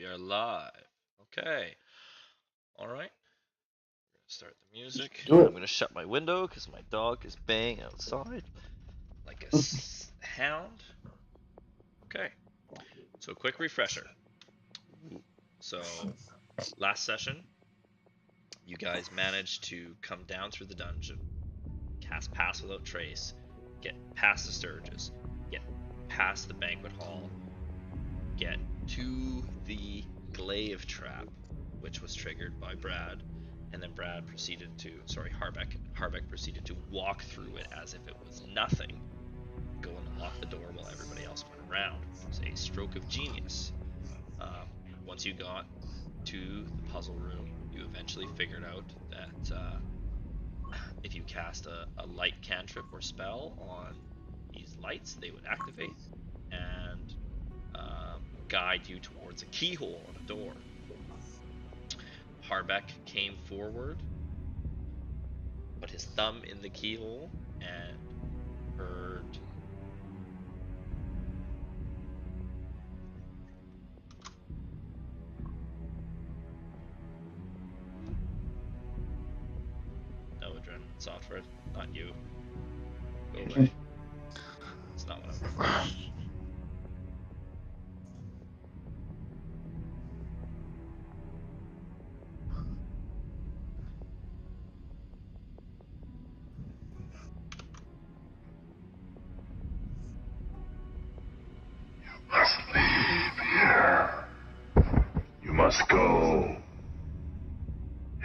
We are live. Okay. All right. Start the music. Do it. I'm gonna shut my window because my dog is baying outside like a hound. Okay. So quick refresher. So last session, you guys managed to come down through the dungeon, cast Pass Without Trace, get past the Sturges, get past the banquet hall, get to the glaive trap, which was triggered by Brad, and then Brad proceeded to, Harbeck proceeded to walk through it as if it was nothing, go and unlock the door while everybody else went around. It was a stroke of genius. Once you got to the puzzle room, you eventually figured out that if you cast a light cantrip or spell on these lights, they would activate and guide you towards a keyhole on a door. Harbeck came forward, put his thumb in the keyhole, and heard no adrenaline software, not you. Go away. It's not what I'm looking for. Must leave here. You must go.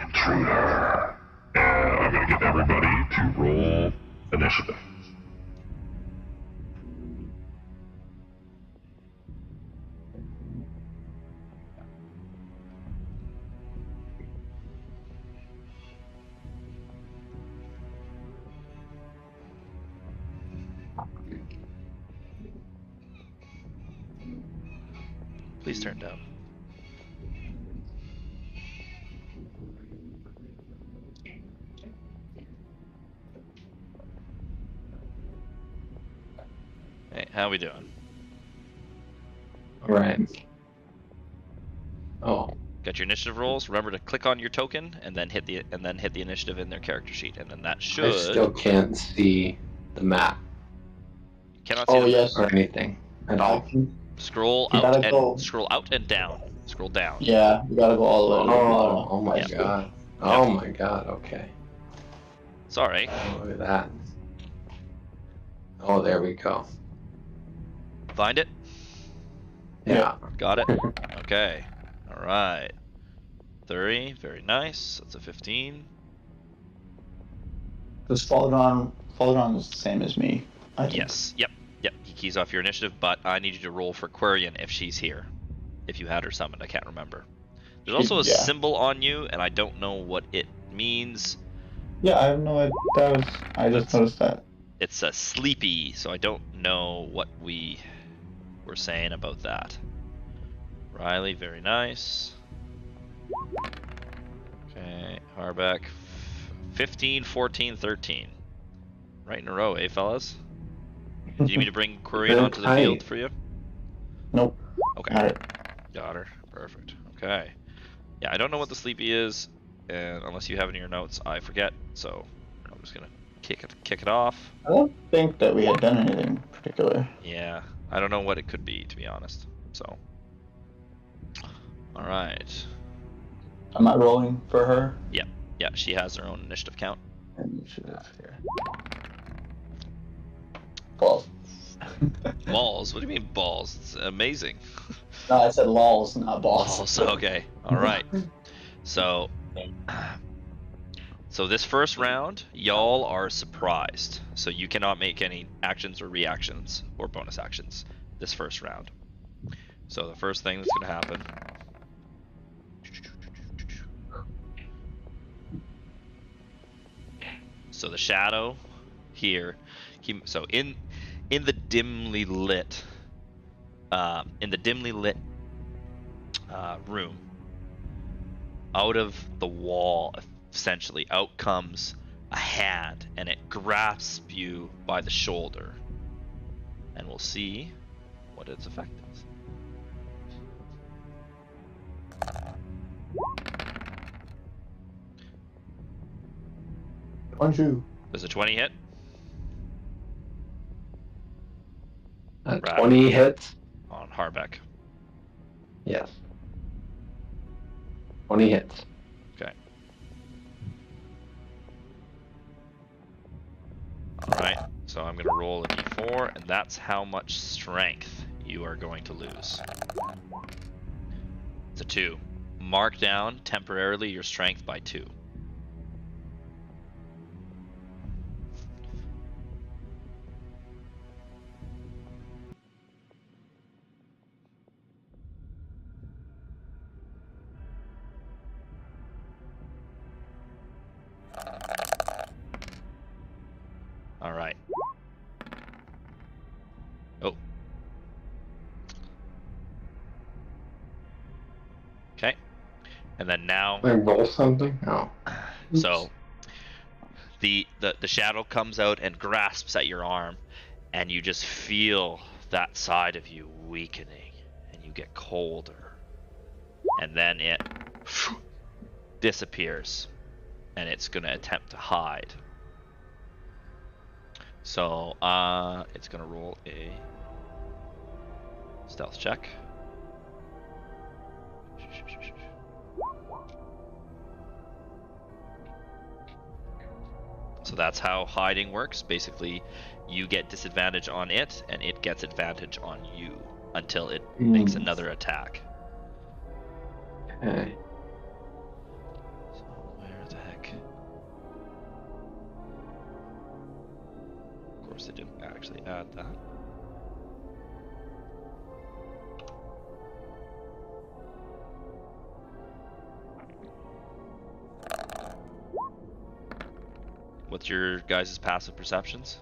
Intruder. And I'm gonna get everybody to roll initiative. Please turn down. Hey, how we doing? All right. Oh, Got your initiative rolls. Remember to click on your token and then hit the initiative in their character sheet, and then that should. I still can't see the map You cannot see Oh the yes. or anything at all. Scroll You out gotta and go. scroll out and down. Scroll down. Yeah, you gotta go all the way to the bottom. Oh my Yep. god. Oh my god. Okay. Sorry. Look at that. Oh, there we go. Find it. Yeah. Got it. Okay. All right. 30. Very nice. That's a 15. Because Falderon is the same as me. I think. Yes. Yep. Yep. He keys off your initiative, but I need you to roll for Quirion if she's here. If you had her summoned, I can't remember. There's also a Yeah. symbol on you, and I don't know what it means. Yeah, I have no idea. I just noticed that. It's a sleepy, so I don't know what we were saying about that. Riley, very nice. Okay, Harbeck, 15, 14, 13. Right in a row, eh, fellas? Do you need me to bring Quirion onto the field for you? Nope. Okay. Got it. Got her. Perfect. Okay. Yeah, I don't know what the sleepy is, and unless you have it in your notes, I forget. So I'm just gonna kick it off. I don't think that we had done anything particular. Yeah, I don't know what it could be, to be honest. So, all right. Am I rolling for her? Yeah, she has her own initiative count. Initiative here. Balls. Balls? What do you mean balls? It's amazing. No, I said lols, not balls. Balls. Okay. All right. So this first round, y'all are surprised. So you cannot make any actions or reactions or bonus actions this first round. So the first thing that's going to happen. So the shadow here, so in the dimly lit room, out of the wall, essentially, out comes a hand, and it grasps you by the shoulder. And we'll see what its effect is. Bonjour. Does a 20 hit? 20 hits. On Harbeck. Yes. 20 hits. Okay. Alright, so I'm going to roll a d4, and that's how much strength you are going to lose. It's a 2. Mark down temporarily your strength by 2. Alright. Oh. Okay. And then now, Can I roll something? Oh. so the shadow comes out and grasps at your arm, and you just feel that side of you weakening, and you get colder. And then it disappears, and it's gonna attempt to hide. So, it's gonna roll a stealth check. So that's how hiding works. Basically, you get disadvantage on it, and it gets advantage on you until it makes another attack. Okay. So where the heck? Of course, they didn't actually add that. What's your guys' passive perceptions?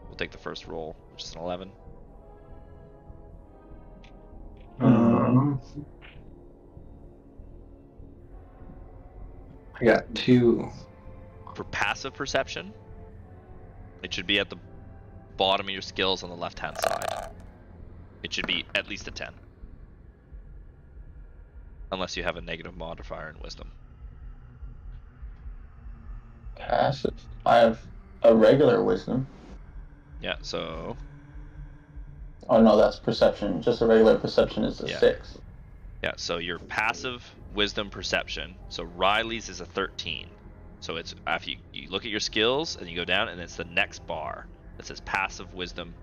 We'll take the first roll, which is an 11. I got 2. For passive perception, it should be at the bottom of your skills on the left-hand side. It should be at least a 10. Unless you have a negative modifier in wisdom. Passive. I have a regular wisdom. Yeah, so Oh no, that's perception. Just a regular perception is a Yeah. 6. yeah, so your passive wisdom perception. So Riley's is a 13. So it's after you look at your skills and you go down, and it's the next bar that says passive wisdom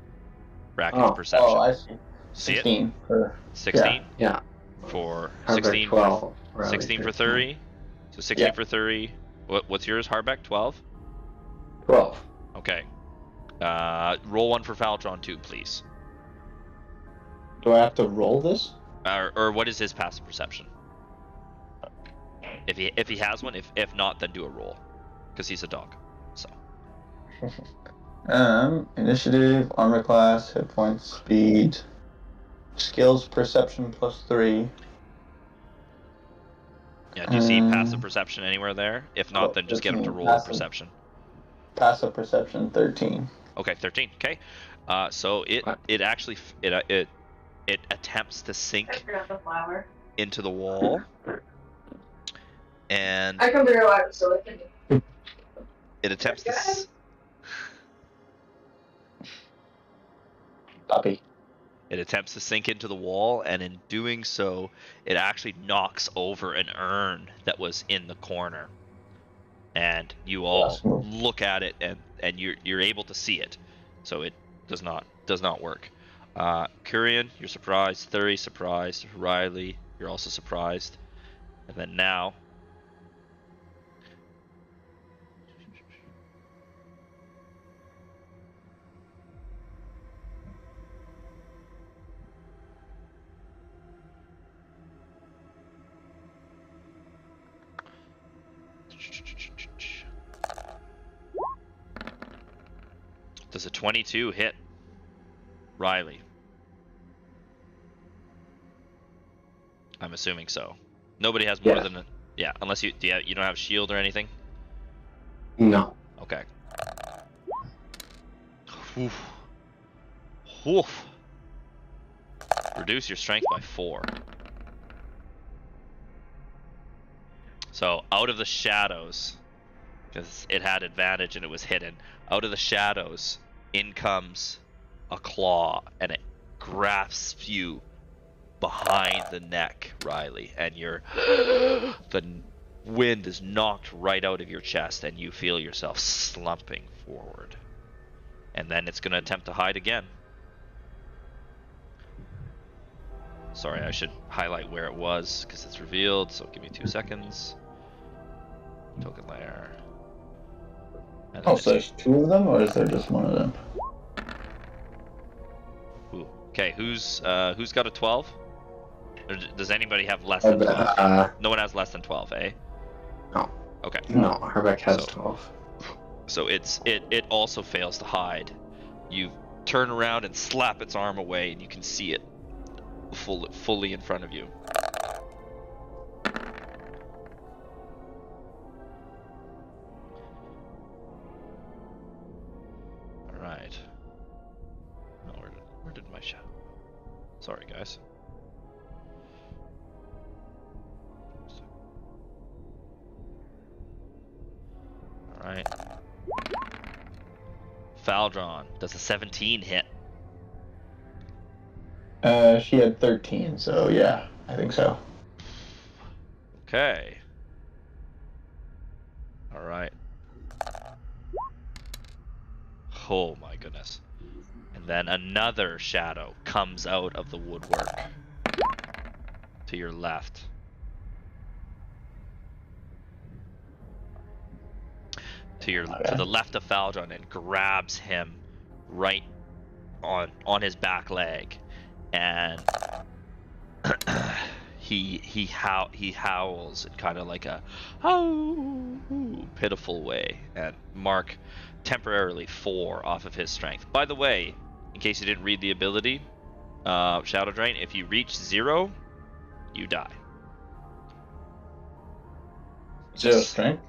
brackets Oh. perception. Oh, I see. See it? 16 for 16 Yeah. for Harbeck 16 12. Riley 16 for 13. 30. So 16 Yeah. for 30. What's yours, Harbeck? 12. 12. Okay. Roll one for Faltron too, please. Do I have to roll this? Or what is his passive perception? If he has one, if not, then do a roll, because he's a dog. So Initiative, armor class, hit points, speed, skills, perception +3. yeah, do you see passive perception anywhere there? If not, then just get him to 13, roll passive. perception. Passive perception 13. Okay, 13. Okay. So it What? it actually it attempts to sink the flower. into the wall, and I come to realize so it can it attempts to Copy. It attempts to sink into the wall, and in doing so, it actually knocks over an urn that was in the corner. And you all Awesome. look at it, and you're able to see it, so it does not work. Kurian, you're surprised. Thury, surprised. Riley, you're also surprised. And then now, does a 22 hit Riley? I'm assuming so. Nobody has more Yeah. than yeah, unless you you don't have shield or anything. No. Okay. Oof. Oof. Reduce your strength by 4. So out of the shadows, because it had advantage and it was hidden. Out of the shadows, in comes a claw, and it grasps you behind the neck, Riley, and the wind is knocked right out of your chest, and you feel yourself slumping forward. And then it's going to attempt to hide again. Sorry, I should highlight where it was because it's revealed, so give me 2 seconds. Token layer. And then Oh, so there's two of them, or is there just one of them? Ooh. Okay, who's got a 12? Or does anybody have less than 12? No one has less than 12, eh? No. Okay. No, Herbeck has So- 12. So it also fails to hide. You turn around and slap its arm away, and you can see it fully in front of you. All right. Oh, where did my shadow? Sorry, guys. All right. Faldron does a 17 hit. She had 13, so yeah, I think so. Okay. All right. Oh my goodness. And then another shadow comes out of the woodwork to your left. To the left of Faldron and grabs him right on his back leg, and he howls in kind of like a pitiful way, and mark temporarily 4 off of his strength. By the way, in case you didn't read the ability, Shadow Drain, if you reach 0, you die. 0 strength?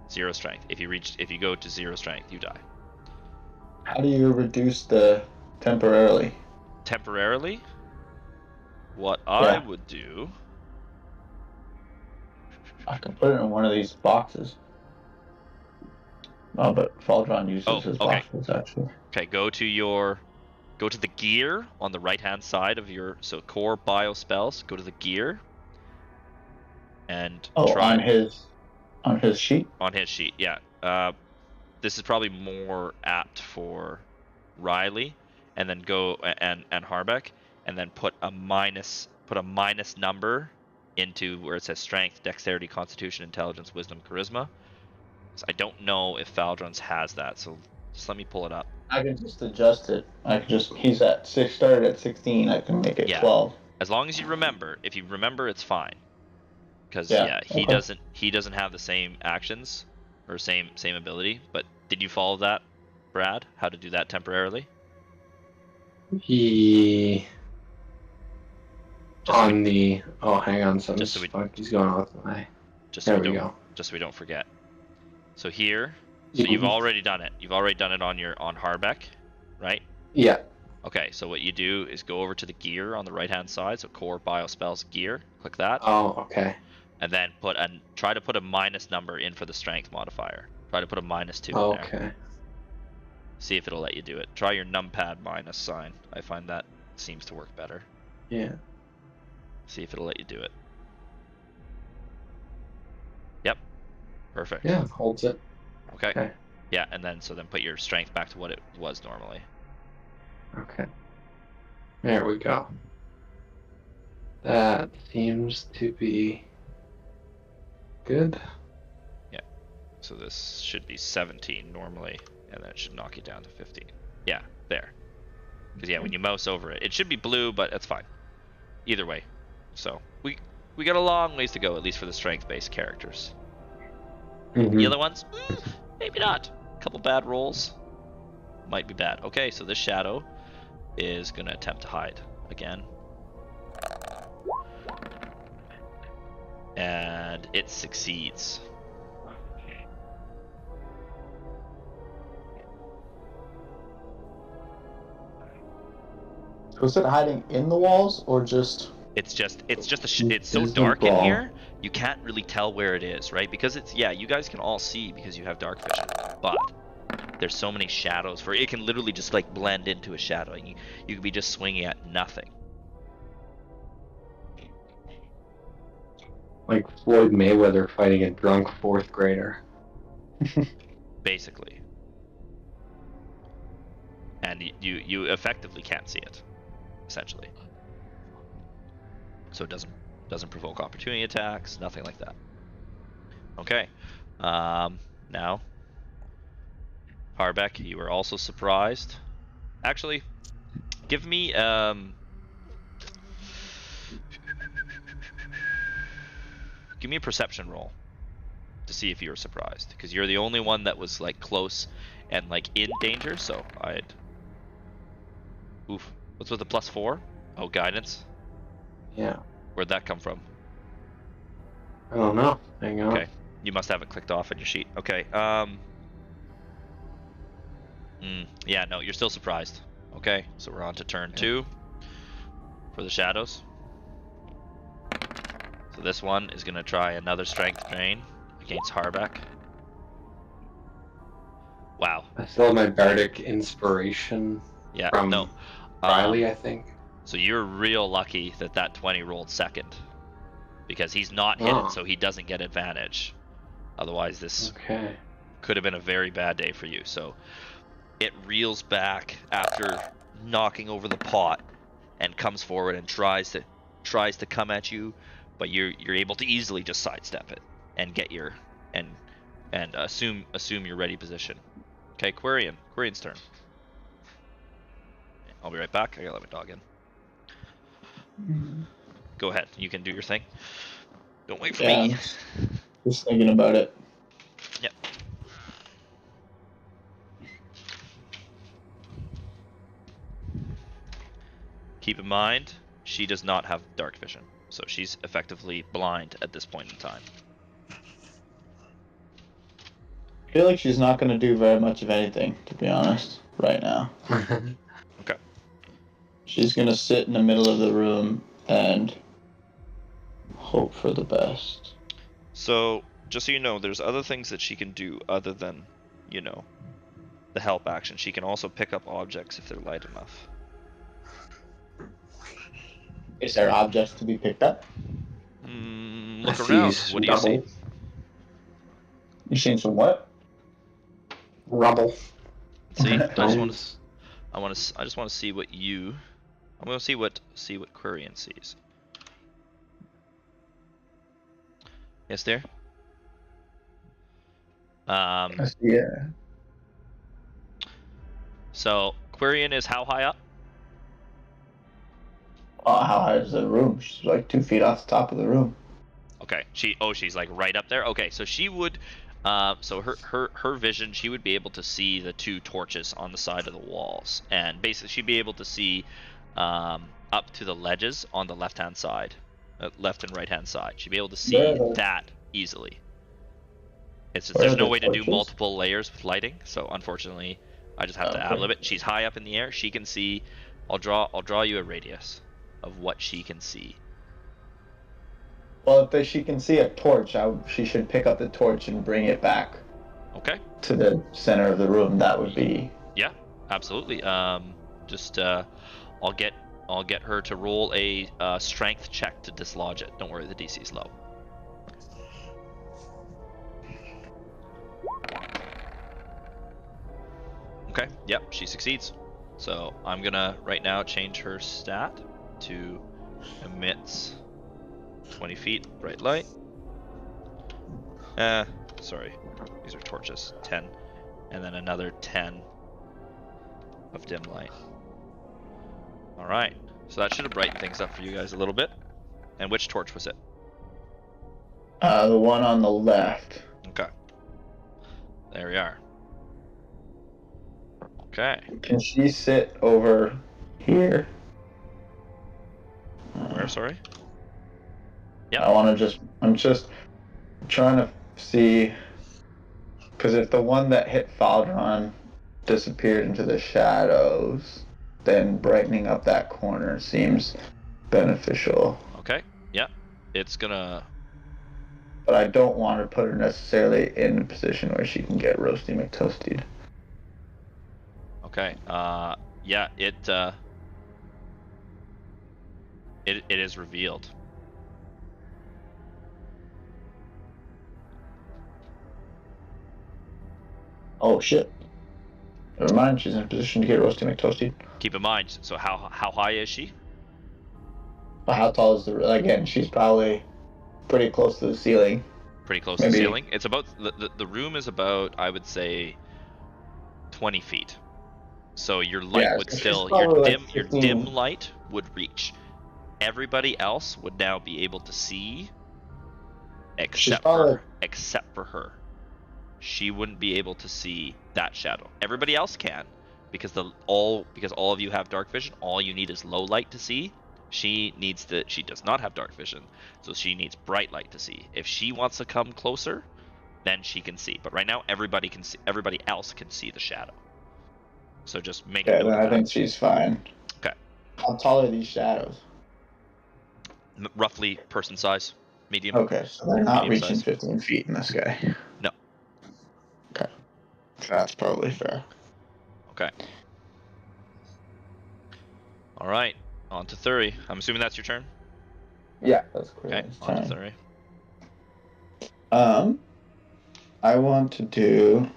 0 strength. If you go to 0 strength, you die. How do you reduce the temporarily? Temporarily, what I would do. I can put it in one of these boxes. Oh, but Faldron uses his okay. boxes, actually. Okay, go to the gear on the right hand side of your core bio spells. Go to the gear. And try on his sheet. On his sheet, yeah. This is probably more apt for Riley, and then go and Harbeck, and then put a minus number into where it says strength, dexterity, constitution, intelligence, wisdom, charisma. So I don't know if Faldron's has that, so just let me pull it up. I can just adjust it. He's at started at 16. I can make it 12. As long as you remember. If you remember, it's fine. Because he doesn't have the same actions or same ability. But did you follow that, Brad? How to do that temporarily? Hang on, something's he's going off the way. There we go. Just so we don't forget. So here, you've already done it. You've already done it on Harbeck, right? Yeah. Okay, so what you do is go over to the gear on the right hand side. So core bio spells gear. Click that. Oh, okay. And then try to put a minus number in for the strength modifier. Try to put a -2 in there. Okay. See if it'll let you do it. Try your numpad minus sign. I find that seems to work better. Yeah. See if it'll let you do it. Yep. Perfect. Yeah, holds it. Okay. Yeah, and then put your strength back to what it was normally. Okay. There we go. That seems to be good. Yeah. So this should be 17 normally, and then it should knock you down to 15. Yeah, there. Because when you mouse over it, it should be blue, but that's fine. Either way. So we got a long ways to go, at least for the strength-based characters. Mm-hmm. The other ones, maybe not. A couple bad rolls. Might be bad. Okay, so this shadow is going to attempt to hide again. And it succeeds. Was it hiding in the walls or just It's so dark in here, you can't really tell where it is, right? Because you guys can all see because you have dark vision, but there's so many shadows for it can literally just like blend into a shadow, and you could be just swinging at nothing. Like Floyd Mayweather fighting a drunk 4th grader. Basically. And you effectively can't see it, essentially. So it doesn't provoke opportunity attacks, nothing like that. Okay. Now, Harbeck, you were also surprised. Actually, give me give me a perception roll to see if you were surprised, because you're the only one that was like close and like in danger. So I'd. Oof. What's with the +4? Oh, guidance. Yeah. Where'd that come from? I don't know. Hang on. Okay. You must have it clicked off on your sheet. Okay. Yeah, no, you're still surprised. Okay, so we're on to turn 2 for the shadows. So this one is gonna try another strength drain against Harbeck. Wow. I still have my bardic inspiration. Yeah. From no. Riley, I think. So you're real lucky that 20 rolled second, because he's not hidden, so he doesn't get advantage. Otherwise, this could have been a very bad day for you. So it reels back after knocking over the pot and comes forward and tries to come at you, but you're able to easily just sidestep it and get your and assume your ready position. Okay, Quirian's turn. I'll be right back. I gotta let my dog in. Go ahead. You can do your thing. Don't wait for me. Just thinking about it. Yep. Keep in mind, she does not have dark vision, so she's effectively blind at this point in time. I feel like she's not going to do very much of anything, to be honest, right now. Okay. She's going to sit in the middle of the room and hope for the best. So, just so you know, there's other things that she can do other than, the help action. She can also pick up objects if they're light enough. Is there objects to be picked up? Look around. What do you see? You seen some what? Rubble. See, I just want to see what you. I'm going to see what Quirian sees. Yes, there. Yeah. So Quirian is how high up? How high is the room? She's like 2 feet off the top of the room. Okay. She's like right up there. Okay, so she would. So her vision, she would be able to see the 2 torches on the side of the walls, and basically she'd be able to see up to the ledges on the left-hand side, left and right-hand side. She'd be able to see that easily. It's just, there's no way to do multiple layers with lighting, so unfortunately, I just have to ad-lib it. She's high up in the air. She can see. I'll draw you a radius of what she can see. Well, if she can see a torch, she should pick up the torch and bring it back. Okay. To the center of the room. That would be. Yeah, absolutely. Just I'll get her to roll a strength check to dislodge it. Don't worry, the DC is low. Okay. Yep, she succeeds. So I'm gonna right now change her stat to emits 20 feet bright light. Sorry, these are torches. 10, and then another 10 of dim light. All right, so that should have brightened things up for you guys a little bit. And which torch was it? The one on the left. Okay. There we are. Okay. Can she sit over here? Where, sorry? Yeah. I'm just trying to see, because if the one that hit Faldron disappeared into the shadows, then brightening up that corner seems beneficial. it's gonna. But I don't want to put her necessarily in a position where she can get Roasty McToasted. Okay. Yeah. It is revealed. Oh shit. Never mind, she's in a position to get Roasty McToasted. Keep in mind. So how high is she? But how tall is the... Again, she's probably pretty close to the ceiling. Pretty close to the ceiling. It's about the room is about, I would say, 20 feet. So your light would still your dim light would reach. Everybody else would now be able to see, except for her. She wouldn't be able to see that shadow. Everybody else can, because all of you have dark vision. All you need is low light to see. She does not have dark vision, so she needs bright light to see. If she wants to come closer, then she can see. But right now, everybody can see. Everybody else can see the shadow. So just make it. I think she's fine. Okay. How tall are these shadows? Roughly person size, medium. Okay, so they're not reaching size. 15 feet in this guy. No. Okay. That's probably fair. Okay. All right. On to Thuri. I'm assuming that's your turn? Yeah, that's clear. Okay, on to Thuri.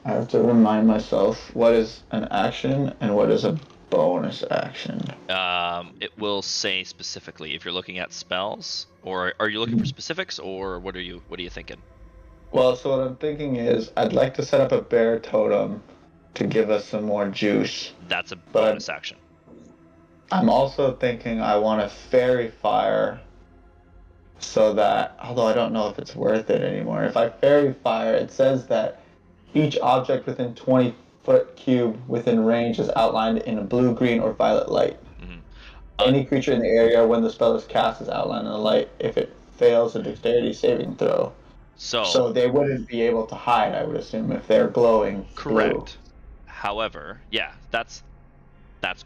I have to remind myself what is an action and what is a bonus action. It will say specifically if you're looking at spells, or are you looking for specifics, or what are you thinking? Well, so what I'm thinking is I'd like to set up a bear totem to give us some more juice. That's a bonus action. I'm also thinking I want a fairy fire so that, although I don't know if it's worth it anymore, if I fairy fire, it says that each object within 20-foot cube within range is outlined in a blue, green, or violet light. Mm-hmm. Any creature in the area when the spell is cast is outlined in the light if it fails a dexterity saving throw. So they wouldn't be able to hide, I would assume, if they're glowing. Correct. Blue. However, yeah, that's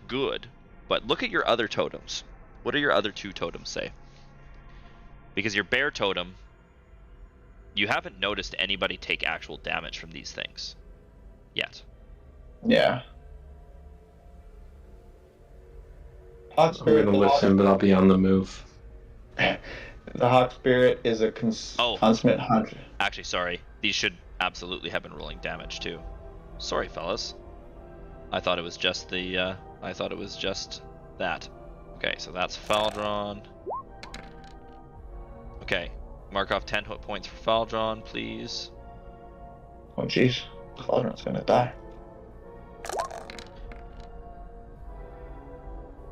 good. But look at your other totems. What do your other two totems say? Because your bear totem, you haven't noticed anybody take actual damage from these things yet. Yeah. I'm going to listen, but I'll be on the move. The Hawk Spirit is a consummate hunter. Actually, sorry. These should absolutely have been rolling damage too. Sorry, fellas. I thought it was just that. Okay, so that's Faldron. Okay, mark off 10 hit points for Faldron, please. Oh jeez, Faldron's gonna die.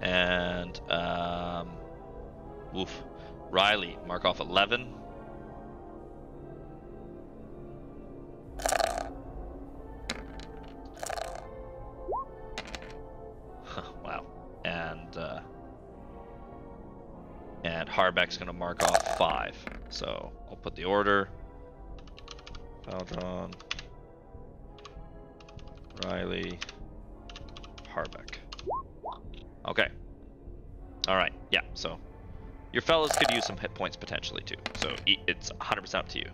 And Riley, mark off 11. Wow. And Harbeck's gonna mark off 5. So I'll put the order. Faldron, Riley, Harbeck. Okay. Alright, yeah, so your fellas could use some hit points potentially too. So it's 100% up to you.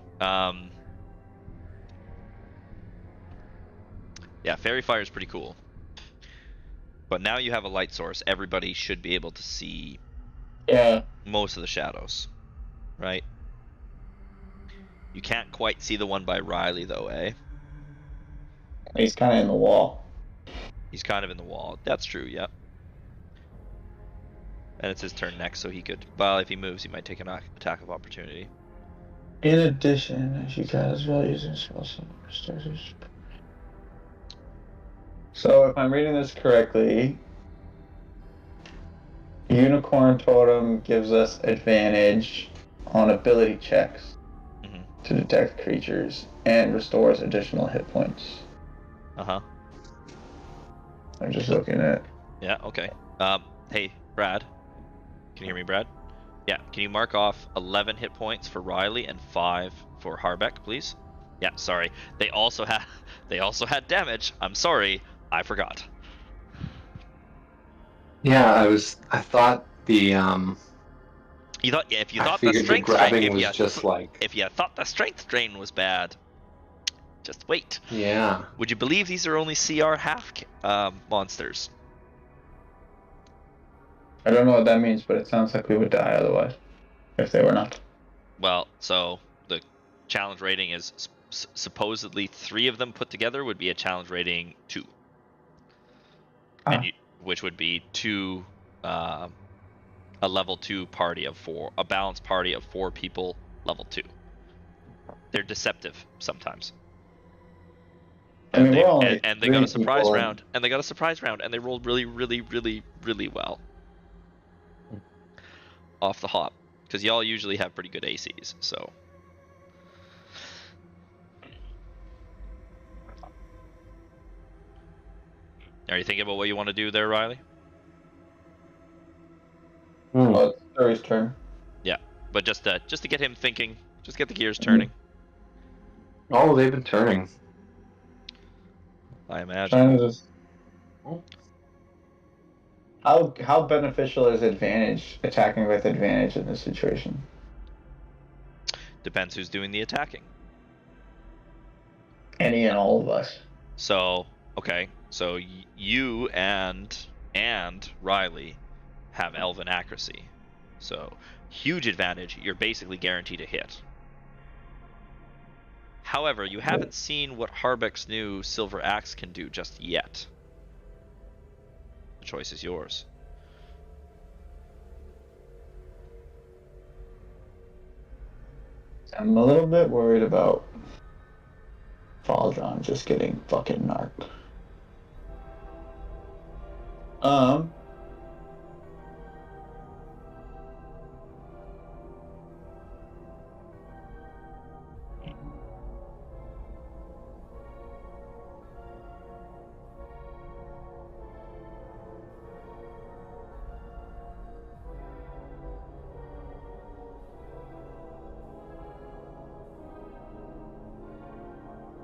Yeah, Fairy Fire is pretty cool. But now you have a light source, everybody should be able to see most of the shadows, right? You can't quite see the one by Riley though, eh? He's kind of in the wall. He's kind of in the wall. That's true, yep. And it's his turn next, so he could... Well, if he moves, he might take an attack of opportunity. In addition, as you guys well using spells, so if I'm reading this correctly, Unicorn Totem gives us advantage on ability checks to detect creatures and restores additional hit points. Uh-huh. I'm just looking at... Yeah, okay. Hey, Brad. Can you hear me, Brad? Yeah, can you mark off 11 hit points for Riley and 5 for Harbeck, please? Yeah, sorry. They also had damage. I'm sorry. I forgot. Yeah, I thought the You thought, yeah, if you I thought the figured the strength drain, grabbing was just like. if you thought the strength drain was bad, just wait. Yeah. Would you believe these are only CR half monsters? I don't know what that means, but it sounds like we would die otherwise if they were not. Well, so the challenge rating is supposedly 3 of them put together would be a challenge rating 2, and which would be 2, a level 2 party of 4, a balanced party of 4 people, level 2. They're deceptive sometimes. I mean, And they got a surprise round, and they got a surprise round, and they rolled really, really, really, really well off the hop, because y'all usually have pretty good ACs. So, are you thinking about what you want to do there, Riley? Well, it's Suri's turn. Yeah, but just to get him thinking, just get the gears turning. Oh, they've been turning. I imagine. How beneficial is attacking with advantage in this situation? Depends who's doing the attacking. Any and all of us. So, okay, so you and Riley have elven accuracy, so huge advantage. You're basically guaranteed a hit. However, you haven't seen what Harbeck's new silver axe can do just yet. The choice is yours. I'm a little bit worried about Faldron just getting fucking narked.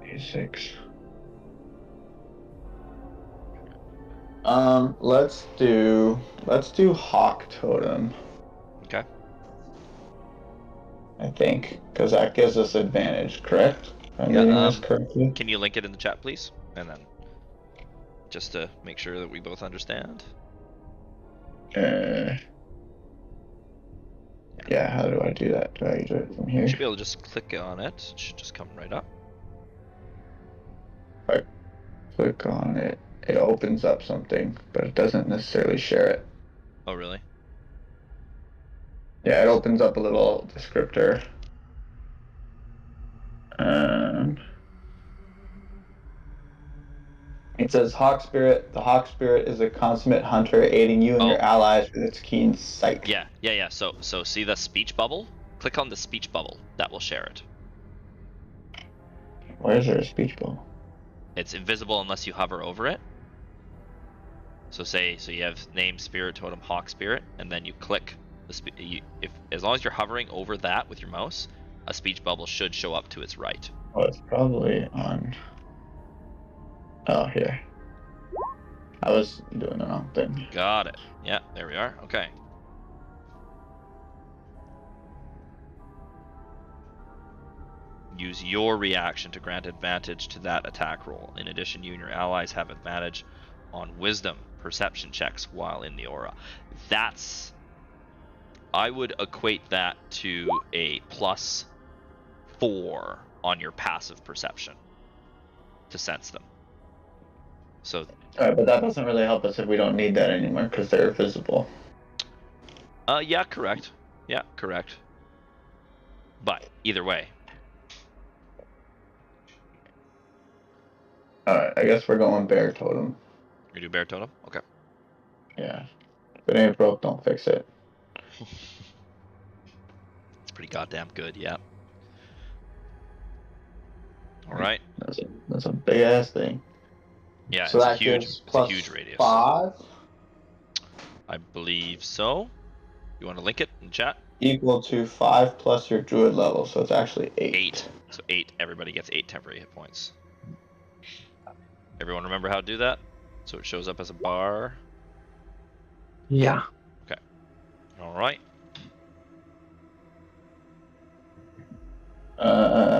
A6. Let's do Hawk Totem. Okay. I think, because that gives us advantage, correct? Am I reading this correctly? Can you link it in the chat, please? And then, just to make sure that we both understand. Yeah, how do I do that? Do I do it from here? You should be able to just click on it. It should just come right up. If I click on it, it opens up something, but it doesn't necessarily share it. Oh, really? Yeah, it opens up a little descriptor. It says Hawk Spirit. The Hawk Spirit is a consummate hunter, aiding you and your allies with its keen sight. Yeah. So see the speech bubble? Click on the speech bubble. That will share it. Where's there a speech bubble? It's invisible unless you hover over it. So you have name, spirit, totem, Hawk Spirit, and then you click the as long as you're hovering over that with your mouse, a speech bubble should show up to its right. Oh, it's probably on. Oh, here. I was doing the wrong thing. Got it. Yeah, there we are. Okay. Use your reaction to grant advantage to that attack roll. In addition, you and your allies have advantage on wisdom perception checks while in the aura. I would equate that to a +4 on your passive perception to sense them. So. Alright, but that doesn't really help us if we don't need that anymore because they're visible. Yeah, correct. Yeah, correct. But either way. Alright, I guess we're going Bear Totem. You do Bear Totem? Okay. Yeah. If it ain't broke, don't fix it. It's pretty goddamn good, yeah. Alright. That's a big ass thing. Yeah, so it's huge. It's a huge radius. 5? I believe so. You want to link it in chat? Equal to 5 plus your druid level, so it's actually 8. 8. So 8. Everybody gets 8 temporary hit points. Everyone remember how to do that? So it shows up as a bar. Yeah. Okay. Alright.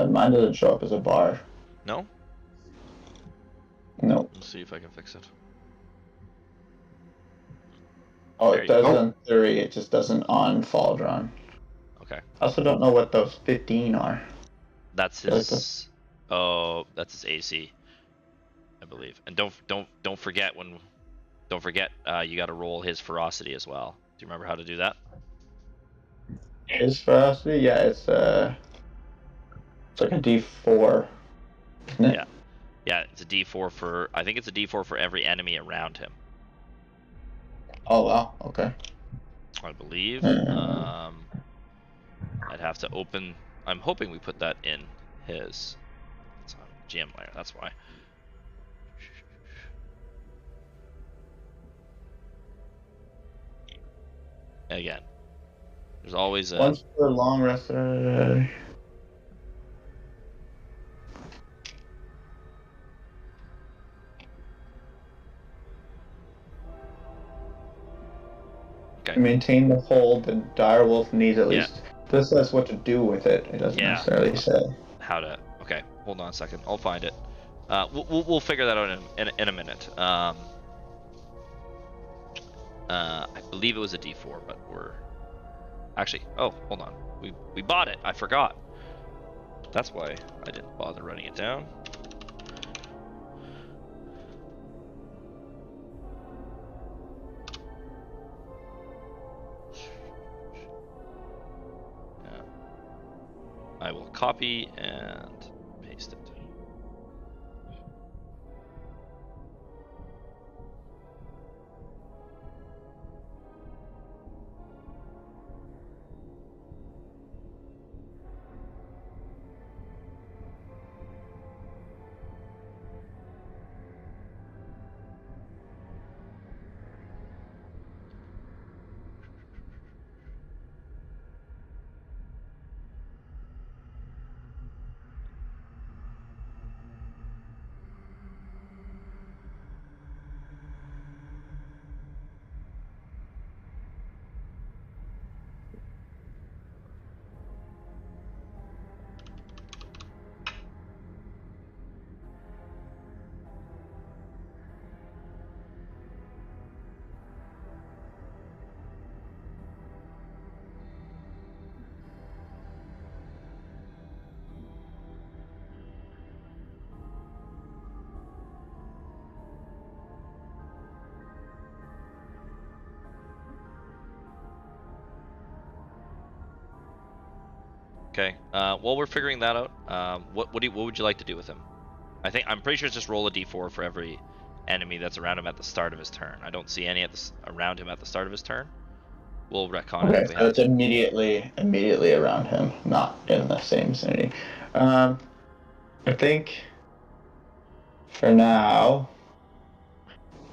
Mine doesn't show up as a bar. No? Nope. Let's see if I can fix it. Oh, There it you does go. on 3, it just doesn't on Fall Drawn. Okay. I also don't know what those 15 are. That's his. Oh, that's his AC, I believe. And don't forget you got to roll his ferocity as well. Do you remember how to do that? His ferocity? Yeah, it's like a D4, isn't it? Yeah. Yeah, it's a D4 for. I think it's a D4 for every enemy around him. Oh wow. Okay. I believe. I'd have to open. I'm hoping we put that in his. It's on GM layer. That's why. Again, there's always a. Once per long rest. Okay. Maintain the hold. The direwolf needs at least. This says what to do with it. It doesn't necessarily say how to. Okay, hold on a second. I'll find it. We'll figure that out in a minute. I believe it was a D4, but we're actually. Oh, hold on. We bought it. I forgot. That's why I didn't bother writing it down. I will copy and paste it. Okay. While we're figuring that out, what would you like to do with him? I'm pretty sure it's just roll a d4 for every enemy that's around him at the start of his turn. I don't see any around him at the start of his turn. We'll retcon it if we so have it's immediately around him, not in the same vicinity. I think for now,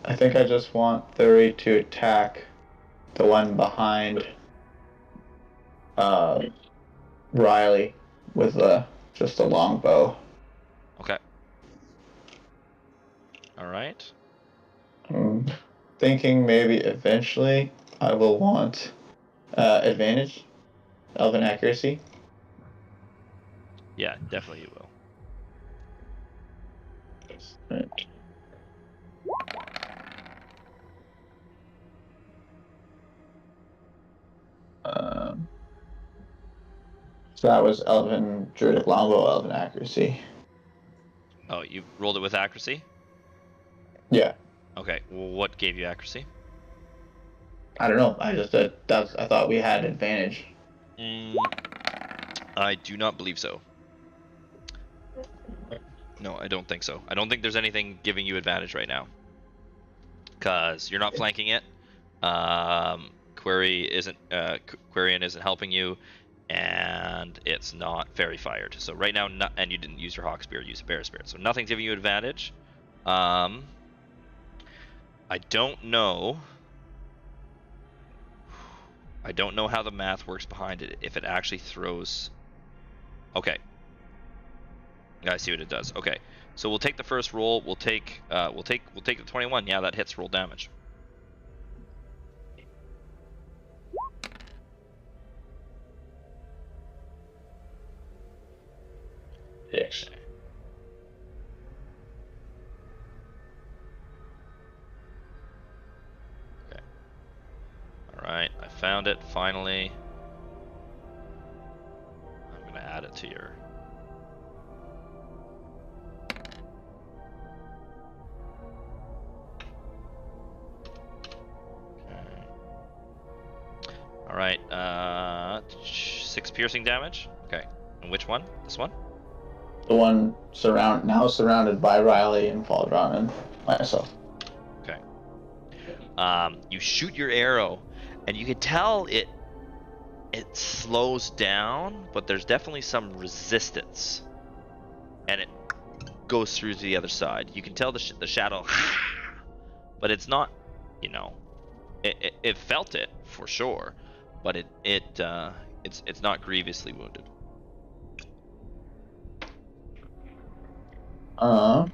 I think I just want Thury to attack the one behind Riley with just a longbow. Okay. All right. Thinking maybe eventually I will want advantage, elven accuracy. Yeah, definitely you will. Right. So that was elven druidic longbow, elven accuracy. Oh, you rolled it with accuracy? Yeah. Okay. Well, what gave you accuracy? I don't know. I just I thought we had advantage. I do not believe so. No, I don't think so. I don't think there's anything giving you advantage right now. Because you're not flanking it. Quarian isn't helping you, and it's not fairy fired. So right now, and you didn't use your hawk spear, use a bear spirit. So nothing's giving you advantage. I don't know. I don't know how the math works behind it. If it actually throws. Okay. I see what it does. Okay. So we'll take the first roll. We'll take the 21. Yeah, that hits roll damage. Yes. Okay. Alright, I found it finally. I'm gonna add it to your... Okay. Alright, 6 piercing damage. Okay. And which one? This one? The one now surrounded by Riley and Faldron and myself. Okay. You shoot your arrow, and you can tell it slows down, but there's definitely some resistance, and it goes through to the other side. You can tell the shadow, but it's not, it felt it for sure, but it's not grievously wounded. And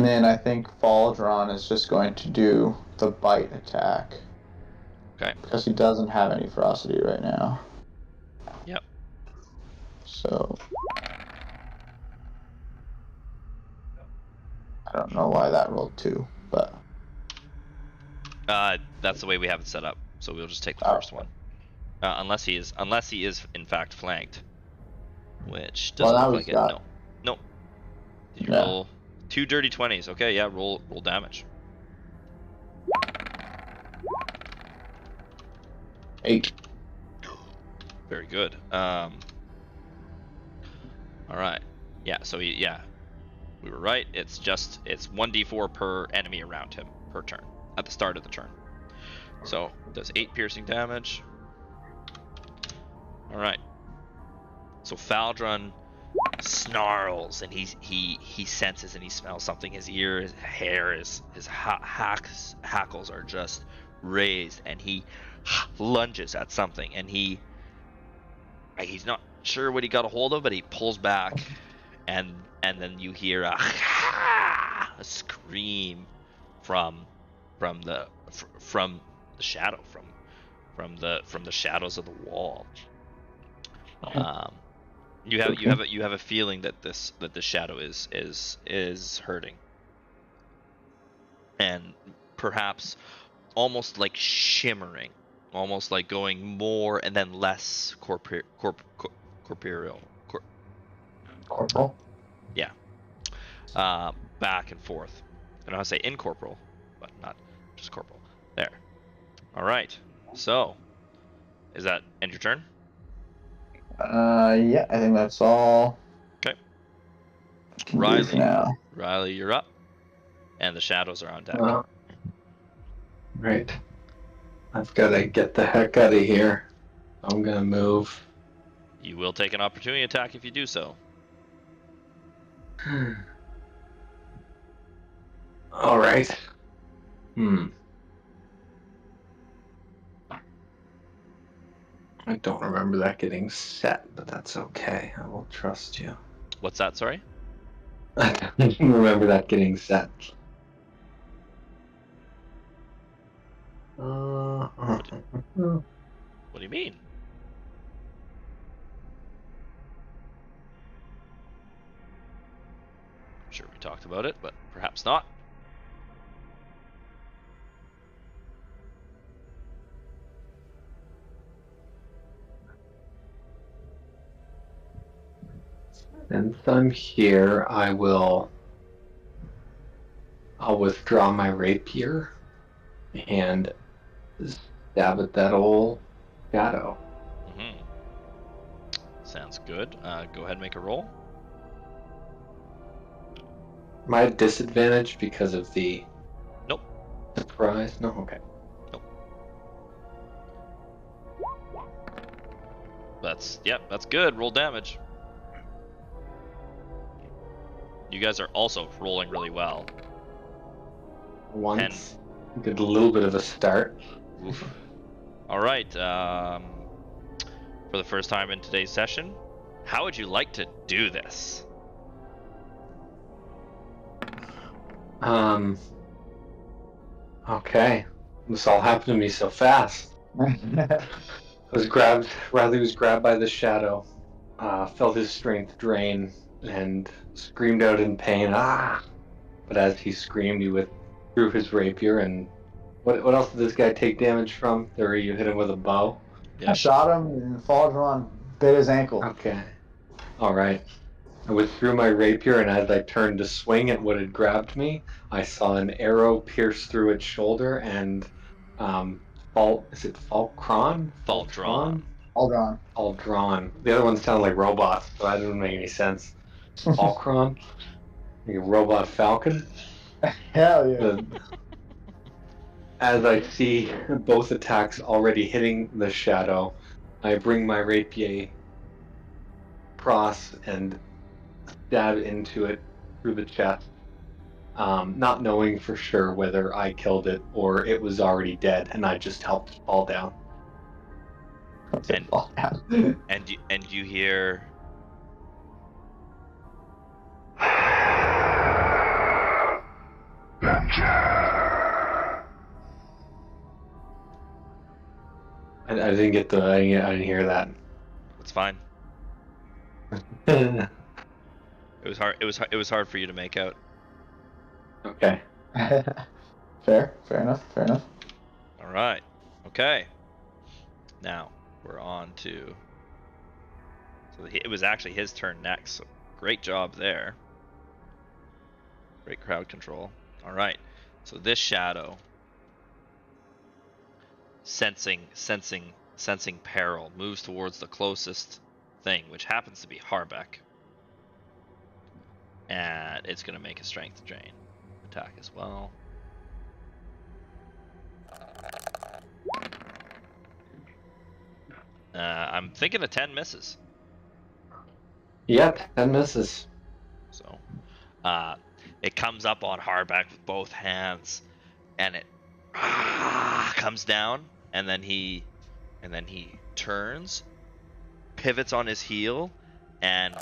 then I think Faldron is just going to do the bite attack. Okay. Because he doesn't have any ferocity right now. Yep. So I don't know why that rolled 2, but that's the way we have it set up. So we'll just take the first one, unless he is in fact flanked, which doesn't look like it. No. Did you roll 2 dirty 20s? Okay, yeah. Roll damage. 8. Very good. All right. Yeah. So we were right. It's 1d4 per enemy around him per turn at the start of the turn. So it does 8 piercing damage. All right. So Faldron snarls, and he senses and he smells something. His ear, his hair, his hackles are just raised, and he lunges at something, and he's not sure what he got a hold of, but he pulls back, and then you hear a scream from the shadow, from the shadows of the wall. You have a feeling that the shadow is hurting, and perhaps almost like shimmering, almost like going more and then less corporeal. Corporal? Yeah. Back and forth. I don't know how to say incorporeal, but not just corporal. There. All right. So, is that end your turn? Yeah, I think that's all. Okay. Now. Riley, you're up, and the shadows are on deck. Right. I've got to get the heck out of here. I'm gonna move. You will take an opportunity attack if you do so. All right. I don't remember that getting set, but that's okay. I will trust you. What's that, sorry? I don't remember that getting set. What do you mean? I'm sure we talked about it, but perhaps not. Since I'm here, I'll withdraw my rapier and stab at that old shadow. Sounds good. Go ahead and make a roll. Am I at disadvantage because of the... Nope. Surprise? No? Okay. Nope. That's good. Roll damage. You guys are also rolling really well. Once. Get a little bit of a start. Oof. All right. For the first time in today's session, how would you like to do this? Okay. This all happened to me so fast. Riley was grabbed by the shadow. felt his strength drain and screamed out in pain, ah! But as he screamed, he withdrew his rapier. And what else did this guy take damage from? Or you hit him with a bow? Yeah. I shot him and Faldron bit his ankle. Okay. Alright. I withdrew my rapier, and as I turned to swing at what had grabbed me, I saw an arrow pierce through its shoulder, and is it Falkron? Faldron. Faldron. The other ones sound like robots, so that doesn't make any sense. Falkron? Like a robot falcon? Hell yeah. As I see both attacks already hitting the shadow, I bring my rapier across and stab into it through the chest, not knowing for sure whether I killed it or it was already dead and I just helped it fall down. And you hear I didn't get I didn't hear that. It's fine. It was hard. It was hard for you to make out. Okay. Fair enough. All right. Okay. Now we're on to. So it was actually his turn next. So great job there. Great crowd control. All right. So this shadow, sensing peril, moves towards the closest thing, which happens to be Harbeck. And it's going to make a strength drain attack as well. I'm thinking a 10 misses. Yep, 10 misses. So, it comes up on Harbeck with both hands, and it comes down, and then he turns, pivots on his heel, and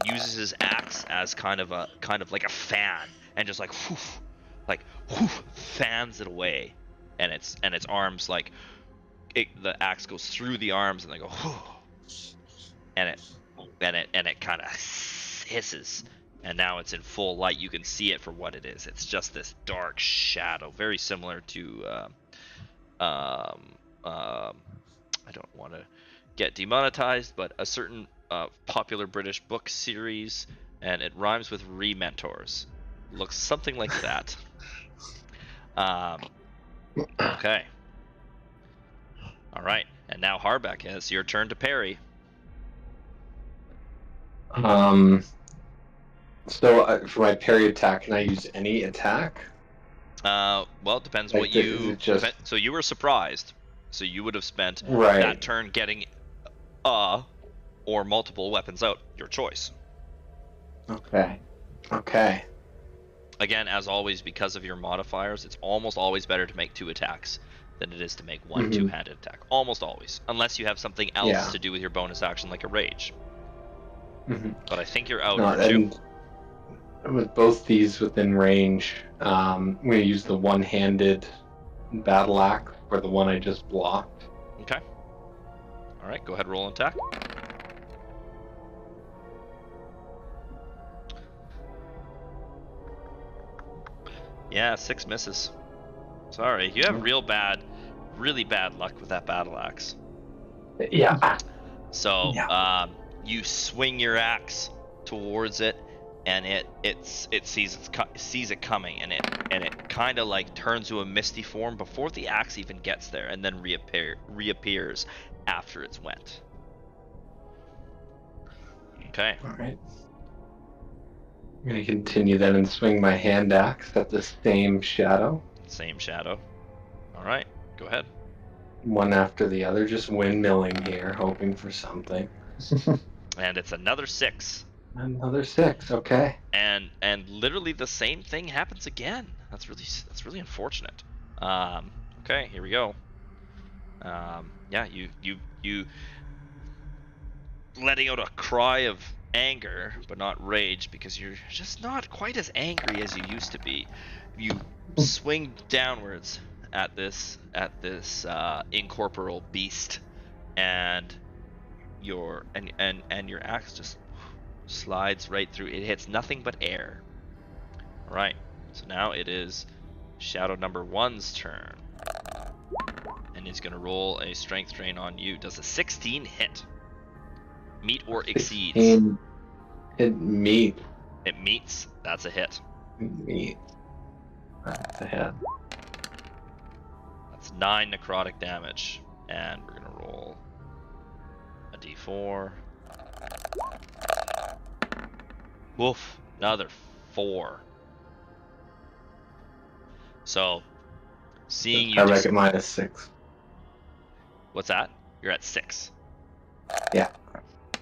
uses his axe as kind of like a fan, and just fans it away, and its arms the axe goes through the arms, and they go and it kind of hisses, and now it's in full light. You can see it for what it is. It's just this dark shadow, very similar to I don't want to get demonetized, but a certain popular British book series, and it rhymes with Rementors. Looks something like that. Okay. All right, and now Harbeck, it's your turn to parry. So for my parry attack, can I use any attack? Well, it depends what you. So you were surprised, so you would have spent that turn getting or multiple weapons out, your choice. Okay. Again, as always, because of your modifiers, it's almost always better to make 2 attacks than it is to make one two-handed attack. Almost always, unless you have something else to do with your bonus action, like a rage. But I think you're out. With both these within range, I'm going to use the one-handed battle axe for the one I just blocked. Okay. All right, go ahead, roll an attack. Yeah, 6 misses. Sorry, you have really bad luck with that battle axe. Yeah. So, you swing your axe towards it, and it sees it coming, and it kind of like turns to a misty form before the axe even gets there, and then reappears after it's went. Okay. All right. I'm going to continue then and swing my hand axe at the same shadow. Same shadow. All right, go ahead. One after the other, just windmilling here, hoping for something. And it's another 6. Another 6, okay. And literally the same thing happens again. That's really unfortunate. Okay, here we go. Yeah, you letting out a cry of anger, but not rage, because you're just not quite as angry as you used to be. You swing downwards at this incorporeal beast, and your axe just slides right through. It hits nothing but air. All right. So now it is Shadow number 1's turn, and he's gonna roll a strength drain on you. Does a 16 hit? Meet or exceeds? Hit meat. It meets. That's a hit. Meat. That's a hit. That's 9 necrotic damage, and we're gonna roll a d4. Woof. Another 4. So, seeing you I just... make it -6. What's that? You're at 6. Yeah.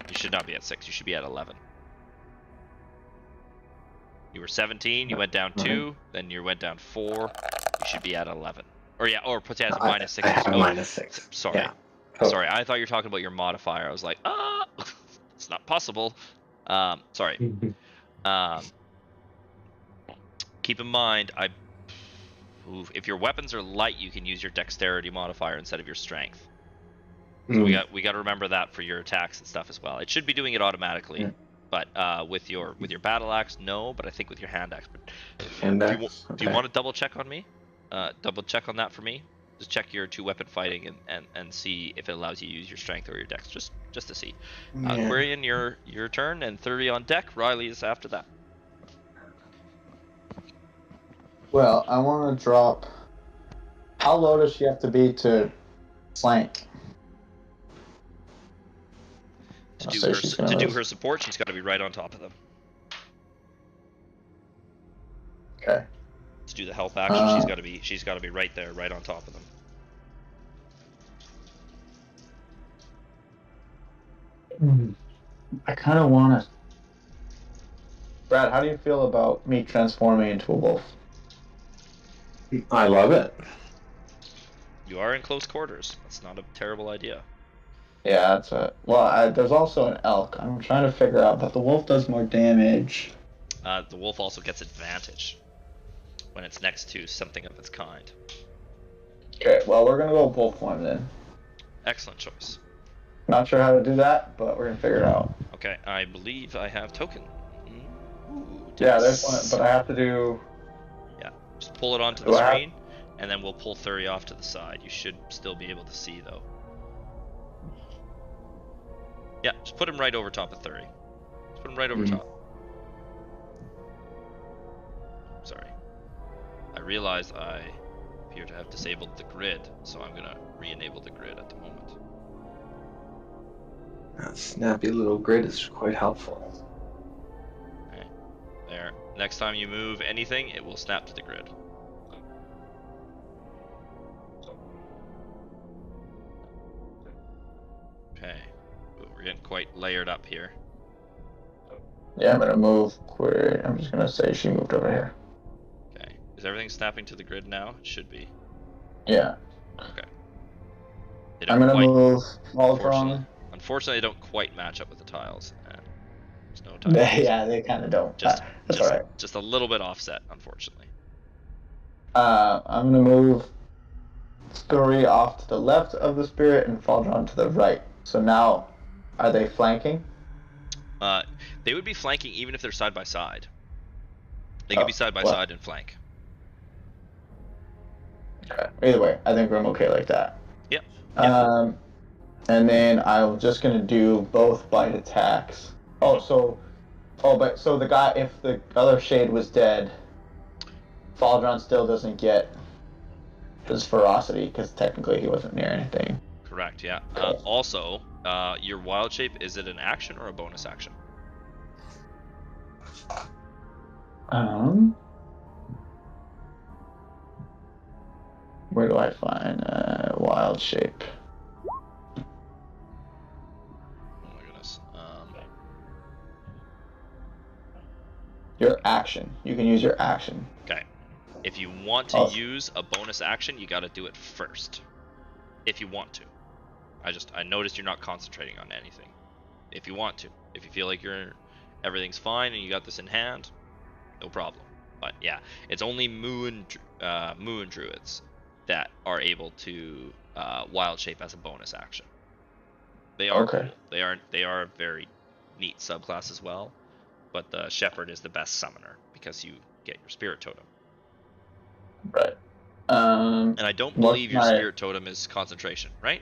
You should not be at 6. You should be at 11. You were 17. You went down 2. Then you went down 4. You should be at 11. Or yeah, or potentially -6. I have Oh, -6. sorry. Yeah. Sorry, I thought you were talking about your modifier. I was like, it's not possible. Sorry. Keep in mind, if your weapons are light, you can use your dexterity modifier instead of your strength. So we got to remember that for your attacks and stuff as well. It should be doing it automatically, but with your battle axe, no. But I think with your hand axe. Do you want to double check on me? Double check on that for me. Just check your 2-weapon fighting and see if it allows you to use your strength or your dex, just to see. Quirion, your turn, and 30 on deck. Riley is after that. Well, I want to drop. How low does she have to be to flank? To do her support, she's got to be right on top of them. Okay. To do the help action, she's got to be right there, right on top of them. I kind of want to. Brad, how do you feel about me transforming into a wolf? I love it. You are in close quarters. That's not a terrible idea. Yeah, that's it. Well, there's also an elk. I'm trying to figure out, but the wolf does more damage. The wolf also gets advantage when it's next to something of its kind. Okay, well, we're gonna go wolf form then. Excellent choice. Not sure how to do that, but we're gonna figure it out. Okay, I believe I have token. Yeah, there's one, but I have to do. Yeah, just pull it onto the screen, and then we'll pull Thuri off to the side. You should still be able to see though. Yeah, just put him right over top of Thuri. Just put him right over top. Sorry. I realized I appear to have disabled the grid, so I'm gonna re-enable the grid at the moment. That snappy little grid is quite helpful. Okay. There. Next time you move anything, it will snap to the grid. Okay. Ooh, we're getting quite layered up here. Yeah, I'm gonna move. I'm just gonna say she moved over here. Okay. Is everything snapping to the grid now? It should be. Yeah. Okay. I'm gonna move all from. Unfortunately, they don't quite match up with the tiles. And there's no tiles. Yeah, they kind of don't. That's alright. Just a little bit offset, unfortunately. I'm gonna move Thuri off to the left of the spirit and Faldron to the right. So now, are they flanking? They would be flanking even if they're side by side. They could be side by side and flank. Okay. Either way, I think I'm okay like that. Yep. And then I'm just gonna do both bite attacks. But so the guy, if the other shade was dead, Faldron still doesn't get his ferocity because technically he wasn't near anything. Correct. Yeah. Also, your wild shape, is it an action or a bonus action? Where do I find wild shape? Oh my goodness. Your action. You can use your action. Okay. If you want to use a bonus action, you got to do it first. If you want to. I noticed you're not concentrating on anything. If you want to. If you feel like everything's fine and you got this in hand, no problem. But yeah, it's only moon druids that are able to wild shape as a bonus action. They are Okay. cool. They are a very neat subclass as well. But the Shepherd is the best summoner because you get your Spirit Totem. Right. And I don't what's believe your my- Spirit Totem is concentration, right?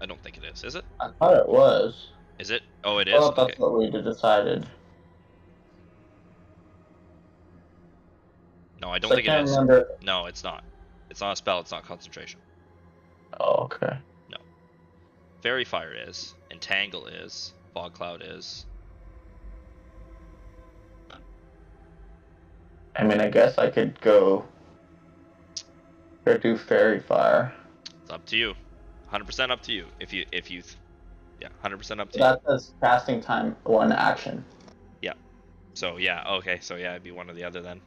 I don't think it is. Is it? I thought it was. Is it? Oh, it is? Well, that's Okay. what we decided. No, I don't So think I it can't is. remember. No, it's not. It's not a spell, it's not concentration. Oh, okay. Fairy Fire is. Entangle is. Fog Cloud is. I mean, I guess I could go or do Fairy Fire. It's up to you. 100% up to you. Yeah, 100% up to you. That says casting time 1 action. So yeah, okay, so yeah, it'd be one or the other then.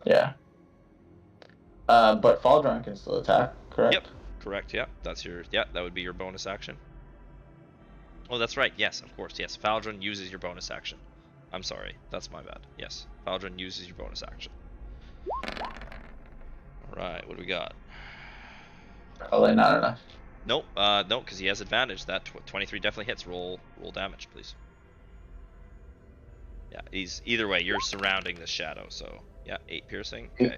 Yeah. But Faldron can still attack, correct? Yep. Correct, yeah. That would be your bonus action. Oh, that's right, yes, of course, yes. Faldron uses your bonus action. I'm sorry, that's my bad. Yes, Faldron uses your bonus action. Alright, what do we got? Probably not enough. Nope, no, because he has advantage. That 23 definitely hits. Roll damage, please. Yeah, he's either way. You're surrounding the shadow, so yeah, 8 piercing. Okay.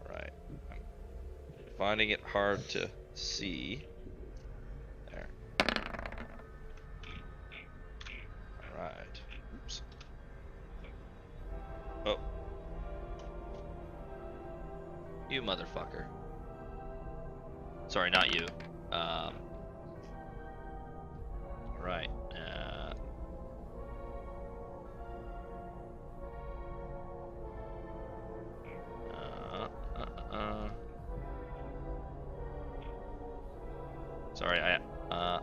Right. I'm finding it hard to see. There. All right. Oops. Oh. You motherfucker. Sorry, not you. Right. Sorry, I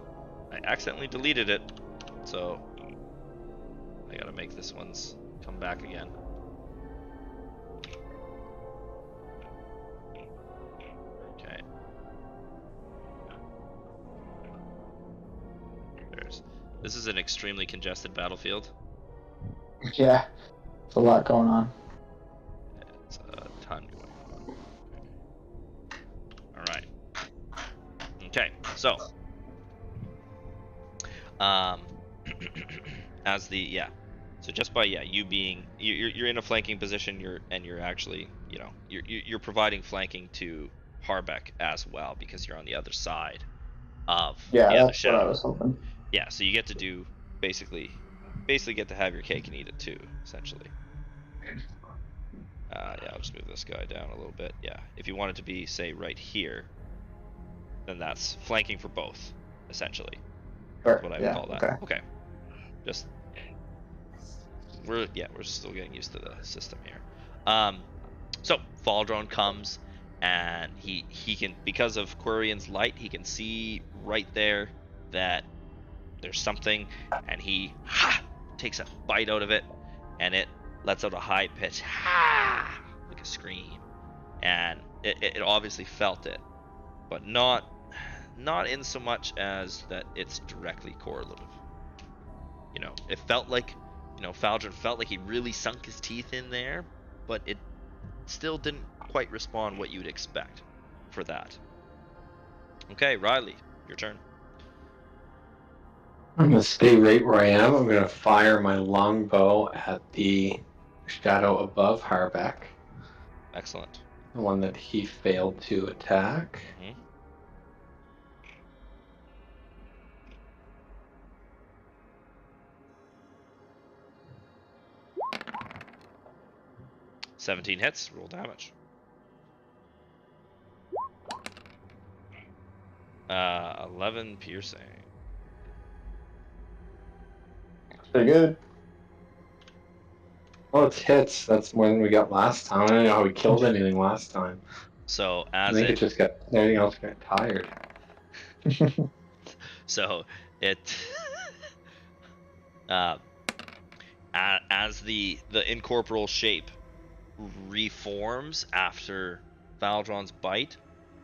accidentally deleted it, so I gotta make this one's come back again. Okay. This is an extremely congested battlefield. Yeah. It's a lot going on. It's a ton going on. Alright. Okay, so as the so just by you being you're in a flanking position, you're actually, you know, you're providing flanking to Harbeck as well because you're on the other side of Yeah, the that's what I shadow. was hoping. Yeah, so you get to do basically get to have your cake and eat it too, essentially. Yeah, I'll just move this guy down a little bit. Yeah, if you want it to be, say, right here, then that's flanking for both, essentially. Sure. That's what I would call that. Okay. Okay. Just we're still getting used to the system here. So Faldron comes and he can, because of Quirian's light, he can see right there that there's something, and he takes a bite out of it, and it lets out a high pitch like a scream, and it obviously felt it, but not in so much as that it's directly correlative. You know, it felt like, you know, Faldron felt like he really sunk his teeth in there, but it still didn't quite respond what you'd expect for that. Okay, Riley, your turn. I'm gonna stay right where I am. I'm gonna fire my longbow at the shadow above Harbeck, Excellent. the one that he failed to attack. Mhm. 17 hits. Roll damage. 11 piercing. Pretty good. Oh, it's hits. That's more than we got last time. I don't know how we killed anything last time. So I as think it it just got everything else got tired. So it as the incorporeal shape reforms after Valdron's bite,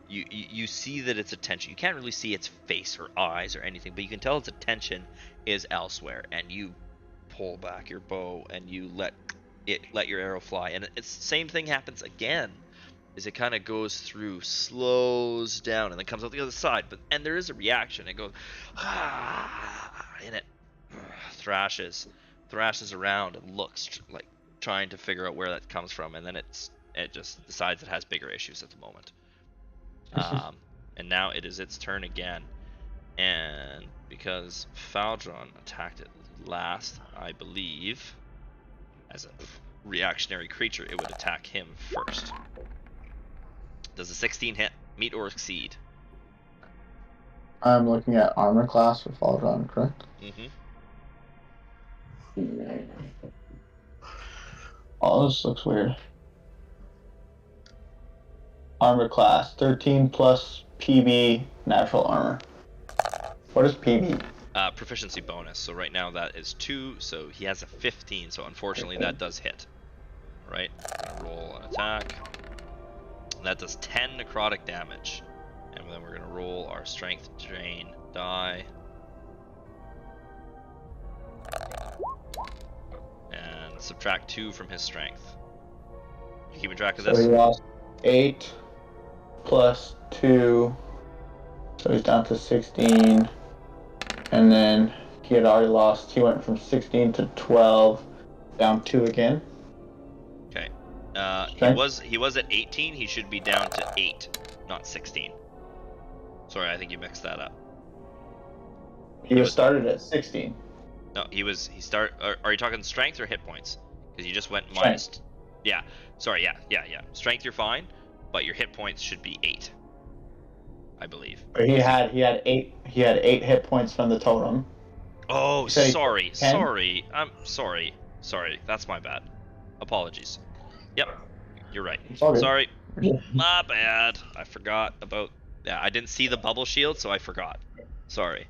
you see that its attention, you can't really see its face or eyes or anything, but you can tell its attention is elsewhere, and you pull back your bow and you let your arrow fly, and it's the same thing happens again, is it kind of goes through, slows down, and then comes out the other side. And there is a reaction. It goes, and it thrashes around and looks like trying to figure out where that comes from, and then it just decides it has bigger issues at the moment. And now it is its turn again, and because Faldron attacked it last, I believe, as a reactionary creature, it would attack him first. Does a 16 hit, meet or exceed? I'm looking at armor class for Faldron, correct? Mm-hmm. Oh, this looks weird. Armor class 13 plus PB natural armor. What is PB? Proficiency bonus. So right now that is 2, so he has a 15. So unfortunately that does hit. All right, I'm gonna roll an attack. And that does 10 necrotic damage, and then we're gonna roll our strength drain die. And subtract 2 from his strength. You keeping track of So this? he lost 8 plus 2, so he's down to 16. And then he had already lost, he went from 16 to 12, down 2 again. Okay. Strength? He was at 18. He should be down to 8, not 16. Sorry, I think you mixed that up. He was started at 16. No, he start. Are you talking strength or hit points? Because you just went Strength. minus. Yeah. Sorry. Yeah. Strength, you're fine, but your hit points should be 8. I believe. But he had 8 hit points from the totem. Oh, Say sorry. 10? Sorry. I'm sorry. Sorry. That's my bad. Apologies. Yep. You're right. It's all good. Sorry. My bad. I forgot about. Yeah, I didn't see the bubble shield, so I forgot. Sorry.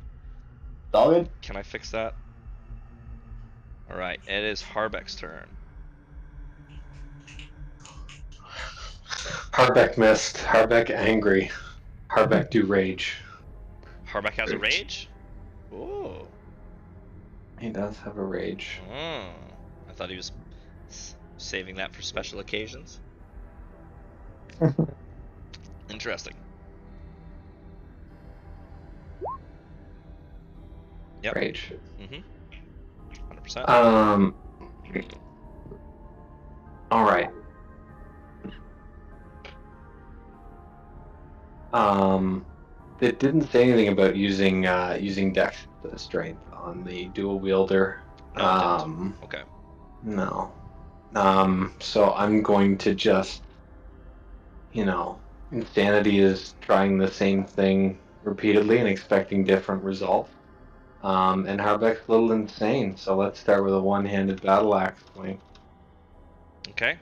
It's all good. Can I fix that? Alright, it is Harbeck's turn. Harbeck missed. Harbeck angry. Harbeck do rage. Harbeck has a rage? Ooh. He does have a rage. I thought he was saving that for special occasions. Interesting. Yep. Rage. 100%. All right. It didn't say anything about using Dex strength on the dual wielder. No, it didn't. Okay. No. So I'm going to just, insanity is trying the same thing repeatedly and expecting different results. And Harbeck's a little insane, so let's start with a one-handed battle axe swing. Okay.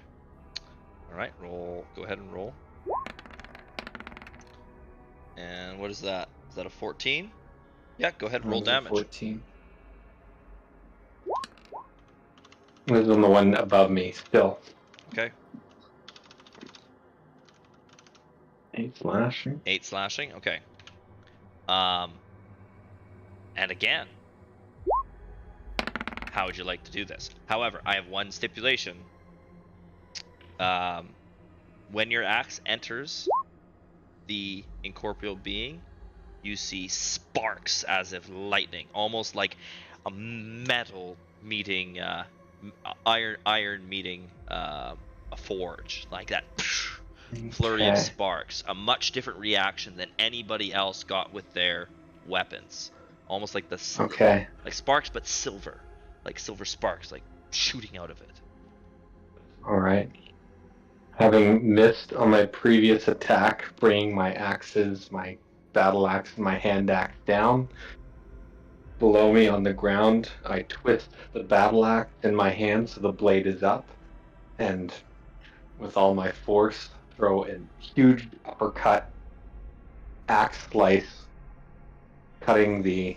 Alright, roll. Go ahead and roll. And what is that? Is that a 14? Yeah, go ahead and roll damage. 14. This is on the one above me, still. Okay. 8 slashing. 8 slashing, okay. And again, how would you like to do this? However, I have one stipulation. When your axe enters the incorporeal being, you see sparks as if lightning, almost like a metal meeting, iron meeting a forge, like that flurry of sparks. A much different reaction than anybody else got with their weapons. Almost like like sparks, but silver, like silver sparks, like shooting out of it. All right. Having missed on my previous attack, bringing my axes, my battle axe and my hand axe down. Below me on the ground, I twist the battle axe in my hand so the blade is up, and with all my force, throw a huge uppercut, axe slice, cutting the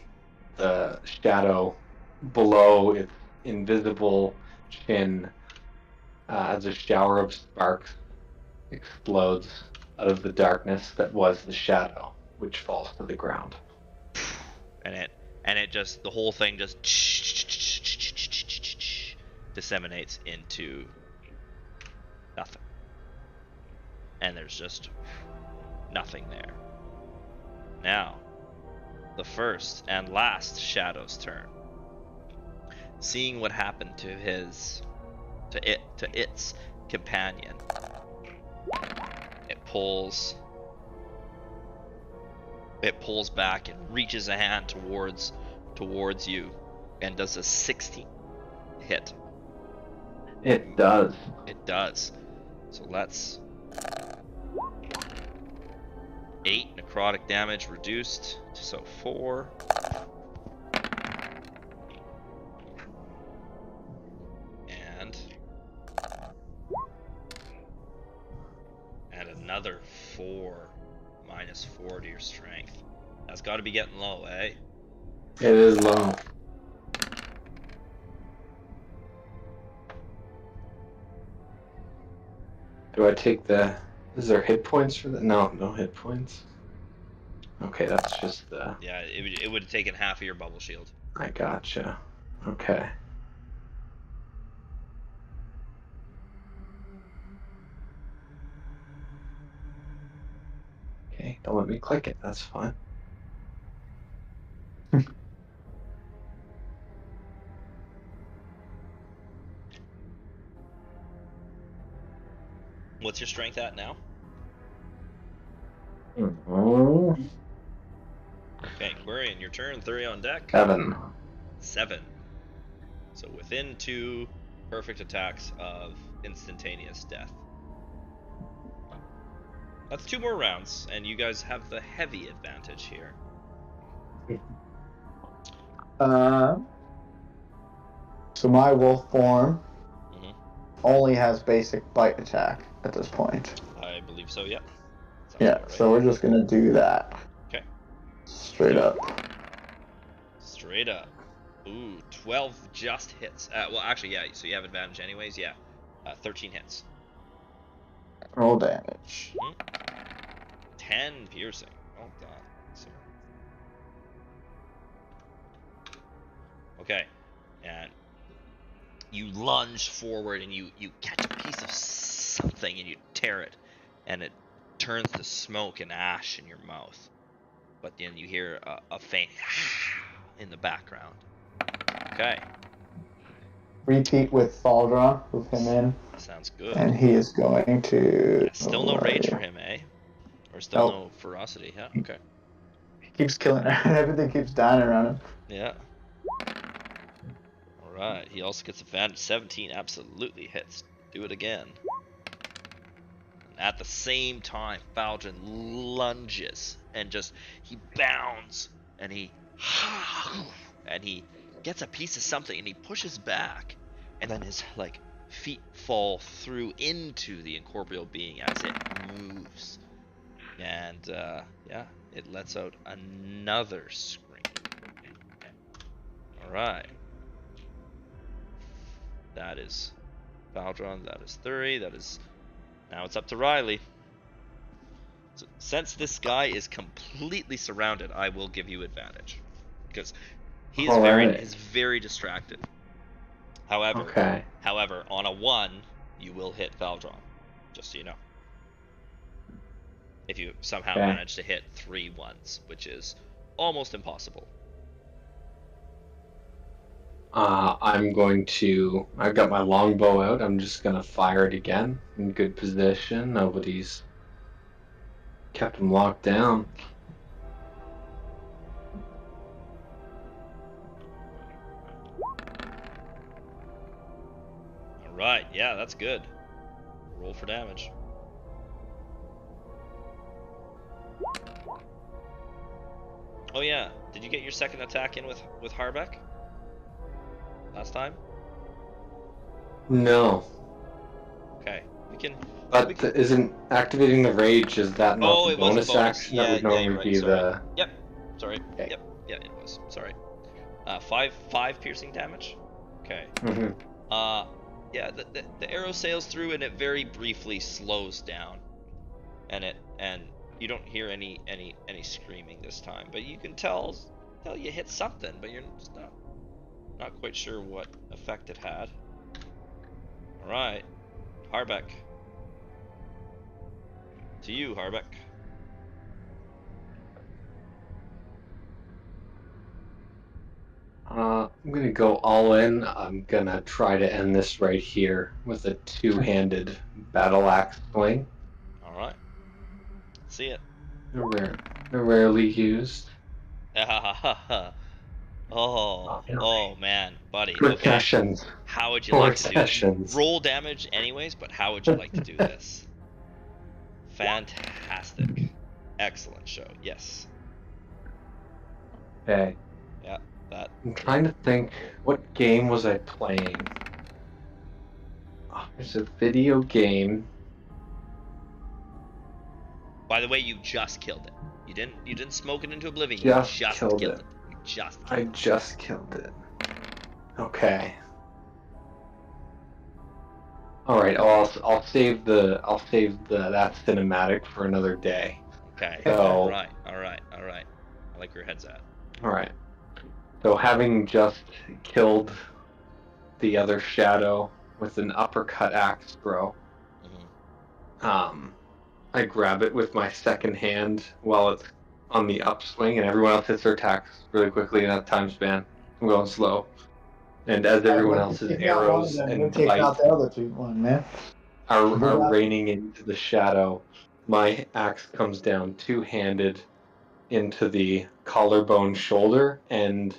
shadow below its invisible chin as a shower of sparks explodes out of the darkness that was the shadow, which falls to the ground. And it just, the whole thing just disseminates into nothing. and there's just nothing there. Now, the first and last Shadow's turn. Seeing what happened to its companion, it pulls back and reaches a hand towards you, and does a 16 hit. It does. It does. So let's 8 necrotic damage reduced, so 4. And another 4, -4 to your strength. That's got to be getting low, eh? It is low. Do I take the... Is there hit points for that? No, no hit points. Okay, that's just the... Yeah, it would have taken half of your bubble shield. I gotcha. Okay. Okay, don't let me click it. That's fine. What's your strength at now? Mhm. Okay, Quarian, your turn. 3 on deck. 7. 7. So within 2 perfect attacks of instantaneous death. That's 2 more rounds, and you guys have the heavy advantage here. So my wolf form Mhm. only has basic bite attack at this point. I believe so, yeah. Sounds Yeah, about right. so we're just gonna do that. Okay. Straight up. Straight up. Ooh, 12 just hits. Well, actually, yeah, so you have advantage anyways, yeah. 13 hits. Roll damage. 10 piercing. Well done. So... Okay. And you lunge forward and you catch a piece of something and you tear it. And it turns to smoke and ash in your mouth. But then you hear a faint in the background. Okay. Repeat with Thaldron, move him in, Sounds good. and he is going to... Yeah, still no rage for him, eh? Or still Nope. no ferocity, yeah? Okay. He keeps killing everything keeps dying around him. Yeah. Alright, he also gets advantage. 17 absolutely hits. Do it again. And at the same time, Faldron lunges and he bounds and he gets a piece of something and he pushes back, and then his feet fall through into the incorporeal being as it moves. And yeah, it lets out another scream. Alright. That is Faldron, that is Thury, that is... Now it's up to Riley. So, since this guy is completely surrounded, I will give you advantage. Because he is very distracted. However, on a 1, you will hit Faldron. Just so you know. If you somehow manage to hit 3 ones, which is almost impossible. I've got my longbow out. I'm just gonna fire it again in good position. Nobody's kept him locked down. Alright, yeah, that's good. Roll for damage. Oh yeah, did you get your second attack in with Harbeck? Last time? No. Okay, we can... But isn't activating the rage, is that not the it was a bonus action? That would normally be the... Yep, sorry. Okay. Yep, yeah, it was. Sorry. 5 piercing damage? Okay. Mm-hmm. Yeah, the arrow sails through and it very briefly slows down. And you don't hear any screaming this time, but you can tell you hit something, but you're just not quite sure what effect it had. Alright. Harbeck. To you, Harbeck. I'm gonna go all in. I'm gonna try to end this right here with a two-handed battle axe swing. All right. See it. Rarely used. Oh man, buddy. Good Okay. sessions. How would you Four like to do sessions. roll damage anyways, but how would you like to do this? Fantastic. Excellent show. Yes. Okay. Yeah, that. I'm trying to think, what game was I playing? Oh, there's a video game. By the way, you just killed it. You didn't smoke it into oblivion. Just you just killed killed it. it. You just I killed it. just killed it. Okay. All right. I'll save that cinematic for another day. Okay. So- All right. I like where your head's at. All right. So having just killed the other shadow with an uppercut axe throw, Mhm. I grab it with my second hand while it's on the upswing, and everyone else hits their attacks really quickly in that time span. I'm going slow. And as everyone else's arrows and take out bites the other two one, man. are raining into the shadow, my axe comes down two-handed into the collarbone shoulder, and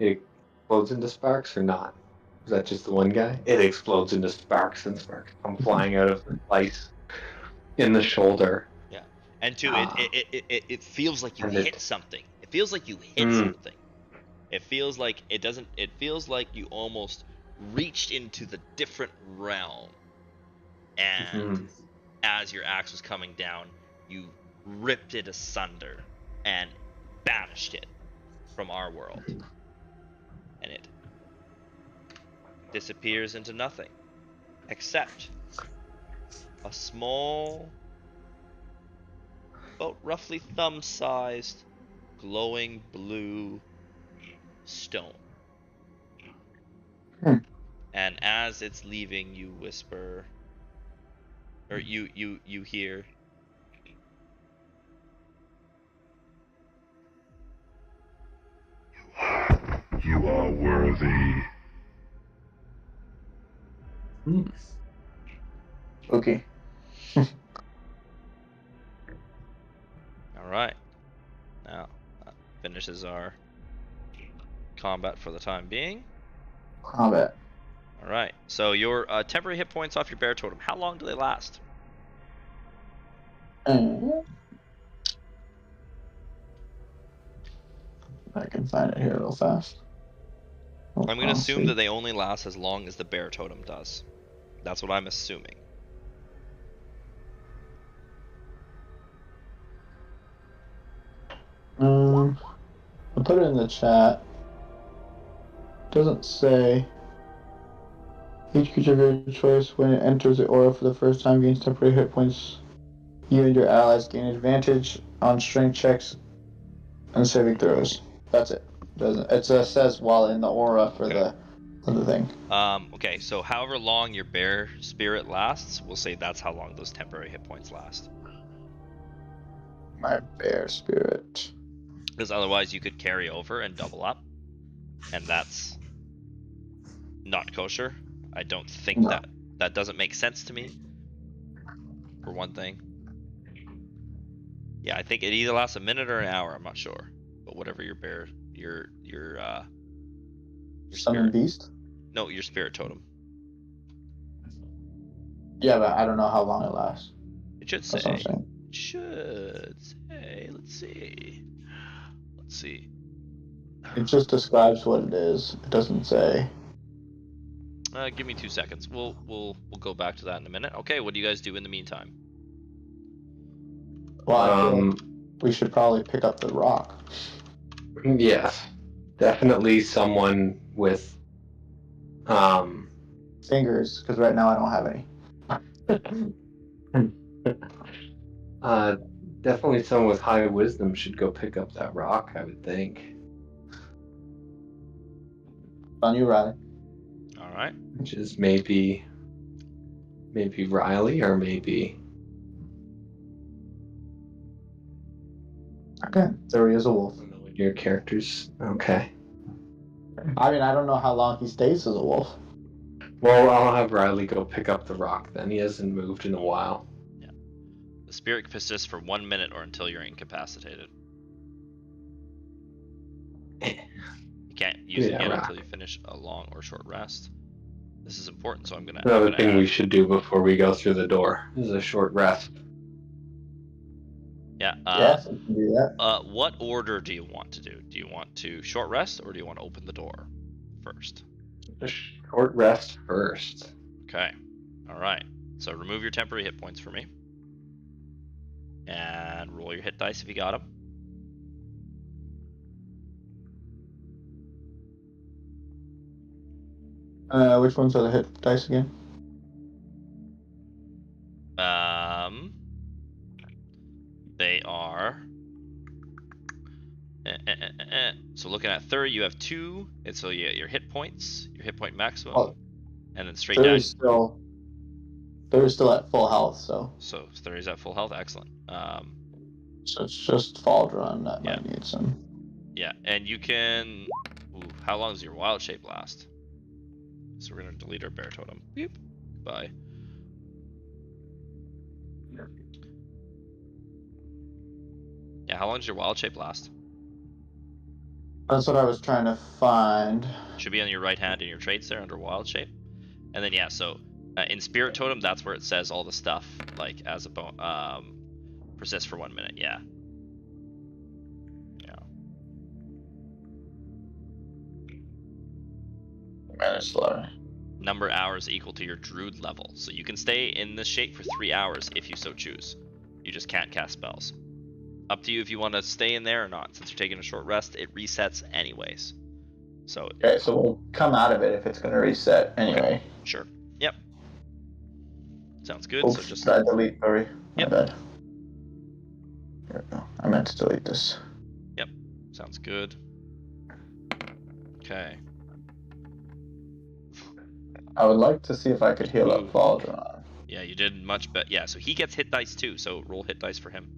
it explodes into sparks or not? Is that just the one guy? It explodes into sparks, and sparks come flying out of the slice in the shoulder. And two, it feels like you And hit it- something. It feels like you hit Mm. something. It feels like it doesn't. It feels like you almost reached into the different realm, and Mhm. as your axe was coming down, you ripped it asunder and banished it from our world, and it disappears into nothing, except a small, about roughly thumb-sized, glowing blue stone. And as it's leaving, you whisper, or you hear, You are worthy. Okay. all right. Now, that finishes our combat for the time being. Combat. All right. So your temporary hit points off your bear totem. How long do they last? I can find it here real fast. I'm going to assume that they only last as long as the bear totem does. That's what I'm assuming. I put it in the chat. Doesn't say. Each creature of your choice, when it enters the aura for the first time, gains temporary hit points. You and your allies gain advantage on strength checks and saving throws. That's it. Doesn't it says while in the aura for the thing. Okay, so however long your bear spirit lasts, we'll say that's how long those temporary hit points last. My bear spirit. Because otherwise you could carry over and double up, and that's not kosher. I don't think No. that doesn't make sense to me, for one thing. Yeah, I think it either lasts a minute or an hour, I'm not sure. But whatever your bear, your Summon spirit, beast. no, your spirit totem. Yeah, but I don't know how long it lasts. It should That's what I'm say. saying. It should say. Let's see. Let's see. It just describes what it is. It doesn't say. Give me 2 seconds. We'll go back to that in a minute. Okay, what do you guys do in the meantime? Well, I feel like we should probably pick up the rock. Yes, definitely someone with Fingers, because right now I don't have any. definitely someone with high wisdom should go pick up that rock, I would think. On you, Riley. All right. Which is maybe Riley, or maybe Okay, so he is a wolf. Your characters. Okay. I mean, I don't know how long he stays as a wolf. Well, I'll have Riley go pick up the rock then. He hasn't moved in a while. The spirit persists for 1 minute or until you're incapacitated. You can't use it Yeah, again right. until you finish a long or short rest. This is important, so I'm gonna. Another I'm gonna thing add- we should do before we go through the door is a short rest. Yeah. Yes, we can do that. What order do you want to do? Do you want to short rest or do you want to open the door first? A short rest first. Okay. All right. So remove your temporary hit points for me, and roll your hit dice if you got them. Which ones are the hit dice again? They are. So looking at 30, you have 2, and so you get your hit points, your hit point maximum, Oh, and then straight down. They're still at full health, so 30 is at full health. Excellent. it's just Faldron that Yeah. might need some. Yeah, and you can. Ooh, how long does your wild shape last? So we're gonna delete our bear totem. Beep. Bye. Yeah, how long does your wild shape last? That's what I was trying to find. Should be on your right hand in your traits there under wild shape. And then yeah, so in spirit totem, that's where it says all the stuff like as a persist for 1 minute. Yeah. Yeah. Manslaughter. Number of hours equal to your druid level, so you can stay in this shape for 3 hours if you so choose. You just can't cast spells. Up to you if you want to stay in there or not. Since you're taking a short rest, it resets anyways. So Okay, so we'll come out of it if it's going to reset anyway. sure. Yep. Sounds good. Oops, So just did I delete? Sorry. Yep. My bad. There we go. I meant to delete this. sounds good. Okay. I would like to see if I could heal Ooh. up Faldron. Yeah, you did much better. Yeah, so he gets hit dice too. So roll hit dice for him.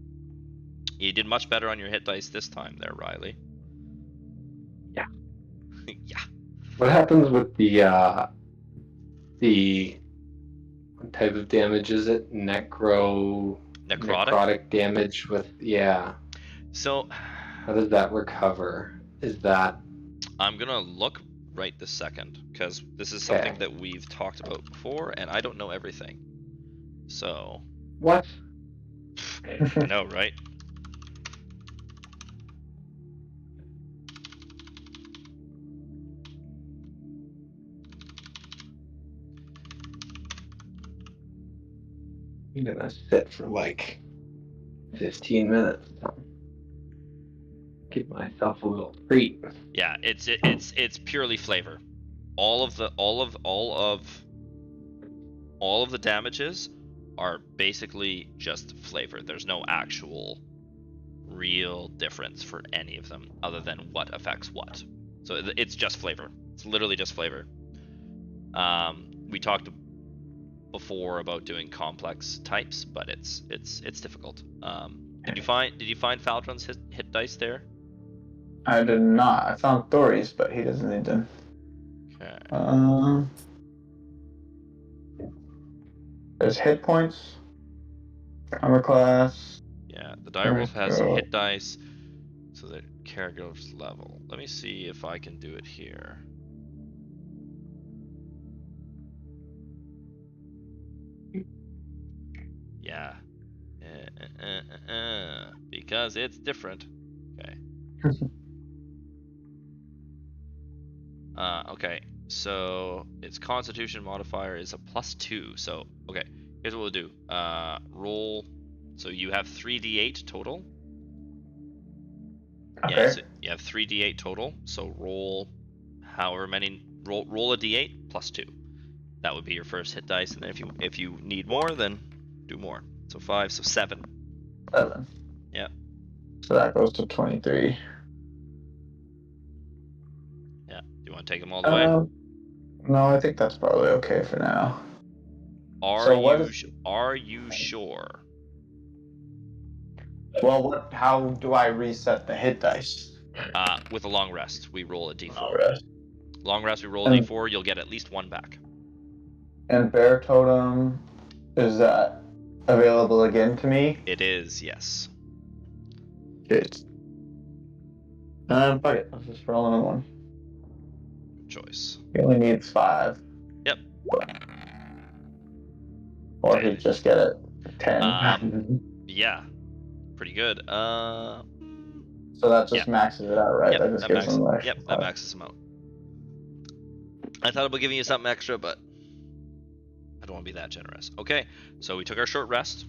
You did much better on your hit dice this time, there, Riley. Yeah. Yeah. What happens with the what type of damage is it? Necrotic damage with So How does that recover? Is that I'm gonna look right this second because this is Okay. something that we've talked about before, and I don't know everything. So what? I know, right? I'm gonna sit for like 15 minutes. Give myself a little treat. Yeah, it's purely flavor. All of the damages are basically just flavor. There's no actual real difference for any of them other than what affects what. So it's just flavor. It's literally just flavor. We talked before about doing complex types, but it's difficult. Did you find Faldron's hit dice there? I did not. I found Thori's, but he doesn't need them. Okay. There's hit points. Armor class. Yeah, the direwolf has hit dice, so the character's level. Let me see if I can do it here. Yeah. Because it's different. Okay. Okay, so its constitution modifier is a +2. So, okay, here's what we'll do. Roll. So you have 3d8 total. Okay. Yeah, so you have 3d8 total. So roll however many. Roll a d8 +2. That would be your first hit dice, and then if you need more, then do more. So 5, so 7. 7. Yeah. So that goes to 23. Yeah. Do you want to take them all the way? No, I think that's probably okay for now. Are so what you are you sure? Well, how do I reset the hit dice? With a long rest, we roll a d4. All right. Long rest, we roll a d4. You'll get at least one back. And Bear Totem, is that available again to me? It is, yes. Good. Fuck it. Let's just roll another one. Good choice. He only needs 5. Yep. Or he'd just get a 10. Yeah, pretty good. So that just maxes it out, right? Yep, that just gives him like yep, that maxes him out. I thought about giving you something extra, but I don't want to be that generous. Okay, so we took our short rest.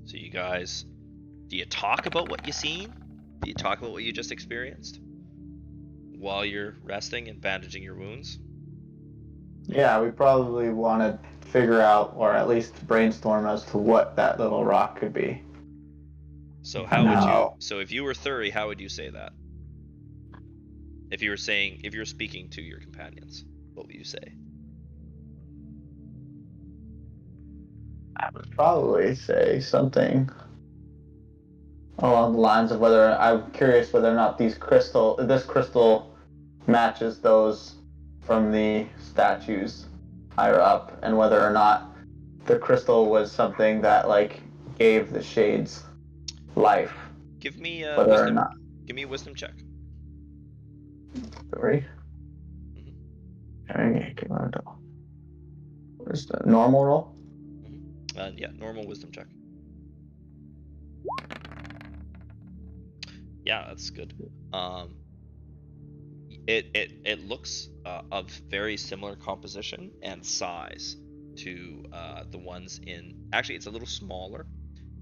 So you guys, do you talk about what you seen? Do you talk about what you just experienced while you're resting and bandaging your wounds? Yeah, we probably want to figure out, or at least brainstorm as to what that little rock could be. So how would you? So if you were Thury, how would you say that? If you were speaking to your companions, what would you say? I would probably say something along the lines of whether I'm curious whether or not this crystal matches those from the statues higher up, and whether or not the crystal was something that like gave the shades life. Give me whether wisdom. Or not. Give me a wisdom check. 3. Where's the normal roll? Yeah, normal wisdom check. Yeah, that's good. It looks of very similar composition and size to the ones in. Actually, it's a little smaller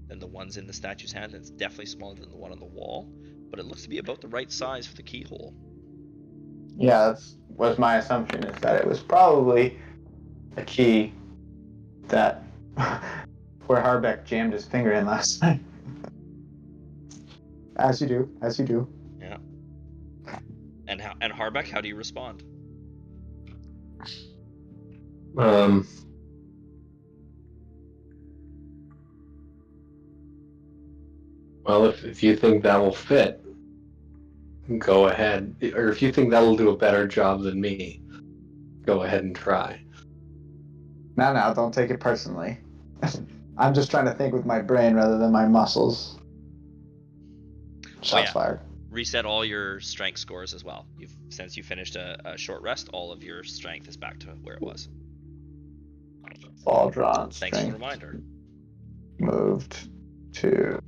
than the ones in the statue's hand, and it's definitely smaller than the one on the wall. But it looks to be about the right size for the keyhole. Yeah, that was my assumption, is that it was probably a key that where Harbeck jammed his finger in last night. As you do. Yeah. And Harbeck, how do you respond? Well, if you think that will fit, go ahead. Or if you think that'll do a better job than me, go ahead and try. No, don't take it personally. I'm just trying to think with my brain rather than my muscles. Shots fired. Reset all your strength scores as well. Since you finished a short rest, all of your strength is back to where it was. All drawn. Thanks for the reminder. Moved to.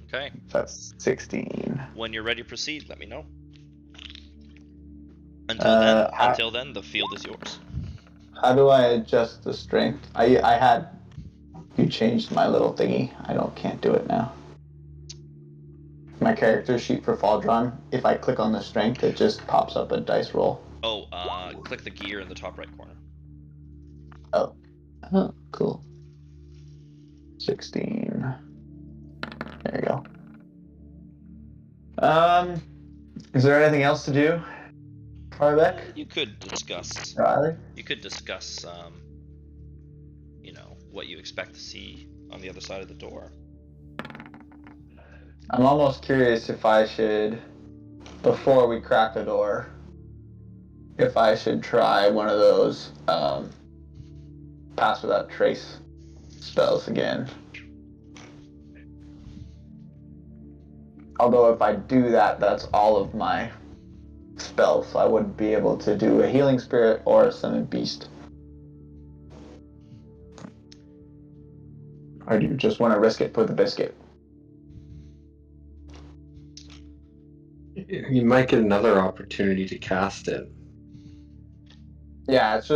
Okay. That's 16. When you're ready to proceed, let me know. Until then, the field is yours. How do I adjust the strength? You changed my little thingy. Can't do it now. My character sheet for Faldron, if I click on the strength, it just pops up a dice roll. Oh, click the gear in the top right corner. Oh, cool. 16. There you go. Is there anything else to do, Harbeck? You could discuss. Riley? You could discuss, what you expect to see on the other side of the door. I'm almost curious if I should, before we crack the door, if I should try one of those pass without trace spells again. Although if I do that, that's all of my spells, so I wouldn't be able to do a healing spirit or a summon beast. Or do you just want to risk it for the biscuit? You might get another opportunity to cast it. Yeah, it's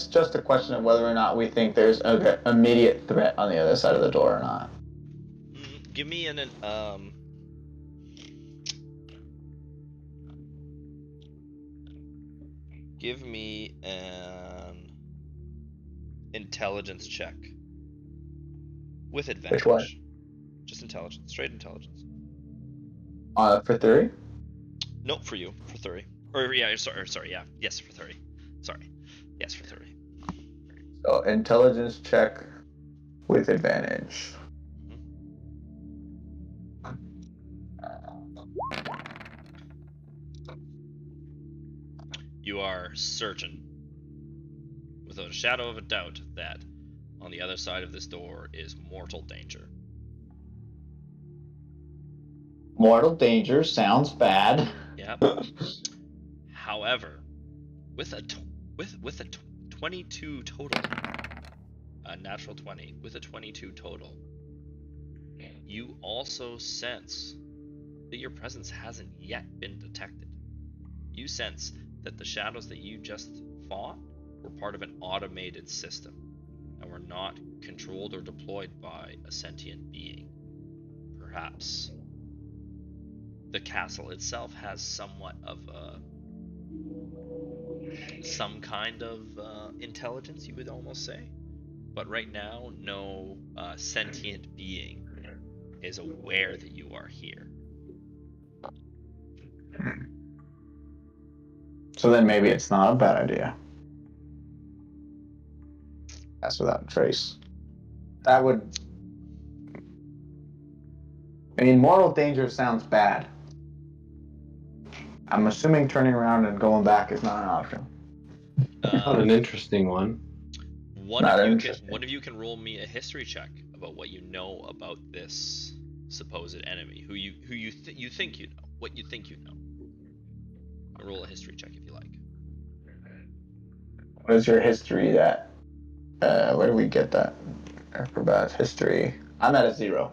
just a question of whether or not we think there's an immediate threat on the other side of the door or not. Give me an intelligence check with advantage. Which one? Just intelligence, straight intelligence. For 3? Nope, for you, for 30. Or yeah, sorry, yeah, yes, for 30. Sorry, yes, for 30. So intelligence check with advantage. You are certain, without a shadow of a doubt, that on the other side of this door is mortal danger. Mortal danger sounds bad. Yep. However, with a 22 total, a natural 20 with a 22 total, you also sense that your presence hasn't yet been detected. You sense that the shadows that you just fought were part of an automated system and were not controlled or deployed by a sentient being. Perhaps the castle itself has somewhat of some kind of intelligence, you would almost say, but right now no sentient being is aware that you are here. So then maybe it's not a bad idea. That's without trace. That would... I mean, mortal danger sounds bad. I'm assuming turning around and going back is not an option. Not an interesting one. One of you can roll me a history check about what you know about this supposed enemy, who you think you know, what you think you know. I'll roll a history check if you like. What is your history that... where do we get that? Acrobat history. I'm at a 0.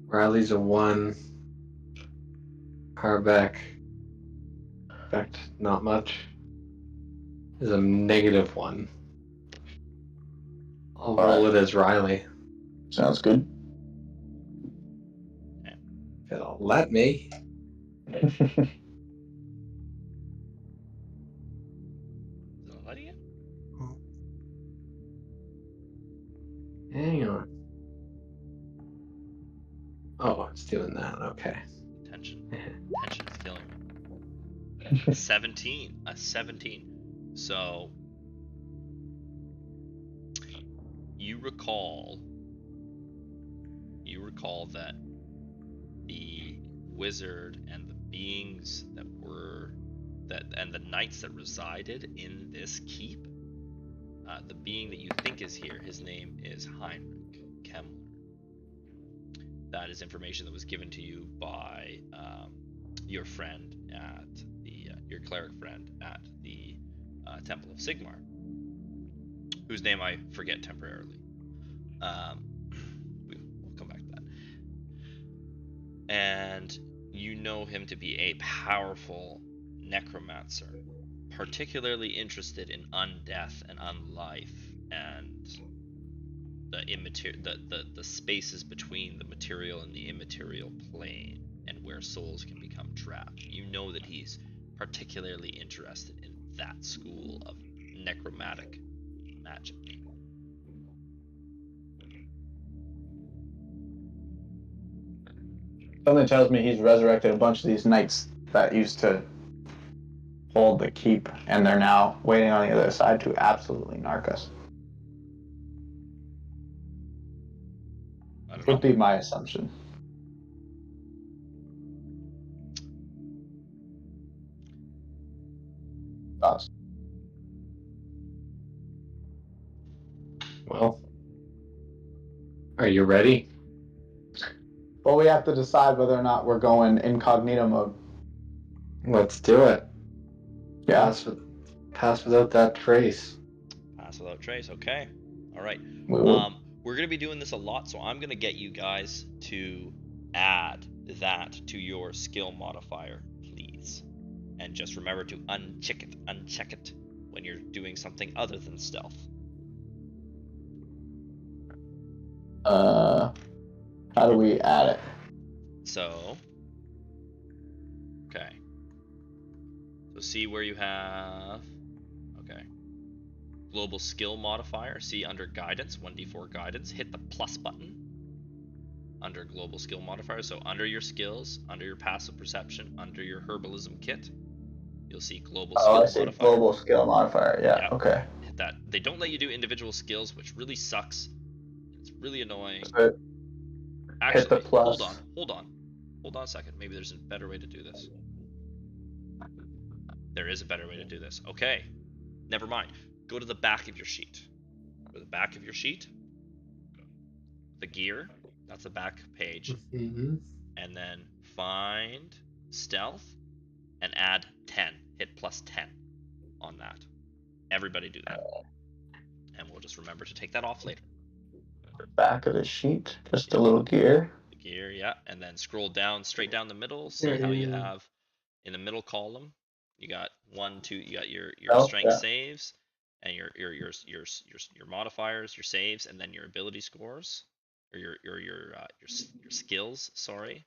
Riley's a 1. Harbeck, in fact, not much, is a -1. I'll roll it as Riley. Sounds good. If it'll let me. Is it letting you? Hang on. Oh, it's doing that. Okay. Tension's killing me. 17. A 17. So you recall that the wizard and the beings that were and the knights that resided in this keep, the being that you think is here, his name is Heinrich Kemmler. That is information that was given to you by your friend at your cleric friend at the Temple of Sigmar, whose name I forget temporarily. We'll come back to that. And you know him to be a powerful necromancer, particularly interested in undeath and unlife and the spaces between the material and the immaterial plane, and where souls can become trapped. You know that he's particularly interested in that school of necromantic magic. Something tells me he's resurrected a bunch of these knights that used to hold the keep, and they're now waiting on the other side to absolutely narc us. Would be my assumption. Thoughts? Well, are you ready? Well, we have to decide whether or not we're going incognito mode. Let's do it. Yeah. Pass without that trace. Pass without trace. Okay. All right. We will. We're going to be doing this a lot, so I'm going to get you guys to add that to your skill modifier, please. And just remember to uncheck it when you're doing something other than stealth. How do we add it? So, okay. So see where you have, okay. Global skill modifier, see under guidance, 1d4 guidance, hit the plus button under global skill modifier. So under your skills, under your passive perception, under your herbalism kit, you'll see global skill modifier. I see global skill modifier, yeah, okay. Hit that. They don't let you do individual skills, which really sucks. It's really annoying. Actually, plus. hold on a second. Maybe there's a better way to do this. There is a better way to do this. Okay, never mind. Go to the back of your sheet. Go to the back of your sheet. The gear, that's the back page. Mm-hmm. And then find stealth and add 10. Hit plus 10 on that. Everybody do that. And we'll just remember to take that off later. Back of the sheet, just a little gear. The gear, yeah. And then scroll down, straight down the middle. See how you Yeah. have in the middle column. You got 1, 2. You got your Oh, strength yeah. saves, and your modifiers, your saves, and then your ability scores, or your skills. Sorry.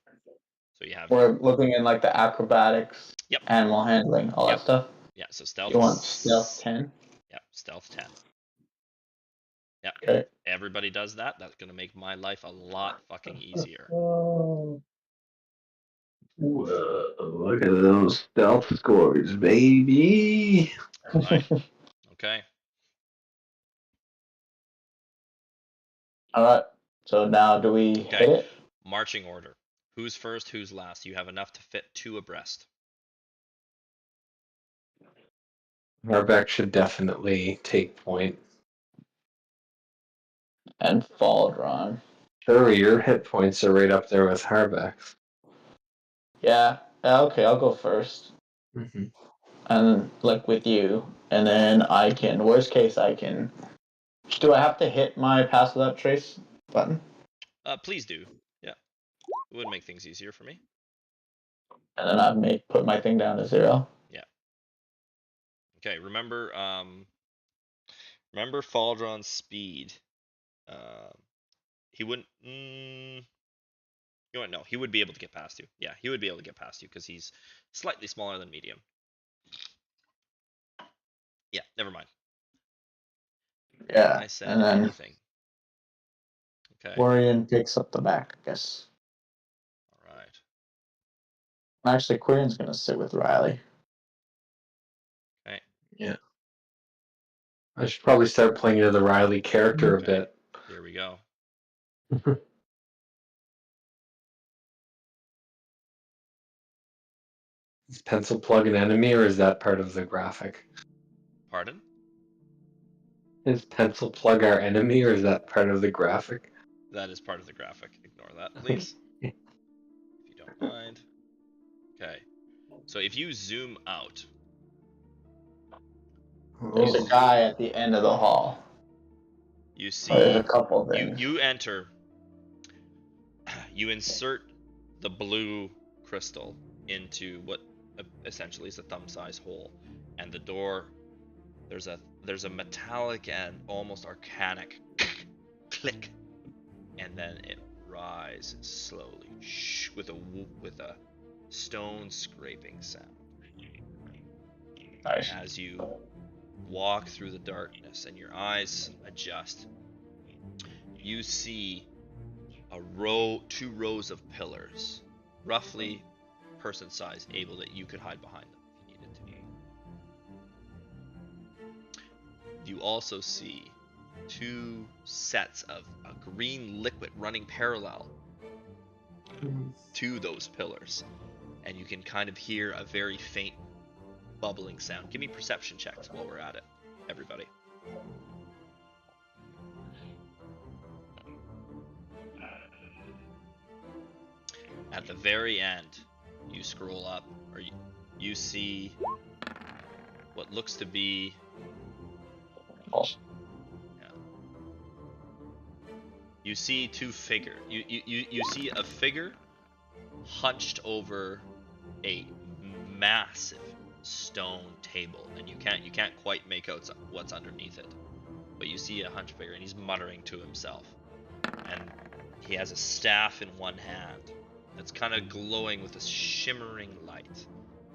So you have We're looking in like the acrobatics, Yep. animal handling, all Yep. that stuff. Yeah. So stealth. You want stealth 10? Yeah, stealth 10. Yeah. Okay. Everybody does that. That's gonna make my life a lot fucking easier. Whoa, look at those stealth scores, baby. All right. Okay. All right. So now do we Okay. hit it? Marching order. Who's first? Who's last? You have enough to fit 2 abreast. Harbeck should definitely take point. And Faldron. Sure, your hit points are right up there with Harbeck's. Yeah. Okay, I'll go first. Mm-hmm. And like with you. And then I can, worst case, I can. Do I have to hit my pass without trace button? Please do. Yeah. It would make things easier for me. And then I put my thing down to 0. Okay. Remember Faldron's speed. He wouldn't. You know what? No, he would be able to get past you. Yeah, he would be able to get past you because he's slightly smaller than medium. Yeah, never mind. Yeah. I said And then anything. Okay. Quarian picks up the back, I guess. All right. Actually, Quarian's going to sit with Riley. Okay. Yeah. I should probably start playing into the Riley character a Okay. bit. Here we go. Is pencil plug an enemy, or is that part of the graphic? Pardon? Is pencil plug our enemy, or is that part of the graphic? That is part of the graphic. Ignore that, please. If you don't mind. Okay. So if you zoom out, There's a guy at the end of the hall. you see There's a couple things. you enter. You insert the blue crystal into what essentially is a thumb-sized hole, and the door. There's a metallic and almost arcanic click, and then it rises slowly with a stone scraping sound. Nice. As you walk through the darkness and your eyes adjust, you see two rows of pillars, roughly person size, able that you could hide behind them if you needed to. You also see 2 sets of a green liquid running parallel to those pillars, and you can kind of hear a very faint bubbling sound. Give me perception checks while we're at it, everybody. At the very end, you scroll up, or you see what looks to be you see 2 figures. You see a figure hunched over a massive stone table, and you can't quite make out what's underneath it. But you see a hunched figure, and he's muttering to himself, and he has a staff in one hand that's kind of glowing with a shimmering light,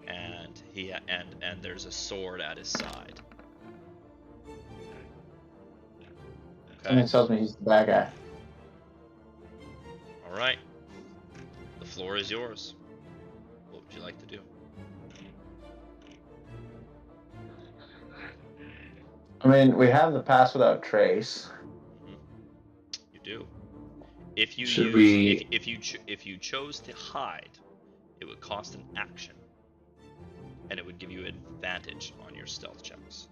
and there's a sword at his side. Something tells me he's the bad guy. All right. The floor is yours. What would you like to do? I mean, we have the pass without trace. You do. If you Should use, we- if you chose to hide, it would cost an action, and it would give you advantage on your stealth checks.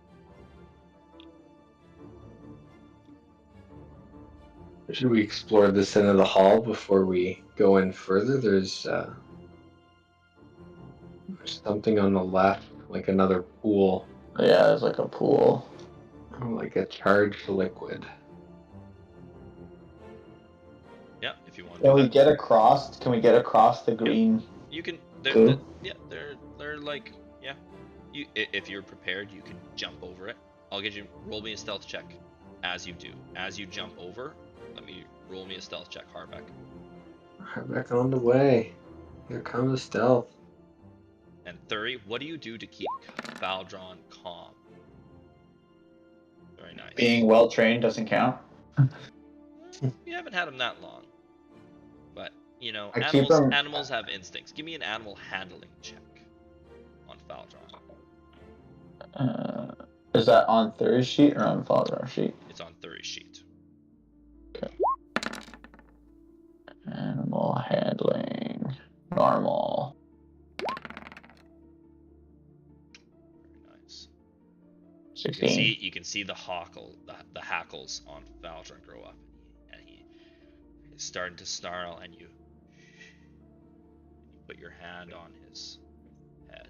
Should we explore this end of the hall before we go in further? There's something on the left, like another pool, Yeah, there's like a pool. or like a charged liquid. Yeah, if you want to Can do we that. get across? Can we get across the green? You can. Cool. They're like, yeah. If you're prepared, you can jump over it. I'll get you. Roll me a stealth check, as you do. As you jump over, roll me a stealth check, Harbeck. Back on the way. Here comes stealth. And Thuri, what do you do to keep Valdron calm? Very nice. Being well trained doesn't count. You haven't had him that long, but you know, I keep him- animals have instincts. Give me an animal handling check on Valdron. Is that on Thuri's sheet or on Falzar's sheet? It's on Thuri's sheet. Animal handling. Normal. Very nice. You 16. can see the hackles on Valdron grow up, and he is starting to snarl, and you put your hand on his head.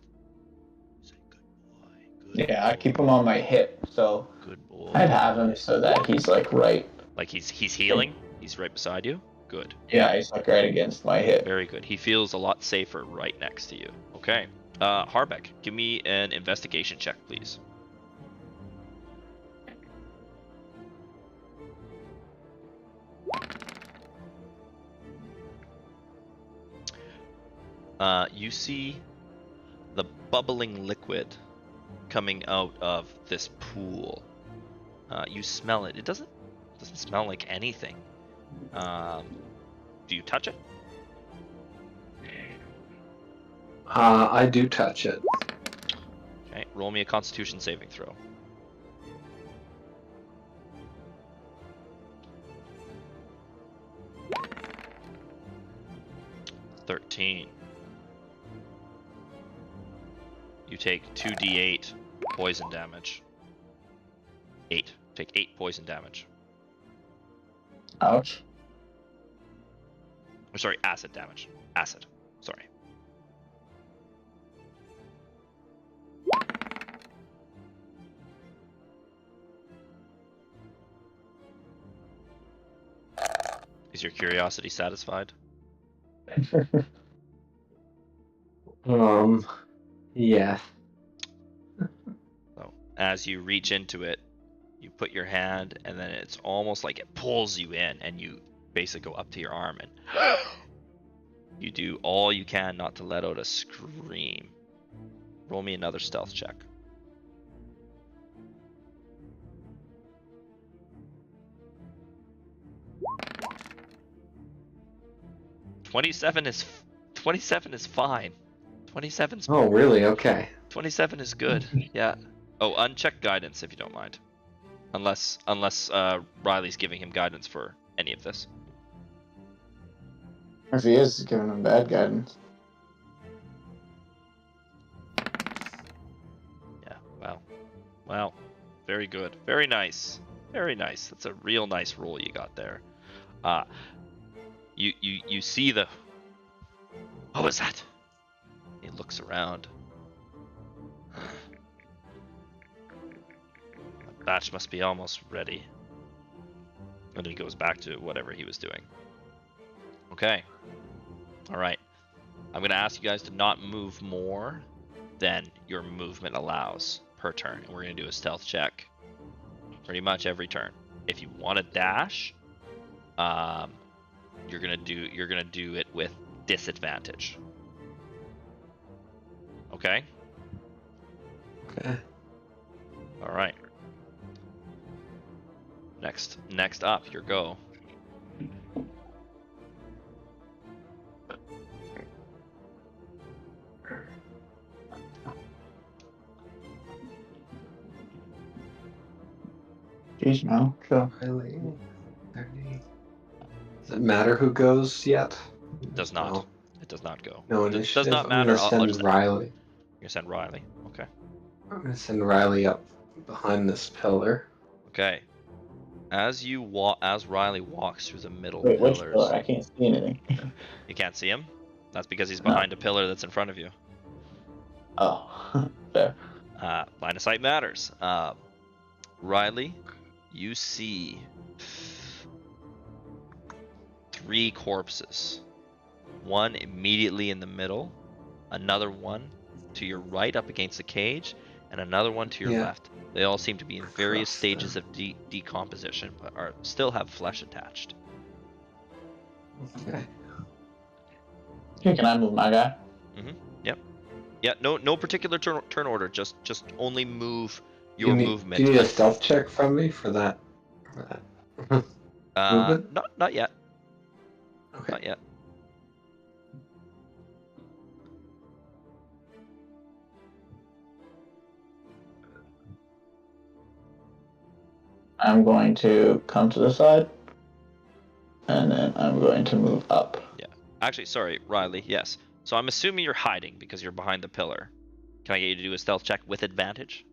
You say, "Good boy, good Yeah, I boy, keep him on my hip, so good boy." I'd have him so that he's like right. Like he's healing. He's right beside you. Good. Yeah, he's like right against my hip. Very good. He feels a lot safer right next to you. Okay. Harbeck, give me an investigation check, please. You see the bubbling liquid coming out of this pool. You smell it. It doesn't smell like anything. Do you touch it? I do touch it. Okay, roll me a Constitution saving throw. $13. You take 2d8 poison damage. 8. Take 8 poison damage. Ouch. I'm sorry, acid damage. Acid. Sorry. Is your curiosity satisfied? Yeah. So, as you reach into it, you put your hand, and then it's almost like it pulls you in, and you basically go up to your arm, and you do all you can not to let out a scream. Roll me another stealth check. $27 is fine. 27's Oh, really? Okay. 27 is good. Yeah. Oh, uncheck guidance if you don't mind. Unless Riley's giving him guidance for any of this. If he is, he's giving him bad guidance. Yeah. Wow. Wow. Very good. Very nice. Very nice. That's a real nice roll you got there. You see the. What was that? He looks around. The batch must be almost ready. And then he goes back to whatever he was doing. Okay. Alright. I'm going to ask you guys to not move more than your movement allows per turn. And we're going to do a stealth check pretty much every turn. If you want to dash, you're gonna do it with disadvantage. Okay? Okay. Alright. Next up, your go. Jeez, no. Chill. Riley, 30, Does it matter who goes yet? Does not. No. It does not go. No It initiative. does not I'm matter. gonna send Riley. You're gonna send Riley. Okay. I'm gonna send Riley up behind this pillar. Okay. As Riley walks through the middle Wait, which pillars, pillar? I can't see anything. you can't see him. That's because he's No. behind a pillar that's in front of you. Oh, fair. Line of sight matters. Riley, you see 3 corpses. One immediately in the middle, another one to your right up against the cage, and another one to your Yeah. left. They all seem to be in various Across stages there. of decomposition, but still have flesh attached. Okay. Okay, can I move my guy? Yeah, no particular turn order. Just only move your Do you movement. need a stealth check from me for that? movement? Not yet. Okay. Not yet. I'm going to come to the side, and then I'm going to move up. Actually, sorry, Riley. Yes. So I'm assuming you're hiding because you're behind the pillar. Can I get you to do a stealth check with advantage?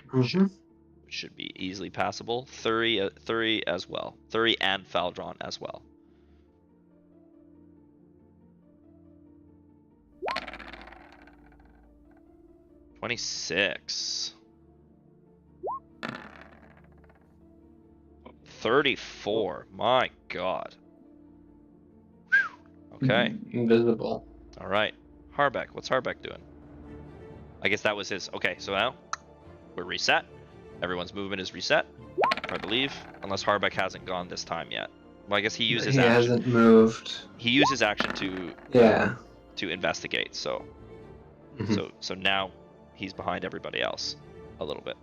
Mhm. Which should be easily passable. Thury as well. Thury and Faldron as well. $26. 34. My God. Whew. Okay. Invisible. All right. Harbeck. What's Harbeck doing? I guess that was his. Okay, so now we're reset. Everyone's movement is reset, I believe, unless Harbeck hasn't gone this time yet. Well, I guess he used his He action. hasn't moved. He used his action to Yeah. investigate. So Mhm. so now he's behind everybody else a little bit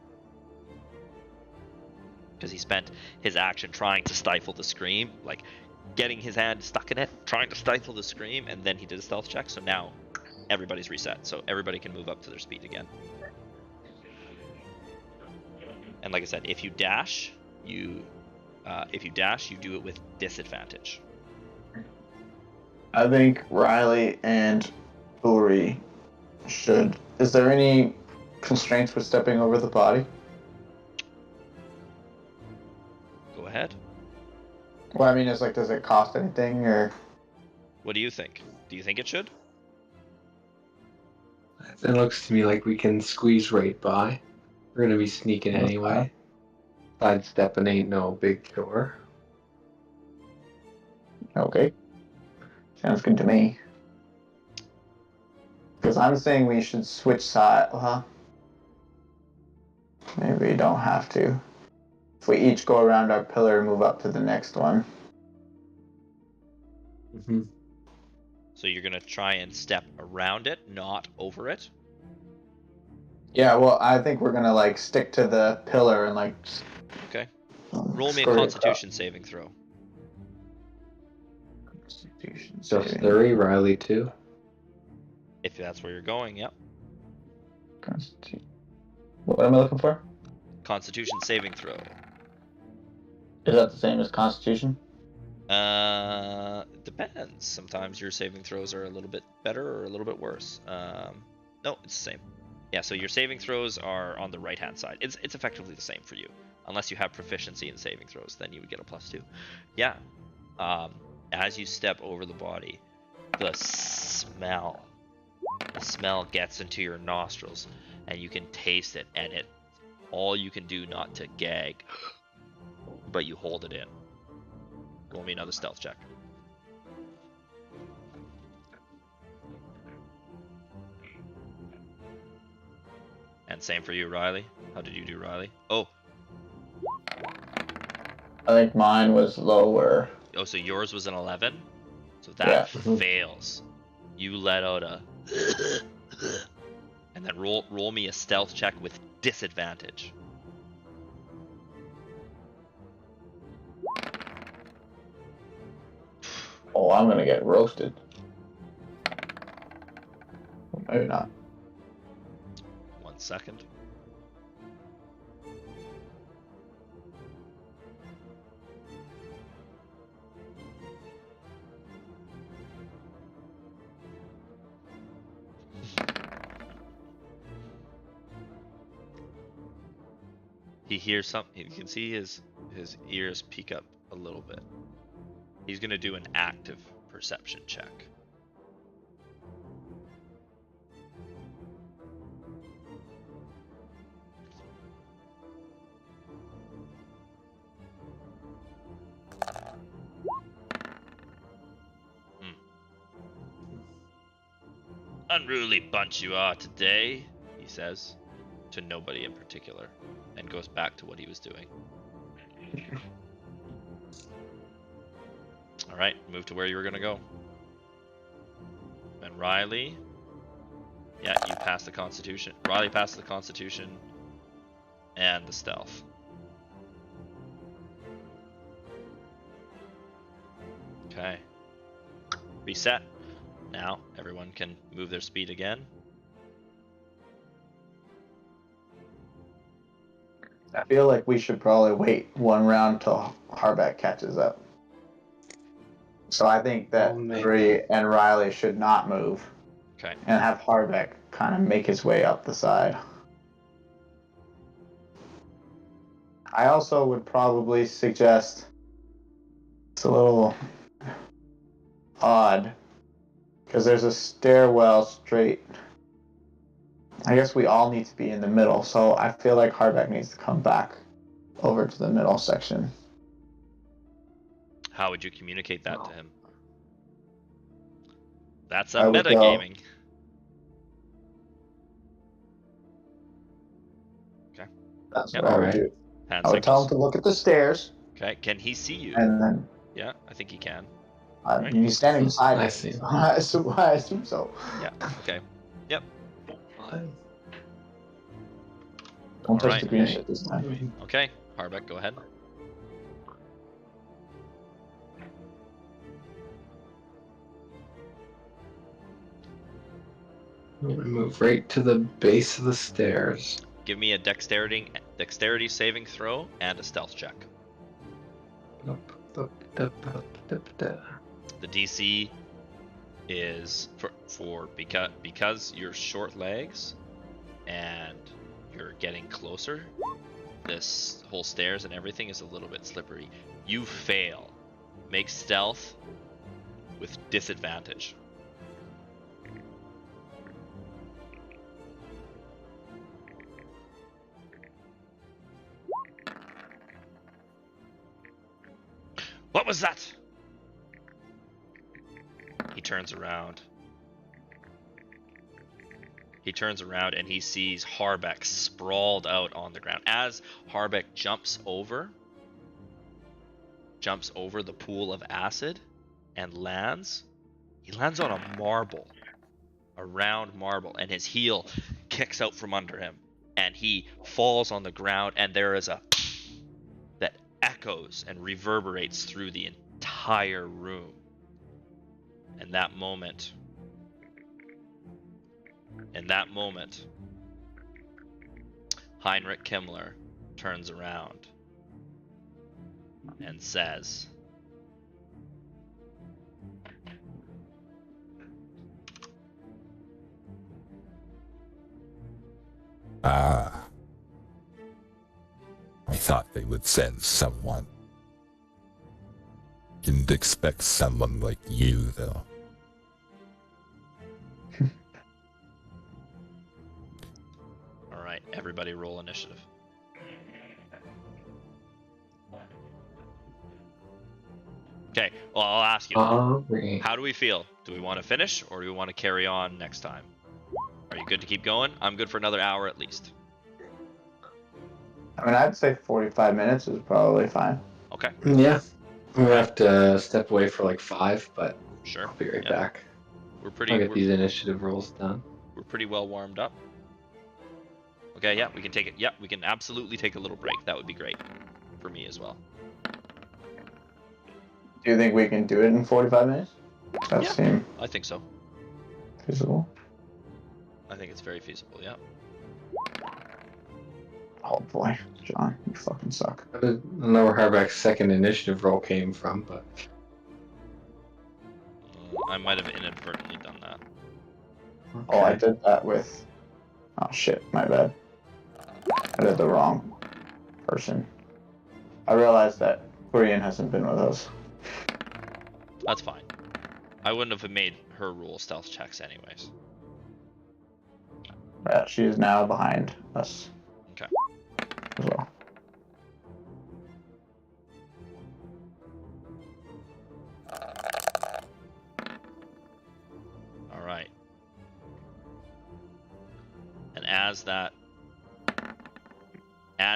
because he spent his action trying to stifle the scream, like getting his hand stuck in it, trying to stifle the scream, and then he did a stealth check. So now everybody's reset, so everybody can move up to their speed again. And like I said, if you dash, you do it with disadvantage. I think Riley and Uri should. Is there any constraints with stepping over the body? Go ahead. Well, I mean, it's like, does it cost anything, or? What do you think? Do you think it should? It looks to me like we can squeeze right by. We're gonna be sneaking anyway. Sidestepping ain't no big chore. Okay. Sounds good to me. Because I'm saying we should switch side, huh? Maybe we don't have to. If we each go around our pillar and move up to the next one. Mm-hmm. So you're gonna try and step around it, not over it. Yeah, well, I think we're gonna like stick to the pillar and like. Okay. Roll me a scurry Constitution saving throw. across. Constitution. So saving. Thury, Riley too. If that's where you're going, yep. Constitution. What am I looking for? Constitution saving throw. Is that the same as Constitution? Depends. Sometimes your saving throws are a little bit better or a little bit worse. No, it's the same. Yeah, so your saving throws are on the right-hand side. It's effectively the same for you. Unless you have proficiency in saving throws, then you would get a +2. Yeah. As you step over the body, the smell gets into your nostrils, and you can taste it, and all you can do not to gag, but you hold it in. Roll me another stealth check. And same for you, Riley. How did you do, Riley? Oh, I think mine was lower. so yours was an 11? So that Yeah. fails. You let out a and then roll me a stealth check with disadvantage. Oh, I'm gonna get roasted. Well, maybe not. 1 second. He hears something. You can see his ears peek up a little bit. He's gonna do an active perception check. Unruly bunch you are today, he says, to nobody in particular, and goes back to what he was doing. Alright, move to where you were gonna go. And Riley, yeah, you passed the Constitution. Riley passed the Constitution and the Stealth. Okay. Reset. Now, everyone can move their speed again. I feel like we should probably wait one round till Harbeck catches up. So I think that Bree and Riley should not move. Okay. And have Harbeck kind of make his way up the side. I also would probably suggest, it's a little odd, because there's a stairwell straight. I guess we all need to be in the middle, so I feel like Harbeck needs to come back over to the middle section. How would you communicate that to him? That's I a would metagaming. Okay. That's Yep. what I would Alright. do. Hand I would tell him signals. to look at the stairs, Okay, can he see you? and then Yeah, I think he can. I mean, he's standing beside me. I see. I assume so. Yeah, okay. Don't touch Alright. the green shit this time. Okay, Harbeck, go ahead. Move right to the base of the stairs. Give me a dexterity saving throw and a stealth check. The DC is because you're short legs and you're getting closer. This whole stairs and everything is a little bit slippery. You fail. Make stealth with disadvantage. What was that? He turns around. He turns around and he sees Harbeck sprawled out on the ground. As Harbeck jumps over the pool of acid and lands, he lands on a marble, a round marble, and his heel kicks out from under him, and he falls on the ground, and there is a that echoes and reverberates through the entire room. In that moment, Heinrich Himmler turns around and says, Ah. I thought they would send someone. Didn't expect someone like you, though. Alright, everybody roll initiative. Okay, well, I'll ask you. How do we feel? Do we want to finish, or do we want to carry on next time? Are you good to keep going? I'm good for another hour at least. I mean, I'd say 45 minutes is probably fine. Okay, Yeah. We have to step away for like 5, but sure. I'll be right Yeah. back. We're I'll get these pretty initiative rolls done. we're pretty well warmed up. Okay, yeah, we can take it. Yeah, we can absolutely take a little break. That would be great for me as well. Do you think we can do it in 45 minutes? That Yeah. seems I think so. feasible. I think it's very feasible. Yeah. Oh boy, John, you fucking suck. I don't know where Harbeck's second initiative roll came from, but I might have inadvertently done that. Oh, I did that with... Oh shit, my bad. I did the wrong person. I realize that Korean hasn't been with us. That's fine. I wouldn't have made her roll stealth checks anyways. She is now behind us. Okay. As well. All right. And as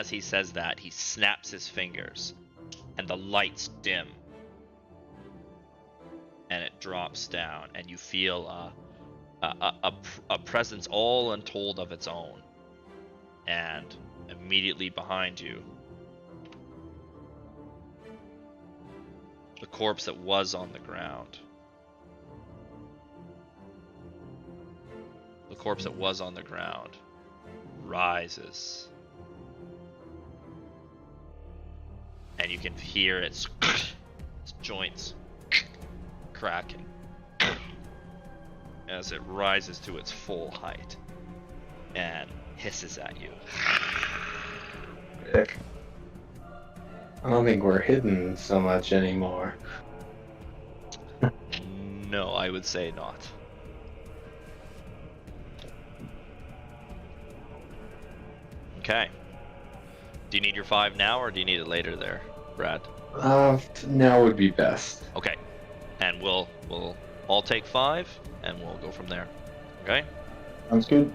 he says that, he snaps his fingers, and the lights dim, and it drops down, and you feel a presence all untold of its own, and immediately behind you, the corpse that was on the ground. The corpse that was on the ground rises, and you can hear its joints cracking as it rises to its full height and hisses at you. Dick. I don't think we're hidden so much anymore. No, I would say not. Okay. Do you need your 5 now, or do you need it later there, Brad? Now would be best. Okay. And we'll all take 5, and we'll go from there. Okay? Sounds good.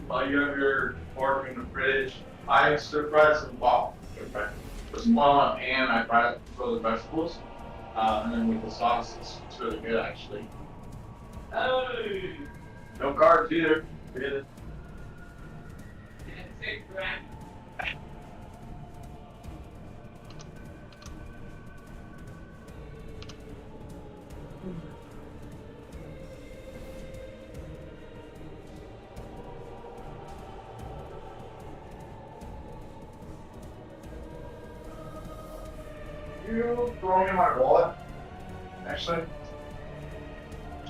While you have your pork in the fridge, I stir fry some just one on pan. I fry it for the vegetables, and then with the sauce, it's really good actually. Hey, no carbs either. Forget it. You throwing in my wallet? Actually,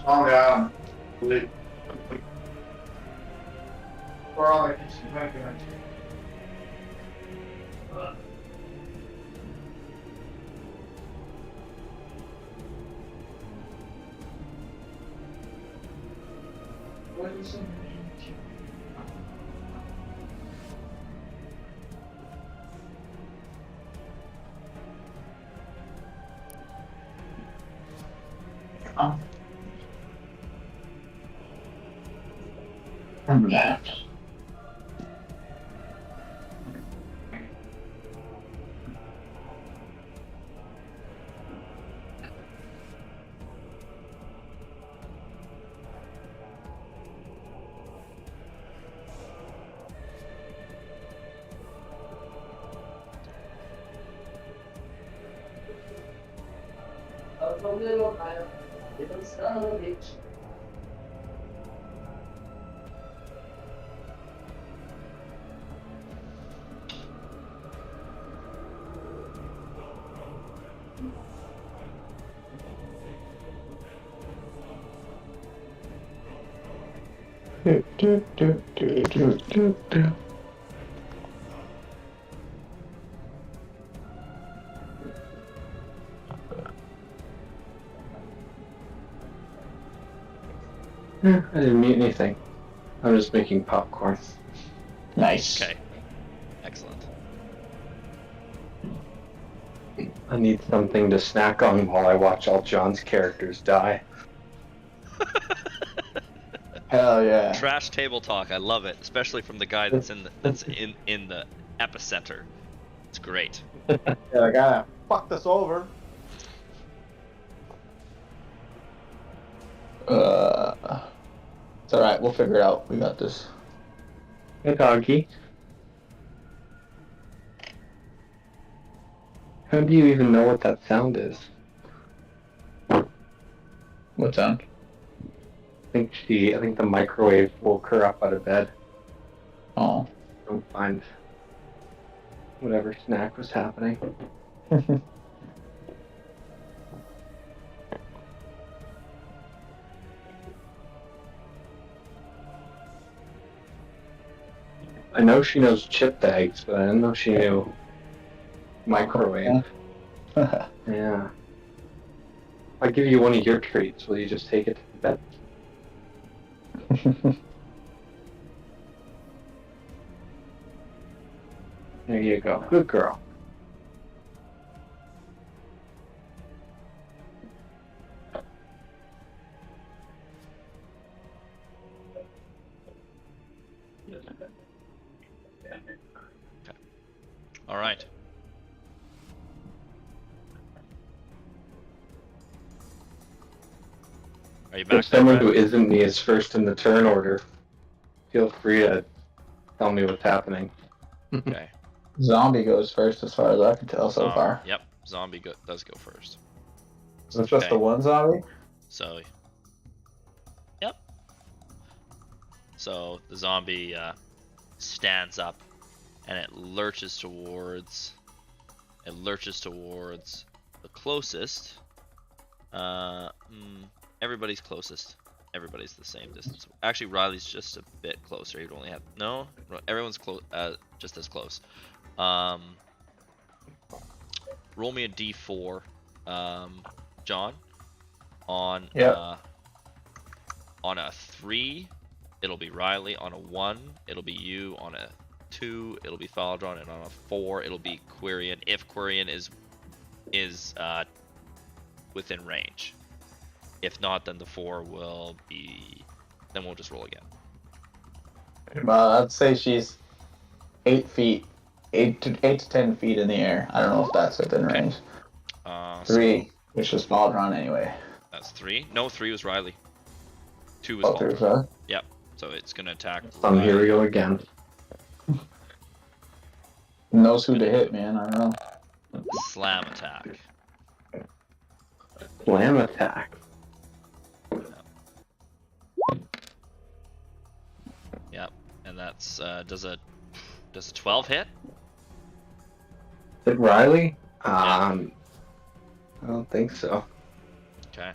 calm down. Or on the kitchen blanket. What is it? Remember that. I didn't mute anything. I'm just making popcorn. Nice. Okay. Excellent. I need something to snack on while I watch all John's characters die. Hell yeah. Trash table talk. I love it, especially from the guy that's in the epicenter. It's great. Yeah, I gotta fuck this over. It's alright, we'll figure it out. We got this. Hey, doggy. How do you even know what that sound is? What sound? I think the microwave woke her up out of bed. Oh. Don't find whatever snack was happening. I know she knows chip bags, but I didn't know she knew microwave. Yeah. I'll give you one of your treats. Will you just take it to bed? There you go. Good girl. All right. Are you back? If someone there, who Brad? isn't me is first in the turn order, feel free to tell me what's happening. Okay. Zombie goes first, as far as I can tell so far. Yep. Zombie does go first. So it's just the one zombie. So, yep. So the zombie stands up, and it lurches towards. The closest. Everybody's closest. Everybody's the same distance. Actually, Riley's just a bit closer. He'd only have no. Everyone's close. Just as close. Roll me a d4, John. On on a 3, it'll be Riley. On a 1, it'll be you. On a 2, it'll be Thaldron, and on a 4, it'll be Quirion. If Quirion is within range. If not, then the 4 will be. Then we'll just roll again. I'd say she's 8 feet, 8 to 10 feet in the air. I don't know if that's within Okay. range. 3. So, which was Baldron anyway. That's 3. No, 3 was Riley. 2 was Oh, Baldron. there's that. Yep. So it's gonna attack. Here we go again. Knows who to hit, man. I don't know. Slam attack. Slam attack. Yep. And that's does a 12 hit? Is it Riley? Yeah. I don't think so. Okay.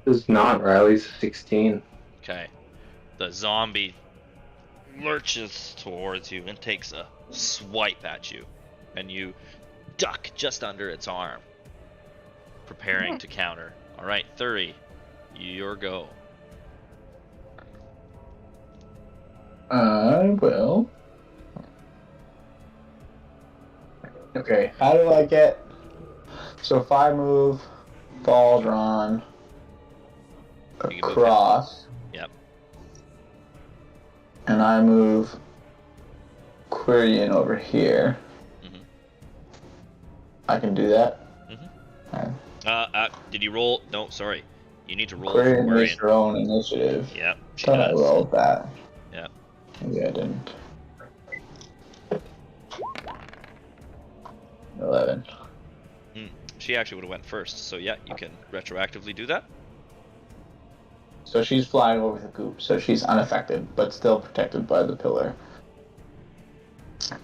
It's not Riley's 16. Okay. The zombie lurches towards you and takes a swipe at you, and you duck just under its arm, preparing to counter. All right, 30. Your go. I will. Okay, how do I get... So if I move Baldron You can move across... Yep. And I move Quirion over here. Mhm. I can do that? Did you roll? No, sorry. You need to roll Quirion for makes Quirion. her own initiative. Yep, she Thought I does. rolled that. Yep. Maybe I didn't. 11. She actually would have went first, so yeah, you can retroactively do that. So she's flying over the goop, so she's unaffected, but still protected by the pillar.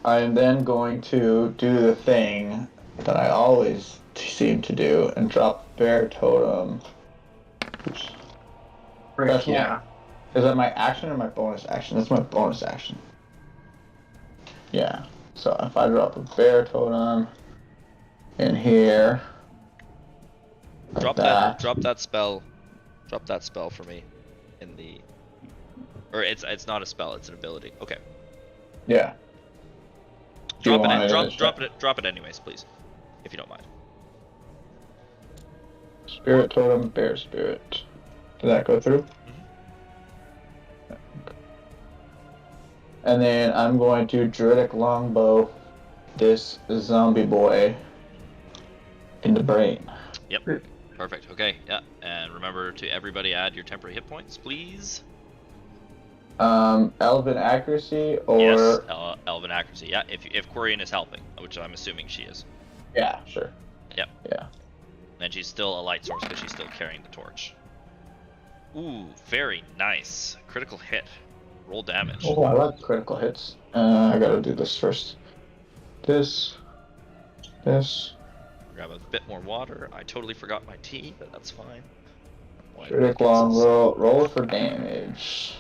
I am then going to do the thing that I always seem to do and drop Bear Totem. Oops. That's Yeah. Is that my action or my bonus action? That's my bonus action. Yeah. So if I drop a Bear Totem in here. Like Drop that spell. Drop that spell for me in the or it's not a spell, it's an ability. Okay. Yeah. Do you Drop want it drop it anyways, please. If you don't mind. Spirit Totem, Bear Spirit. Did that go through? And then I'm going to Druidic Longbow this zombie boy in the brain. Yep. Perfect. Okay, yeah. And remember to everybody add your temporary hit points, please. Elven Accuracy or... Yes, Elven Accuracy. Yeah, if Quirion is helping, which I'm assuming she is. Yeah, sure. Yep. Yeah. And she's still a light source because she's still carrying the torch. Ooh, very nice. Critical hit. Roll damage. Oh, I like critical hits. I gotta do this first. This. Grab a bit more water. I totally forgot my tea, but that's fine. Druidic Longbow. Roll for damage.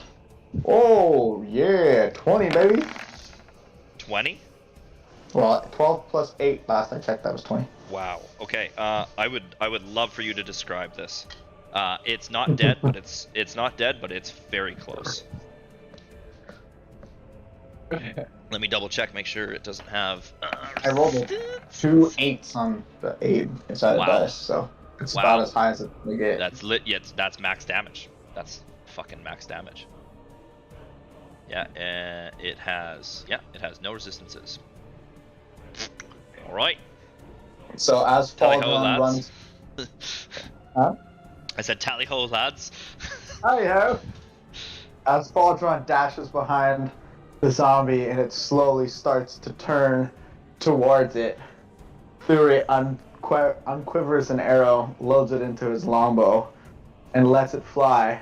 Oh, yeah. 20, baby. 20? Well, 12 plus 8 last I checked, that was 20. Wow. Okay. I would love for you to describe this. It's not dead, but it's not dead, but it's very close. Let me double check, make sure it doesn't have. I rolled a 2 8s on the 8 inside Wow. the dice, so it's Wow. about as high as it can get. That's lit. Yeah, that's max damage. That's fucking max damage. Yeah, it has no resistances. All right. So as Tally ho, Faldron lads. runs, Huh? I said tally ho, lads. hi-ho! As Faldron dashes behind the zombie and it slowly starts to turn towards it, Fury unquivers an arrow, loads it into his longbow, and lets it fly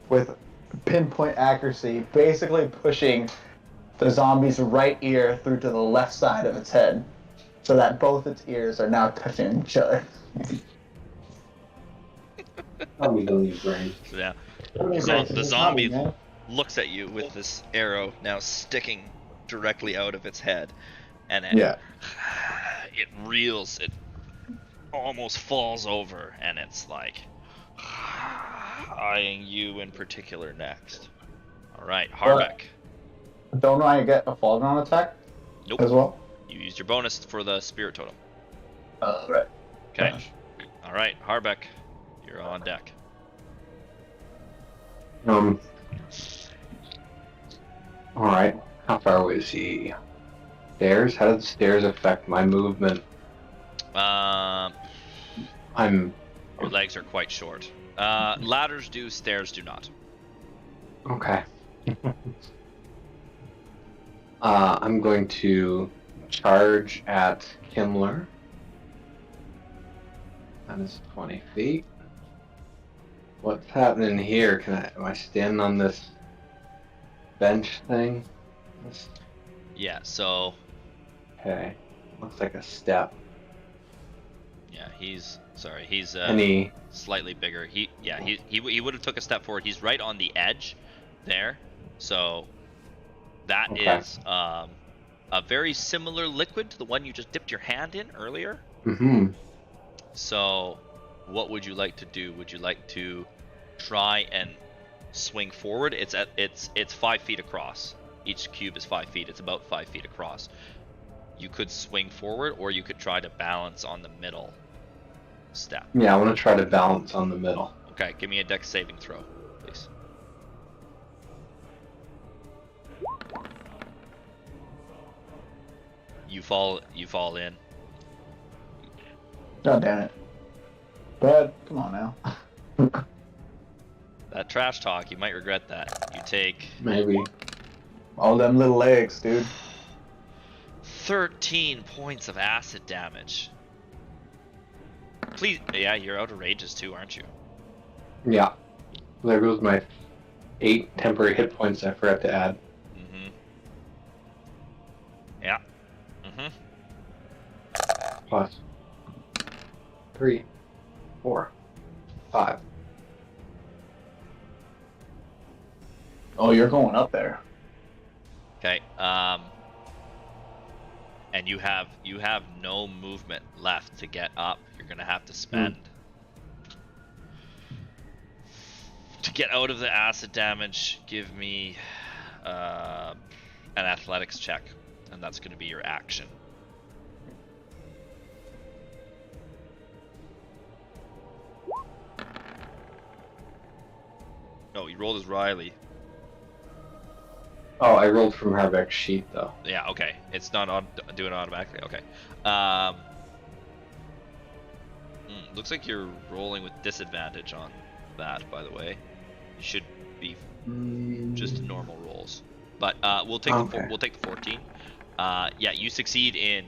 with pinpoint accuracy, basically pushing the zombie's right ear through to the left side of its head, so that both its ears are now touching each other. Zombie don't need brains. Yeah. So So the zombie looks at you with this arrow now sticking directly out of its head, and it reels, it almost falls over, and it's like eyeing you in particular next. All right, Harbeck. Don't I get a Faldron attack Nope. as well? You used your bonus for the spirit totem. Right. Okay. All right, Harbeck, you're on deck. Alright. How far away is he? Stairs? How do the stairs affect my movement? Um, I'm... your legs are quite short. Ladders do, stairs do not. Okay. I'm going to charge at Himmler. That is 20 feet. What's happening here? Am I standing on this bench thing? Yeah. So Okay. Looks like a step. yeah, he's Any... slightly bigger. He would have took a step forward. He's right on the edge there. So that is Okay. a very similar liquid to the one you just dipped your hand in earlier. Mm-hmm. So what would you like to do? Would you like to try and swing forward? It's 5 feet across. Each cube is 5 feet. It's about 5 feet across. You could swing forward, or you could try to balance on the middle step. Yeah, I want to try to balance on the middle. Okay, give me a dex saving throw, please. You fall in. God damn it. Bud, come on now. That trash talk, you might regret that. You take Maybe. All them little legs, dude. 13 points of acid damage. Please, yeah, you're out of rages too, aren't you? Yeah. There goes my 8 temporary hit points I forgot to add. Mm-hmm. Yeah. Mm-hmm. Plus 3, 4, 5. Oh, you're going up there. Okay. And you have no movement left to get up. You're gonna have to spend to get out of the acid damage. Give me an athletics check, and that's gonna be your action. No, you rolled as Riley. Oh, I rolled from Harbeck's sheet though. Yeah, okay. It's not on doing it automatically. Okay. Looks like you're rolling with disadvantage on that, by the way. You should be just normal rolls. But we'll take we'll take the 14. Yeah, you succeed in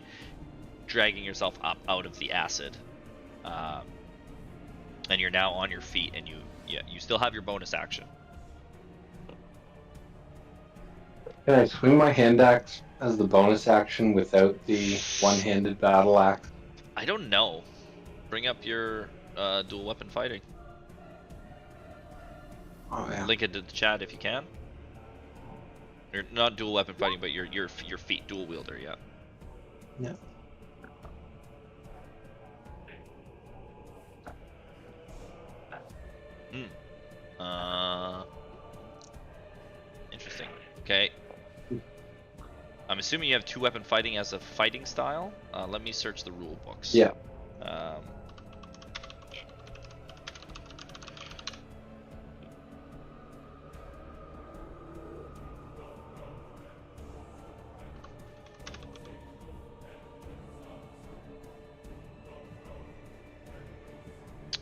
dragging yourself up out of the acid. And you're now on your feet, and you still have your bonus action. Can I swing my hand axe as the bonus action without the one-handed battle axe? I don't know. Bring up your dual weapon fighting. Oh yeah. Link it to the chat if you can. Or not dual weapon fighting, but your feet dual wielder, yeah. Yeah. Interesting. Okay. I'm assuming you have two weapon fighting as a fighting style. Let me search the rule books. Yeah.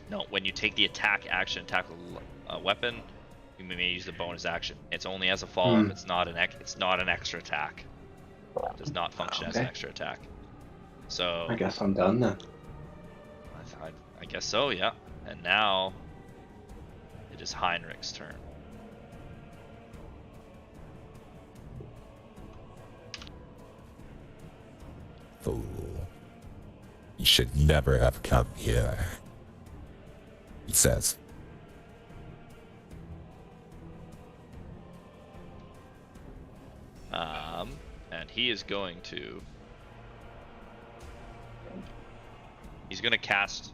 No, when you take the attack action, attack with a weapon, you may use the bonus action. It's only as a follow-up. It's not an extra attack. It does not function as an Okay. extra attack. So I guess I'm done then. I guess so, yeah. And now it is Heinrich's turn. Fool. You should never have come here. He says. And he is going to. He's going to cast.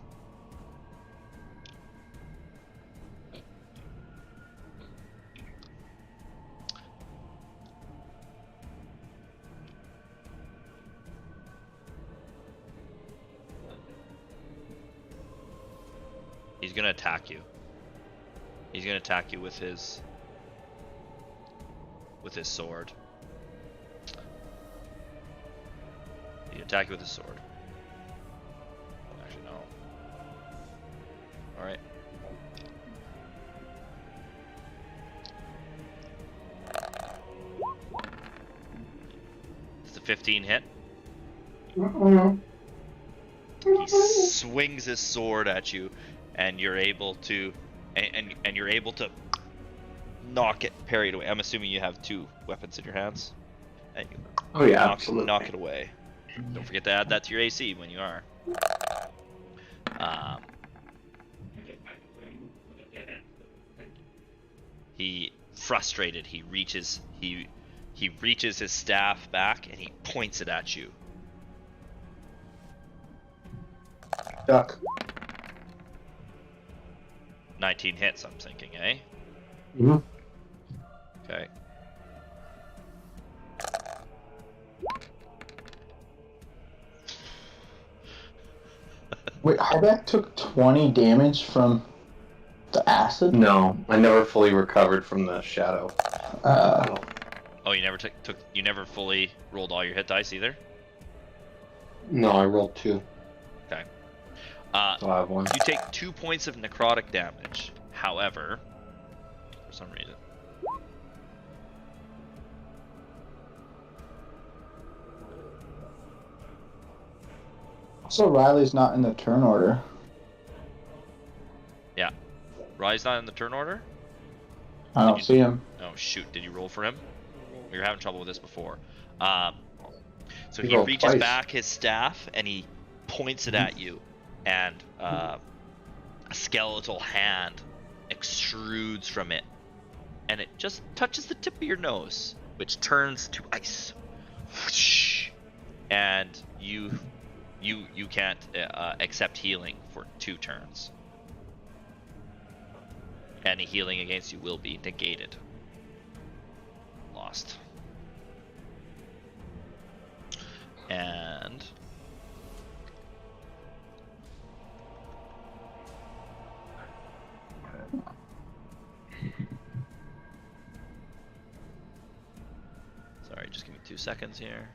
He's going to attack you. He's going to attack you with his sword. He attack you with his sword. Actually, no. All right. It's a 15 hit. He swings his sword at you, and you're able to, and you're able to knock it, parry it away. I'm assuming you have two weapons in your hands, and you Oh yeah, absolutely. knock it away. Don't forget to add that to your AC when you are. He frustrated. He reaches his staff back and he points it at you. Duck. 19 hits, I'm thinking, eh? Mhm. Okay. Wait, Harbeck took 20 damage from the acid? No, I never fully recovered from the shadow. Oh, you never you never fully rolled all your hit dice either? No, I rolled 2. Okay. So I have 1. You take 2 points of necrotic damage. However, for some reason. So Riley's not in the turn order. Yeah. Rise not in the turn order? I don't see him. Oh shoot, did you roll for him? We were having trouble with this before. So He he rolled reaches twice. back his staff and he points it at you, and a skeletal hand extrudes from it, and it just touches the tip of your nose, which turns to ice. Whoosh. And you can't accept healing for 2 turns. Any healing against you will be negated. Lost. And sorry, just give me 2 seconds here.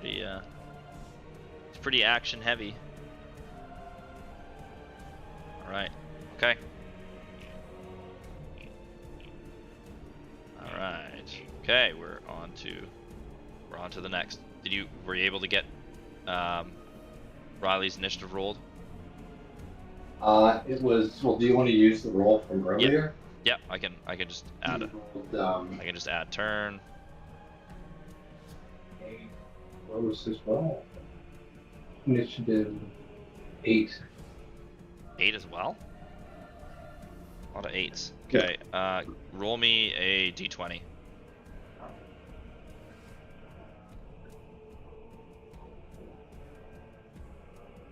Yeah, it's pretty action heavy. All right. Okay. All right. Okay, we're on to the next. Were you able to get Riley's initiative rolled? It was. Well, do you want to use the roll from earlier? Yeah, I can just add it. I can just add turn. What was this ball? Initiative 8. 8 as well? A lot of 8s. Okay, roll me a d20.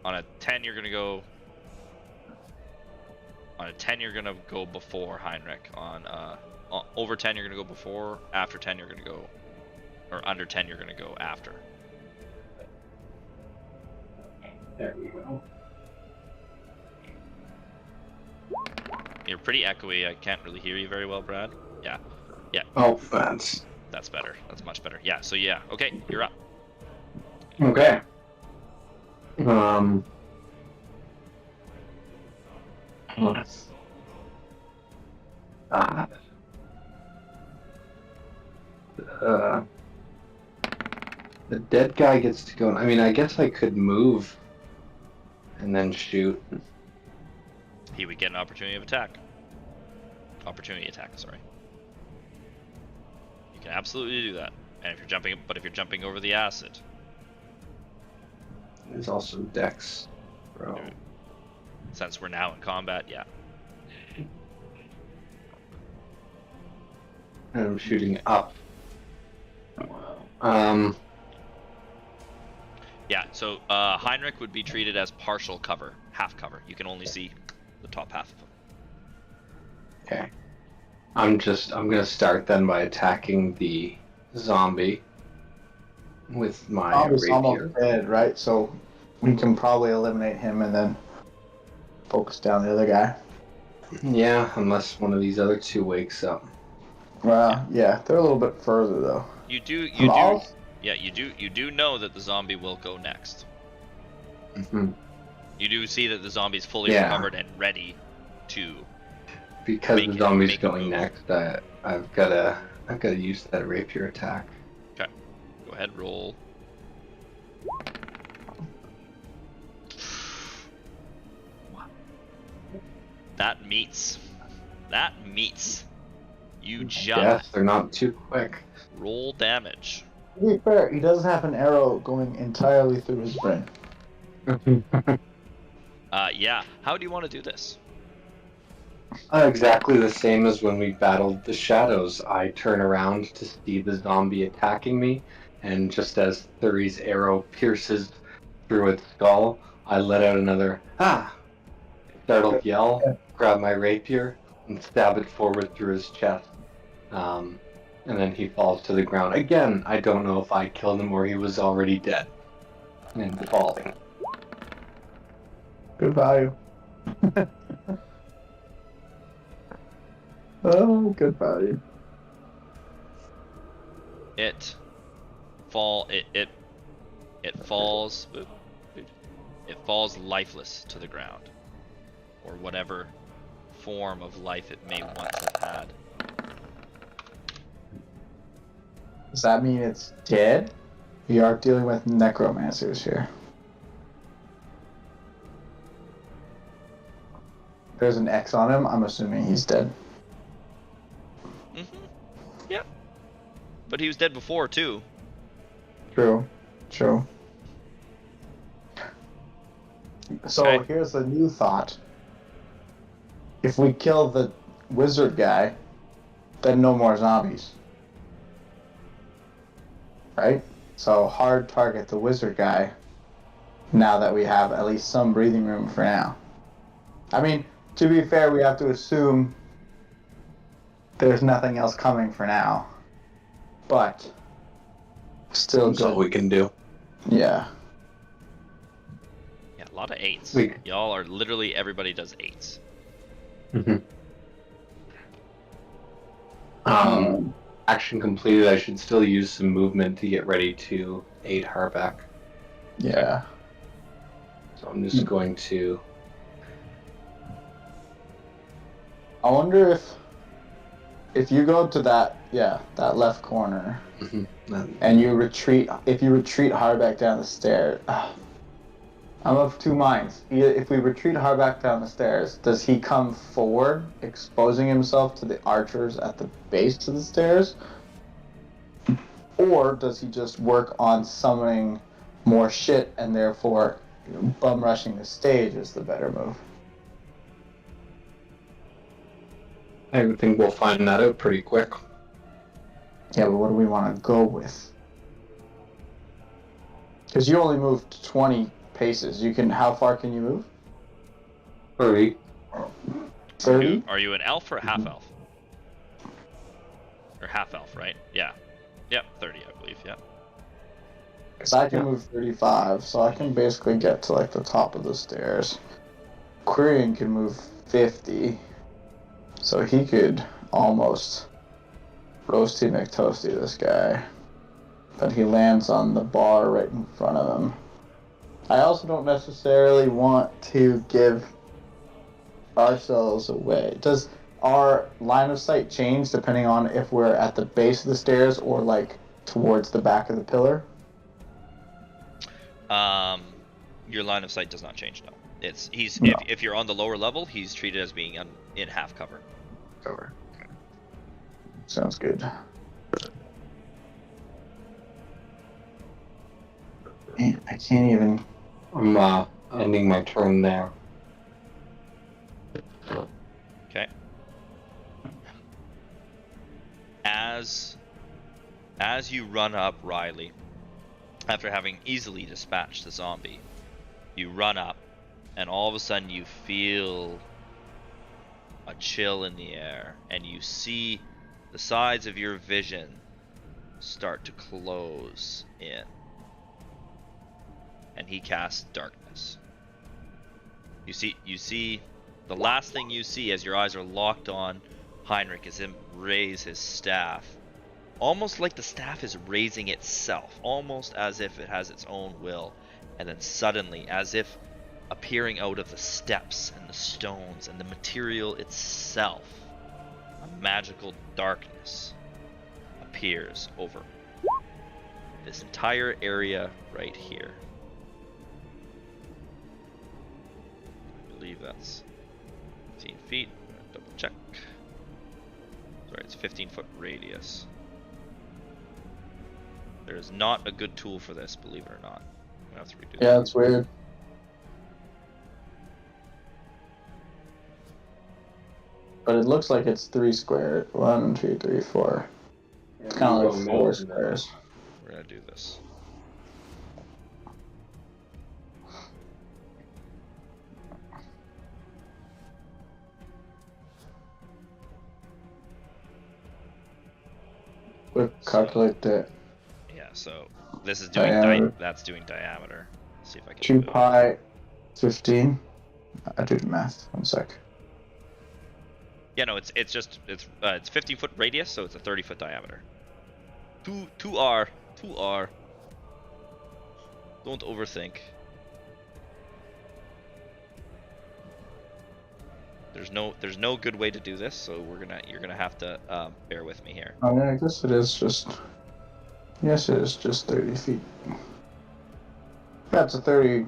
On a 10, you're gonna go. On a 10, you're gonna go before Heinrich. On over 10, you're gonna go before. After 10, you're gonna go, or under 10, you're gonna go after. There we go. You're pretty echoey. I can't really hear you very well, Brad. Yeah, Oh, that's that's better. That's much better. Yeah. So yeah. Okay, you're up. okay. The dead guy gets to go. I mean, I guess I could move and then shoot. He would get an opportunity of attack. Opportunity attack. Sorry. You can absolutely do that. And if you're jumping over the acid, There's also Dex. Bro. since we're now in combat, yeah. And I'm shooting up. Yeah, so Heinrich would be treated as partial cover, half cover. You can only see the top half of him. Okay. I'm gonna start then by attacking the zombie with my Zombie's rapier. almost dead, right? So we can probably eliminate him and then focus down the other guy. Yeah, unless one of these other two wakes up. Well, yeah, they're a little bit further though. You do know that the zombie will go next. Mm-hmm. You do see that the zombie's fully Yeah. recovered and ready to. Because Make the it- zombie's make it going move. next, I've gotta use that rapier attack. Okay, go ahead, roll. That meets. You jump. Yes, they're not too quick. Roll damage. To be fair, he does have an arrow going entirely through his brain. Yeah. How do you want to do this? Exactly the same as when we battled the shadows. I turn around to see the zombie attacking me, and just as Thuri's arrow pierces through its skull, I let out another startled yell, grab my rapier, and stab it forward through his chest. And then he falls to the ground. Again, I don't know if I killed him or he was already dead and falling. Good value. Oh, good value. It falls lifeless to the ground, or whatever form of life it may once have had. Does that mean it's dead? We are dealing with necromancers here. There's an X on him. I'm assuming he's dead. Yeah. But he was dead before too. True. So Okay. here's a new thought. If we kill the wizard guy, then no more zombies. Right? So hard target the wizard guy now that we have at least some breathing room for now. I mean, to be fair, we have to assume there's nothing else coming for now. But still That's all good. we can do. Yeah. Yeah, a lot of 8s. We- Y'all are literally everybody does 8s. Action completed. I should still use some movement to get ready to aid Harbeck. Yeah. So I'm just going to. I wonder if you go to that left corner and you retreat, if you retreat Harbeck down the stairs, I I'm of two minds. If we retreat Harback down the stairs, does he come forward, exposing himself to the archers at the base of the stairs? Or does he just work on summoning more shit and therefore bum rushing the stage is the better move? I think we'll find that out pretty quick. Yeah, but what do we want to go with? Because you only moved 20 paces. How far can you move? 30. 30? Are you an elf or a half elf? Or half elf, right? Yeah. Yep, 30, I believe. Yeah. Because I can move 35, so I can basically get to like the top of the stairs. Quirion can move 50, so he could almost roasty McToasty this guy. But he lands on the bar right in front of him. I also don't necessarily want to give ourselves away. Does our line of sight change depending on if we're at the base of the stairs or like towards the back of the pillar? Your line of sight does not change. No, he's No. if you're on the lower level, he's treated as being in half cover. Cover. Okay. Sounds good. Man, I can't even. I'm ending my turn there. Okay. As you run up Riley, after having easily dispatched the zombie, you run up, and all of a sudden you feel a chill in the air, and you see the sides of your vision start to close in. And he casts darkness. You see the last thing you see as your eyes are locked on Heinrich is him raise his staff. Almost like the staff is raising itself, almost as if it has its own will. And then suddenly, as if appearing out of the steps and the stones and the material itself, a magical darkness appears over this entire area right here. I believe that's 15 feet. Double check. Sorry, it's 15-foot radius. There is not a good tool for this, believe it or not. I'm gonna have to redo Yeah, that. that's weird. But it looks like it's 3 square. 1, 2, 3, 4. It's kind of like 4 squares. We're gonna do this. We'll calculate that. Yeah, so this is doing Diameter. that's doing diameter. Let's see if I can 2 do it. pi 15. I do the math. 1 sec. Yeah, no, it's 15-foot radius, so it's a 30-foot diameter. 2R. Don't overthink. There's no good way to do this, so you're gonna have to bear with me here. Oh yeah, I guess it is just. Yes, it is just 30 feet. That's a 30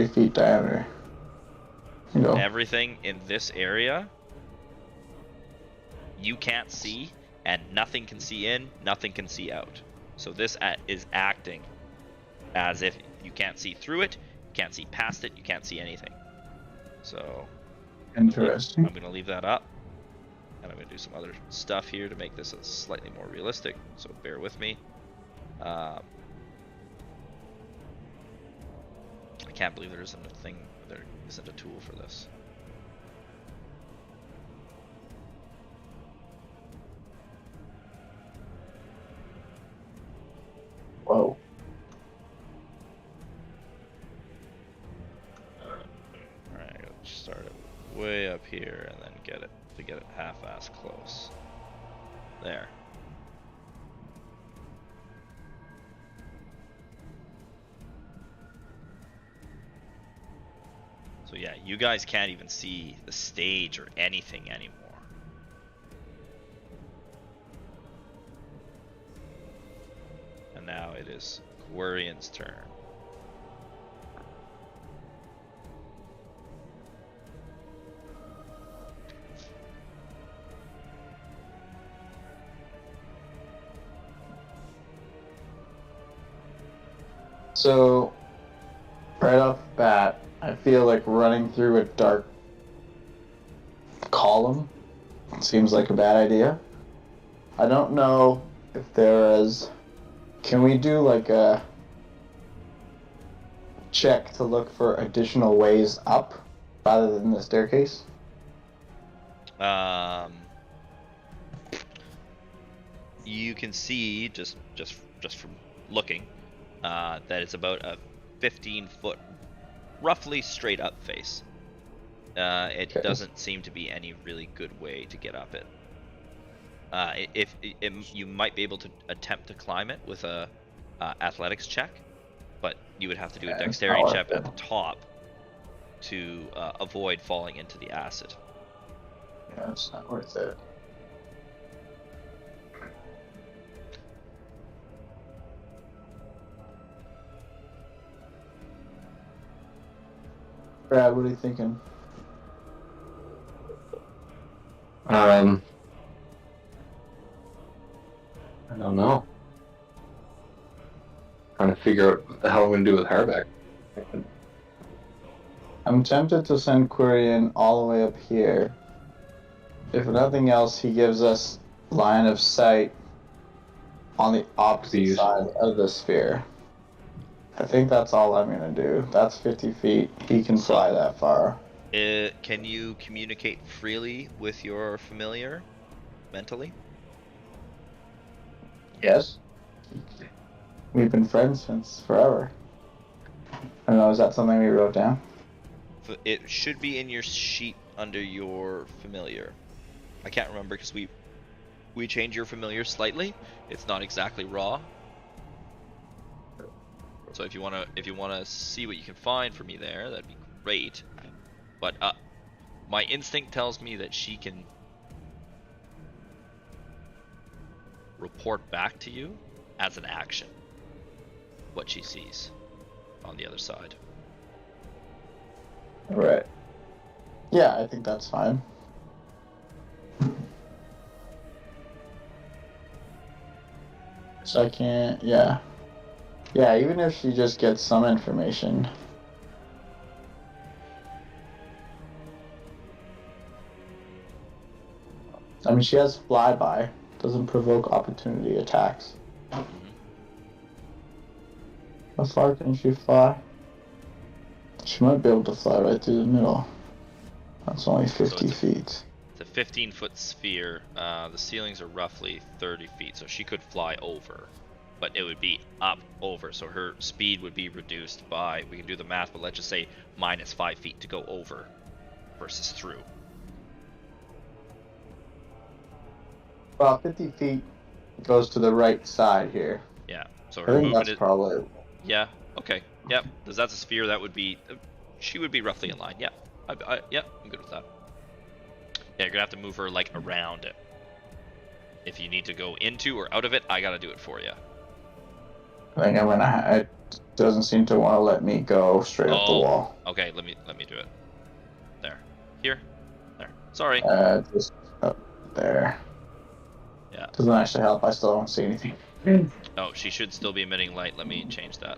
feet diameter. You know. Everything in this area you can't see, and nothing can see in, nothing can see out. So this is acting as if you can't see through it, you can't see past it, you can't see anything. So Interesting. I'm gonna leave that up, and I'm gonna do some other stuff here to make this slightly more realistic. So bear with me. I can't believe there isn't a tool for this. Whoa. Alright, I gotta start it way up here and then get it half-ass close. There. So yeah, you guys can't even see the stage or anything anymore. And now it is Quirion's turn. So, right off the bat, I feel like running through a dark column seems like a bad idea. I don't know if there is... Can we do like a check to look for additional ways up rather than the staircase? You can see just from looking that it's about a 15-foot, roughly straight up face. It Okay. doesn't seem to be any really good way to get up it. You might be able to attempt to climb it with a athletics check, but you would have to do a Yeah, dexterity it's not check worth at the top to avoid falling into the acid. Yeah, it's not worth it. Brad, what are you thinking? I don't know. Trying to figure out what the hell I'm gonna do with Harbeck. I'm tempted to send Quirion all the way up here. If nothing else, he gives us line of sight on the opposite These. side of the sphere. I think that's all I'm gonna do. That's 50 feet. He can fly that far. Can you communicate freely with your familiar mentally? Yes. We've been friends since forever. I don't know, is that something we wrote down? It should be in your sheet under your familiar. I can't remember because we changed your familiar slightly. It's not exactly raw. So if you wanna see what you can find for me there, that'd be great. But my instinct tells me that she can report back to you as an action what she sees on the other side. Right. Yeah, I think that's fine. So I can't, yeah. Yeah, even if she just gets some information. I mean, she has flyby. Doesn't provoke opportunity attacks. How far can she fly? She might be able to fly right through the middle. That's only 50 feet. It's a 15-foot sphere. The ceilings are roughly 30 feet, so she could fly over. But it would be up over, so her speed would be reduced by, we can do the math, but let's just say minus 5 feet to go over versus through. Well, 50 feet goes to the right side here. Yeah, so I her think movement that's is... probably... Yeah, okay, yep. Because that's a sphere, that would be... she would be roughly in line, yeah. Yeah, I'm good with that. Yeah, you're gonna have to move her, like, around it. If you need to go into or out of it, I gotta do it for you. I think I'm gonna. It doesn't seem to want to let me go straight up the wall. Okay, let me do it. There, here, there. Sorry. Just up there. Yeah. Doesn't actually help. I still don't see anything. Oh, she should still be emitting light. Let me change that.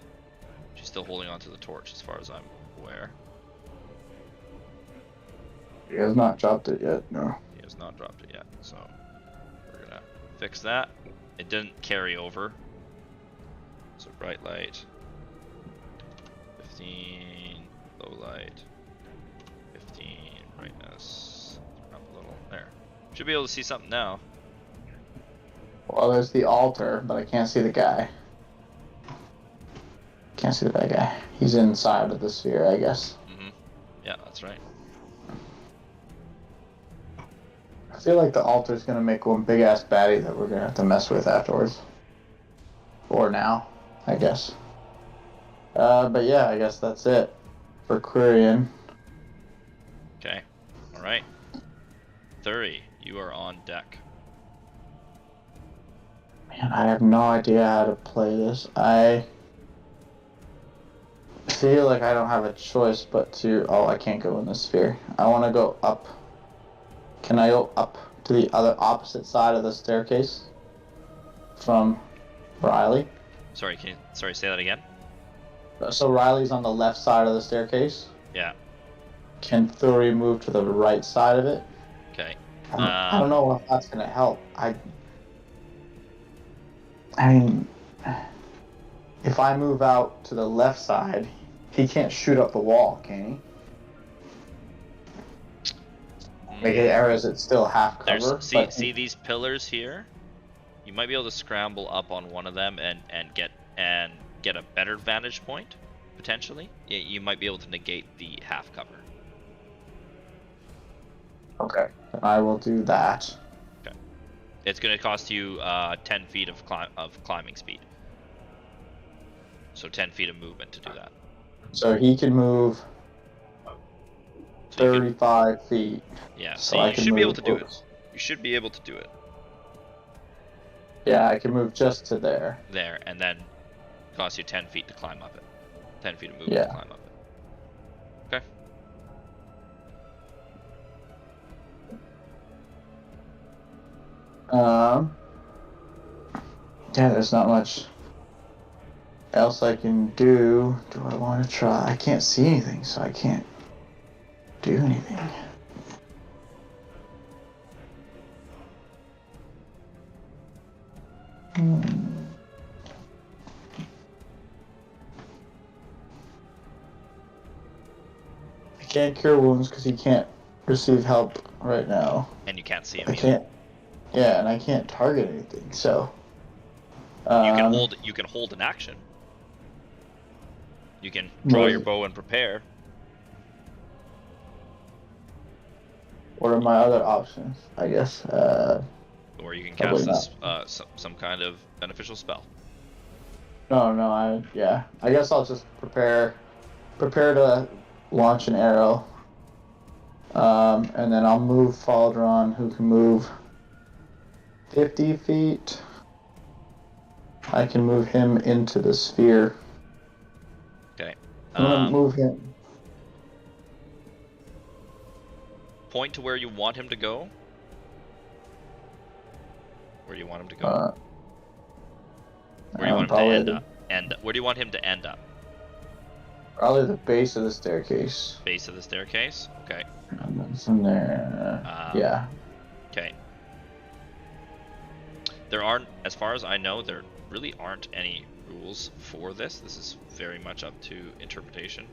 She's still holding onto the torch, as far as I'm aware. He has not dropped it yet. No. He has not dropped it yet, so we're gonna fix that. It didn't carry over. So bright light, 15, low light, 15, brightness, turn up a little, there. Should be able to see something now. Well, there's the altar, but I can't see the guy. Can't see the bad guy. He's inside of the sphere, I guess. Yeah, that's right. I feel like the altar's gonna make one big ass baddie that we're gonna have to mess with afterwards. Or now, I guess. But yeah, I guess that's it for Quirion. Okay, alright. Thuri, you are on deck. Man, I have no idea how to play this. I feel like I don't have a choice but to... Oh, I can't go in the sphere. I want to go up. Can I go up to the other opposite side of the staircase? From Riley? Sorry, say that again? So Riley's on the left side of the staircase. Yeah. Can Thuri move to the right side of it? Okay. I don't know if that's gonna help. I mean, if I move out to the left side, he can't shoot up the wall, can he? Like, or is it still half cover? See these pillars here? You might be able to scramble up on one of them and get a better vantage point, potentially. You might be able to negate the half cover. Okay, then I will do that. Okay. It's going to cost you 10 feet of climbing speed. So 10 feet of movement to do that. So he can move 35 feet. Yeah, So so I you can should be able move to do it. close. You should be able to do it. Yeah, I can move just to there. There, and then cost you 10 feet to climb up it. 10 feet of movement Yeah. to climb up it. Okay. Yeah, there's not much else I can do. Do I want to try? I can't see anything, so I can't do anything. I can't cure wounds because he can't receive help right now. And you can't see him I either. can't. Yeah, and I can't target anything. So. You can hold an action. You can draw your bow and prepare. What are my other options? I guess. Or you can Probably cast this some kind of beneficial spell. No. I guess I'll just prepare to launch an arrow. And then I'll move Faldron, who can move 50 feet. I can move him into the sphere. Okay. I'm gonna move him. Point to where you want him to go. Where do you want him to go? Where do you want him to end up? Where do you want him to end up? Probably the base of the staircase. Base of the staircase? Okay. And then from there, yeah. Okay. There aren't, as far as I know, there really aren't any rules for this. This is very much up to interpretation.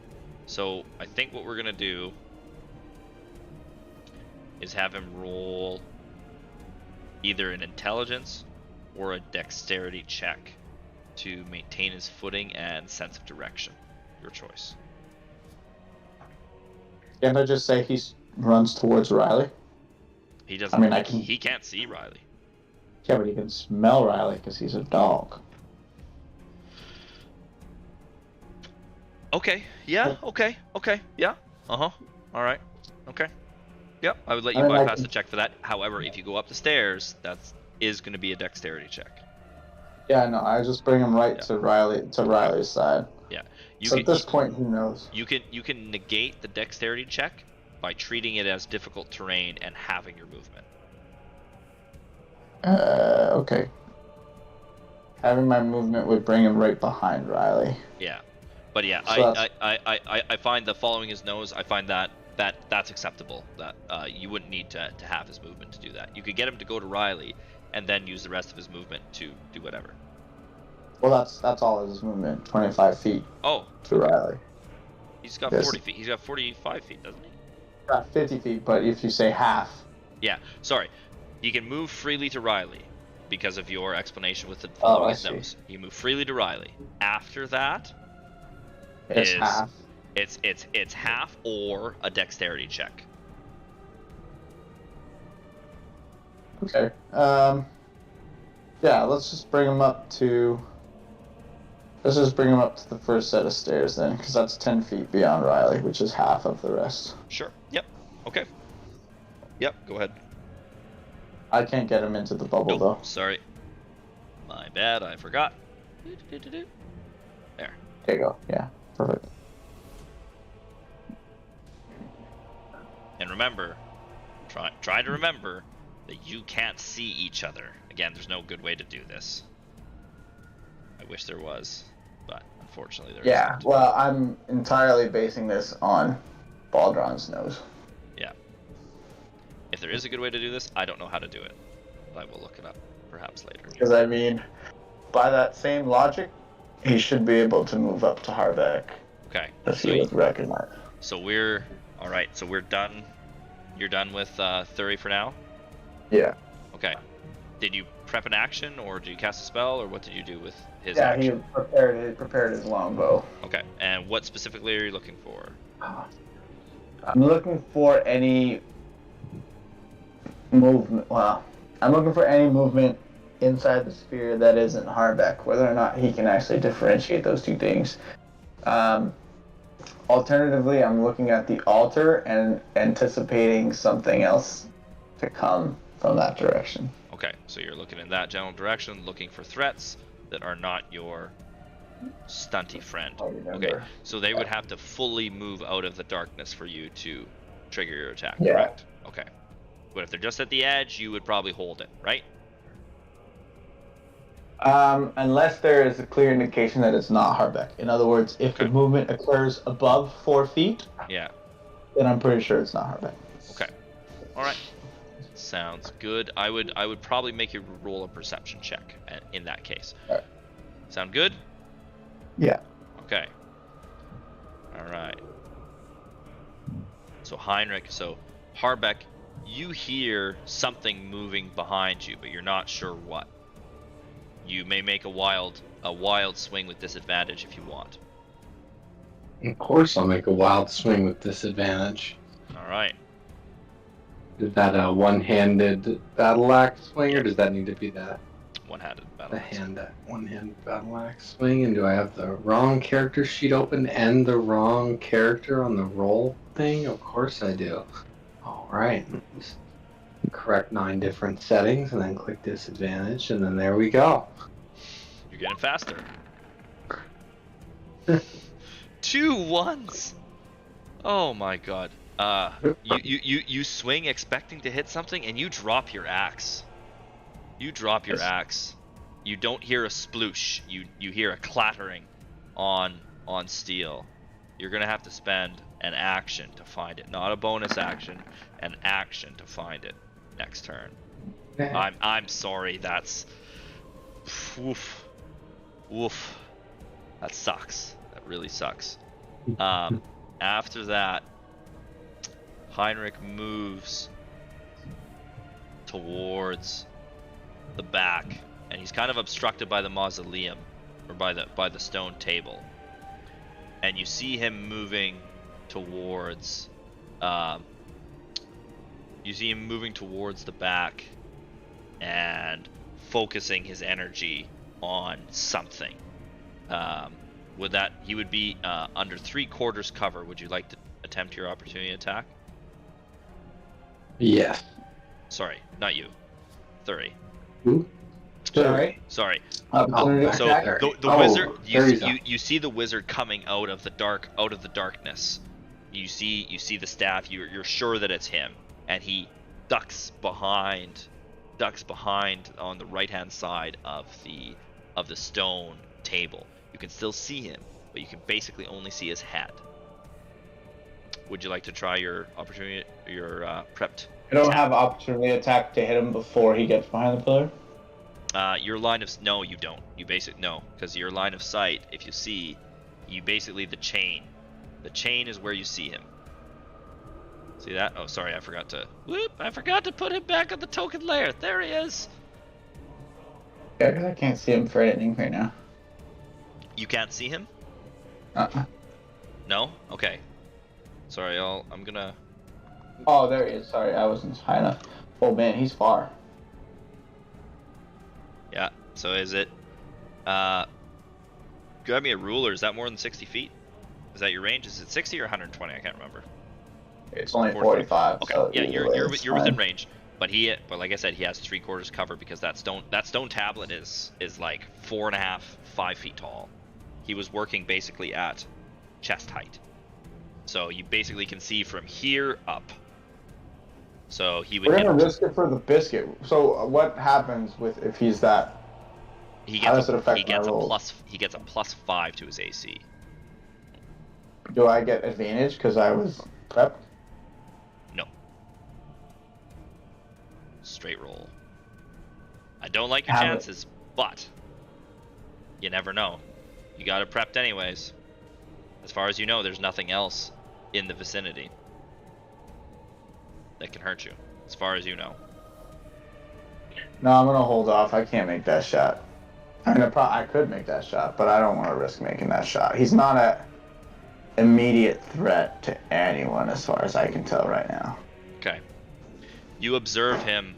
So I think what we're gonna do is have him roll either an intelligence or a dexterity check to maintain his footing and sense of direction. Your choice. Can't I just say he runs towards Riley? He doesn't. I mean, I can. He can't see Riley. Yeah, but he can smell Riley because he's a dog. Okay. Yeah. Okay. Okay. Yeah. All right. Okay. Yep. I would let you I mean, bypass the check for that. However, if you go up the stairs, that is going to be a dexterity check. Yeah, no, I just bring him right to Riley's side. Yeah. So at this point, he knows. You can negate the dexterity check by treating it as difficult terrain and having your movement. Okay. Having my movement would bring him right behind Riley. Yeah. But yeah, So I find the following his nose, I find that's acceptable. That you wouldn't need to have his movement to do that. You could get him to go to Riley and then use the rest of his movement to do whatever. Well, that's all his movement. 25 feet. Oh. To Riley. He's got Yes. 40 feet. He's got 45 feet, doesn't he? Got 50 feet, but if you say half. Yeah. Sorry. He can move freely to Riley because of your explanation with the following his nose. You move freely to Riley. After that, It's half. It's half or a dexterity check. Okay. Yeah, let's just bring him up to the first set of stairs then, because that's 10 feet beyond Riley, which is half of the rest. Sure. Yep. Okay. Yep. Go ahead. I can't get him into the bubble though. Sorry. My bad. I forgot. There. There you go. Yeah. Perfect. And remember, try to remember that you can't see each other. Again, there's no good way to do this. I wish there was, but unfortunately, there Yeah, isn't. well, I'm entirely basing this on Baldron's nose. If there is a good way to do this, I don't know how to do it. I will look it up, perhaps later. Because, I mean, by that same logic, he should be able to move up to Harbeck Okay. if So, he was recognized. so we're all right. So we're done. You're done with Thury for now. Yeah. Okay. Did you prep an action, or did you cast a spell, or what did you do with his Yeah, action? he prepared his longbow. Okay. And what specifically are you looking for? I'm looking for any movement. Well, I'm looking for any movement inside the sphere that isn't Harbeck, whether or not he can actually differentiate those two things. Alternatively, I'm looking at the altar and anticipating something else to come from that direction. Okay. So you're looking in that general direction, looking for threats that are not your stunty friend. I remember. Okay. So they would have to fully move out of the darkness for you to trigger your attack, Yeah. correct? Okay. But if they're just at the edge, you would probably hold it, right? Unless there is a clear indication that it's not Harbeck. In other words, if the Okay. movement occurs above 4 feet, Yeah. then I'm pretty sure it's not Harbeck. Okay. All right. Sounds good. I would probably make you roll a perception check in that case. Alright. Sound good? Yeah. Okay. All right. So Heinrich, so Harbeck, you hear something moving behind you, but you're not sure what. You may make a wild swing with disadvantage if you want. Of course, I'll make a wild swing with disadvantage. All right. Is that a one-handed battle axe swing, or does that need to be the One-handed battle. one-handed battle axe swing? And do I have the wrong character sheet open and the wrong character on the roll thing? Of course I do. All right. Just correct 9 different settings, and then click disadvantage, and then there we go. You're getting faster. 2 1s. Oh my god. You swing expecting to hit something, and you drop your axe. You drop your axe. You don't hear a sploosh. You hear a clattering on steel. You're gonna have to spend an action to find it, not a bonus action, an action to find it next turn. I'm sorry. That's woof, woof. That sucks. That really sucks. After that, Heinrich moves towards the back, and he's kind of obstructed by the mausoleum, or by the stone table. And you see him moving towards the back and focusing his energy on something. He would be under 3/4 cover. Would you like to attempt your opportunity attack? Yes. Sorry, not you. Thury. Who? Sorry. Sorry. Opportunity So attack? the wizard, Thury's up. you see the wizard coming out of the darkness. You see the staff. You're sure that it's him, and he ducks behind on the right hand side of the stone table. You can still see him, but you can basically only see his head. Would you like to try your opportunity, your prepped? I don't have opportunity attack to hit him before he gets behind the pillar. Your line of no, you don't. You because your line of sight. If you see, the chain. The chain is where you see him. See that? Oh, sorry, I forgot to put him back on the token layer. There he is. Yeah, because I can't see him for anything right now. You can't see him? Uh-uh. No? Okay. Sorry, I'm gonna. Oh, there he is. Sorry, I wasn't high enough. Oh man, he's far. Yeah. So is it? Grab me a ruler. Is that more than 60 feet? Is that your range? Is it 60 or 120? I can't remember. It's only 45. Okay. So Yeah, either way, you're it's within fine. range. But like I said, he has 3/4 cover because that stone tablet is like 4.5, 5 feet tall. He was working basically at chest height. So you basically can see from here up. So he would We're hit gonna risk it for the biscuit. So what happens if he's that He How gets does it affect he gets my a roll? plus he gets a +5 to his AC. Do I get advantage because I was prepped? No. Straight roll. I don't like your Have it. chances, but you never know. You got it prepped anyways. As far as you know, there's nothing else in the vicinity that can hurt you, as far as you know. No, I'm gonna hold off. I can't make that shot. I mean, I could make that shot, but I don't want to risk making that shot. He's not a immediate threat to anyone, as far as I can tell right now. Okay. You observe him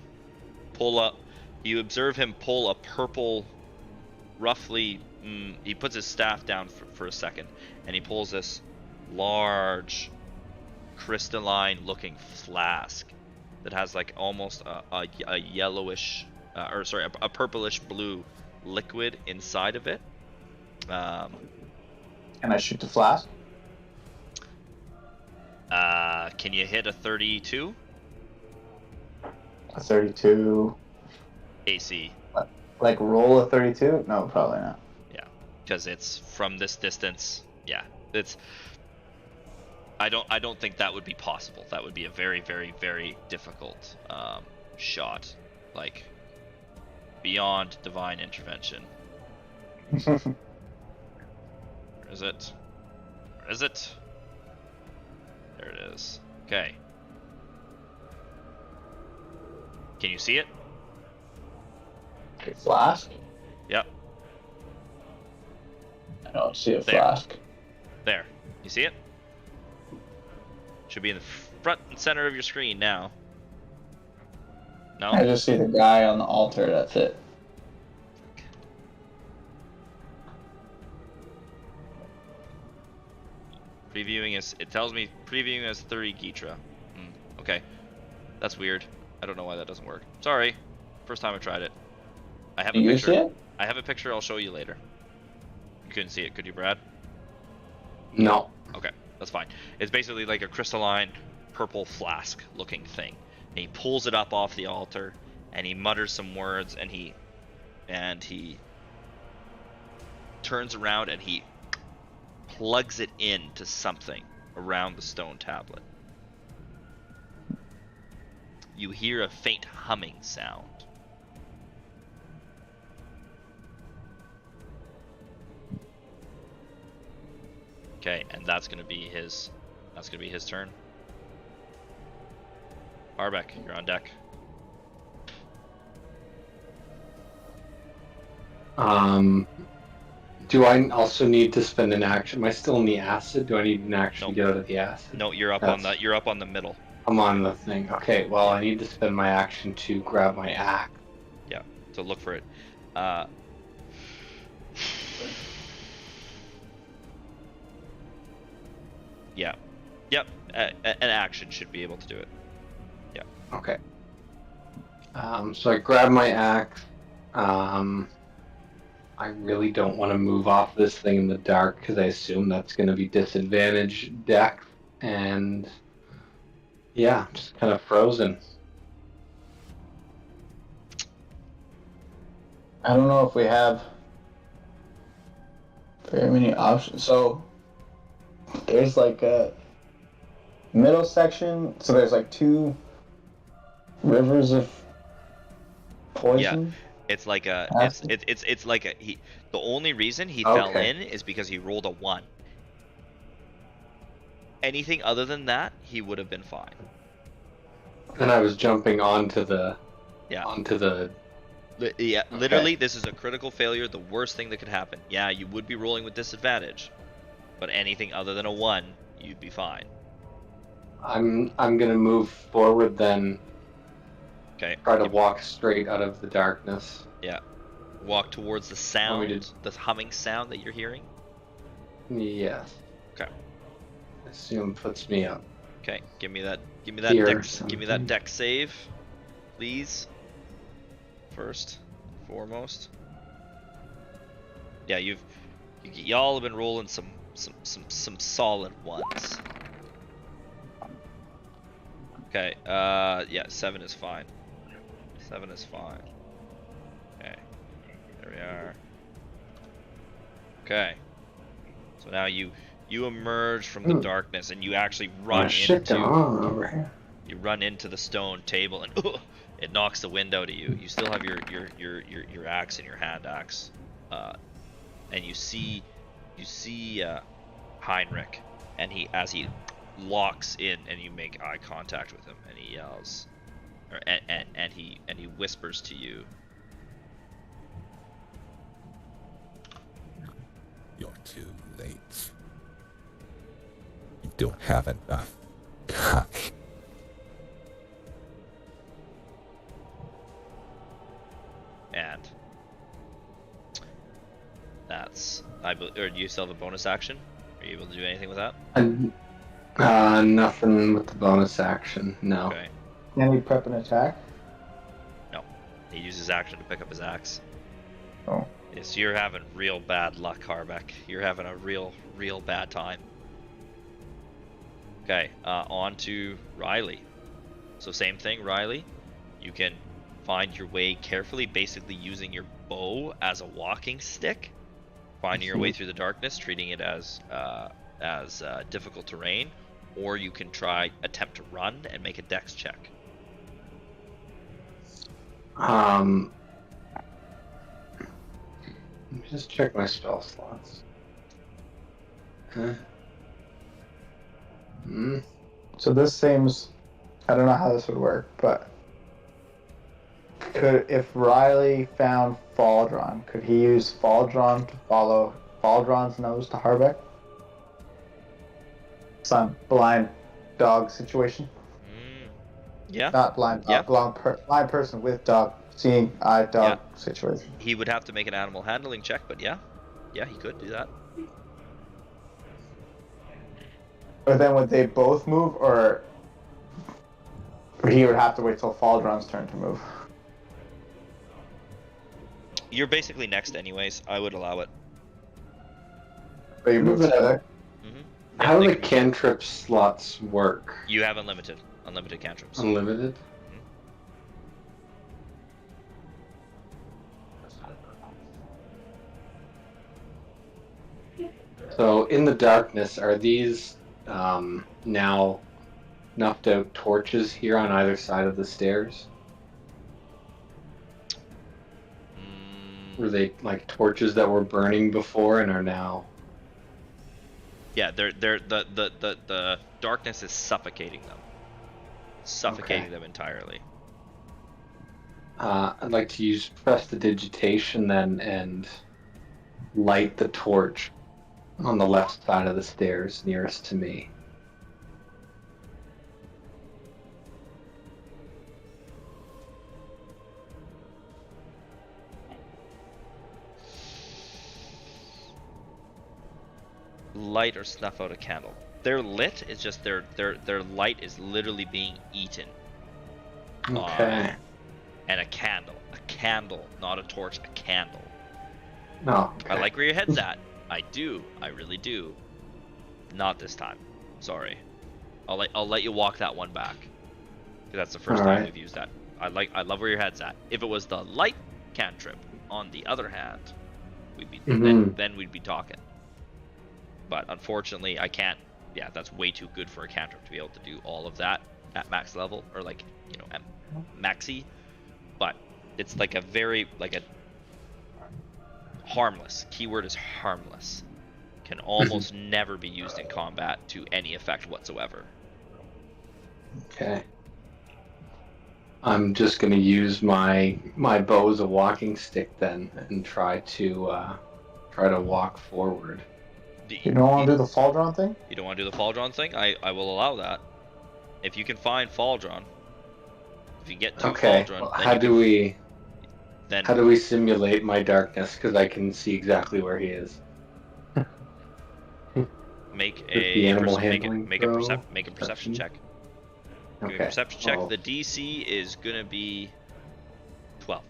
pull up. You observe him pull a purple, roughly. He puts his staff down for a second, and he pulls this large, crystalline-looking flask that has like almost a yellowish, a purplish blue liquid inside of it. Can I shoot the flask? Can you hit a 32 A 32. AC? Like roll a 32? No, probably not. Yeah, because it's from this distance. Yeah, it's. I don't think that would be possible. That would be a very, very, very difficult shot, like beyond divine intervention. Where is it? Where is it? There it is. Okay. Can you see it? A flask? Yep. I don't see a There. flask. There. You see it? Should be in the front and center of your screen now. No? I just see the guy on the altar. That's it. Previewing is. It tells me previewing as 30 Gitra. Okay. That's weird. I don't know why that doesn't work. Sorry. First time I tried it. I have Do a you picture. see it? I have a picture I'll show you later. You couldn't see it, could you, Brad? No. Okay, that's fine. It's basically like a crystalline purple flask looking thing. And he pulls it up off the altar and he mutters some words and he turns around and he plugs it into something around the stone tablet. You hear a faint humming sound. Okay, and that's gonna be his turn. Arbeck, you're on deck. Do I also need to spend an action? Am I still in the acid? Do I need an action Nope. to get out of the acid? No, you're up on the middle. I'm on the thing. Okay, well, I need to spend my action to grab my axe. Yeah, to look for it. Yeah. Yep. An action should be able to do it. Yeah. Okay. So I grab my axe. I really don't want to move off this thing in the dark because I assume that's going to be disadvantage deck. And yeah, just kind of frozen. I don't know if we have very many options. So there's like a middle section. So there's like two rivers of poison. It's like a Acid? it's like a the only reason he fell Okay. in is because he rolled a 1. Anything other than that, he would have been fine. And I was jumping onto the Yeah. Okay. Literally, this is a critical failure, the worst thing that could happen. Yeah, you would be rolling with disadvantage, but anything other than a 1, you'd be fine. I'm gonna move forward then. Okay. Try to walk straight out of the darkness. Walk towards the Want sound, me the humming sound that you're hearing. Yes. Okay. Assume puts me up. Okay, give me that Here or give me that something. deck save, please. First, foremost. Yeah, y'all have been rolling some solid ones. Okay, yeah, 7 is fine. 7 is fine. Okay, There we are. Okay. So now you emerge from the darkness and you actually run shit going into on over here. you run into the stone table and it knocks the wind out of you. You still have your axe and your hand axe, and you see Heinrich, and as he locks in and you make eye contact with him and he yells, and he whispers to you. You're too late. You don't have enough time. And that's or do you still have a bonus action? Are you able to do anything with that? Nothing with the bonus action. No. Okay. Can he prep an attack? No. He uses action to pick up his axe. Oh. Yes, you're having real bad luck, Harbeck. You're having a real bad time. Okay, on to Riley. So same thing, Riley. You can find your way carefully, basically using your bow as a walking stick, finding your way through the darkness, treating it as difficult terrain, or you can attempt to run and make a dex check. Let me just check my spell slots. So this seems, I don't know how this would work, but if Riley found Faldron, could he use Faldron to follow Faldron's nose to Harbeck? Some blind dog situation. Yeah. Not blind dog, Yeah. blind person with dog, seeing eye dog situation. He would have to make an animal handling check, but yeah, he could do that. But then would they both move, or he would have to wait till Faldron's turn to move? You're basically next anyways. I would allow it. But you move together. How do the cantrip slots work? You have unlimited cantrips. Unlimited? So in the darkness, are these now knocked out torches here on either side of the stairs? Were they like torches that were burning before and are now? Yeah, the darkness is suffocating them. Suffocating them entirely. I'd like to use prestidigitation then and light the torch on the left side of the stairs nearest to me. Light or snuff out a candle. They're lit. It's just their light is literally being eaten. Okay. And a candle, not a torch, a candle. No. Okay. I like where your head's at. I do. I really do. Not this time. Sorry. I'll let you walk that one back. 'Cause that's the first time we've used that. I love where your head's at. If it was the light cantrip, on the other hand, we'd be then we'd be talking. But unfortunately, I can't. Yeah, that's way too good for a cantrip to be able to do all of that at max level, or like, you know, at maxi. But it's like a harmless. Keyword is harmless. Can almost never be used in combat to any effect whatsoever. Okay. I'm just gonna use my bow as a walking stick then, and try to walk forward. You don't want to do the Faldron thing? You don't want to do the Faldron thing? I will allow that. If you can find Faldron. If you get to Faldron, well, how do we simulate my darkness? Because I can see exactly where he is. Make the a animal make handling a perception check. Okay. Make a perception check. Oh. The DC is gonna be 12.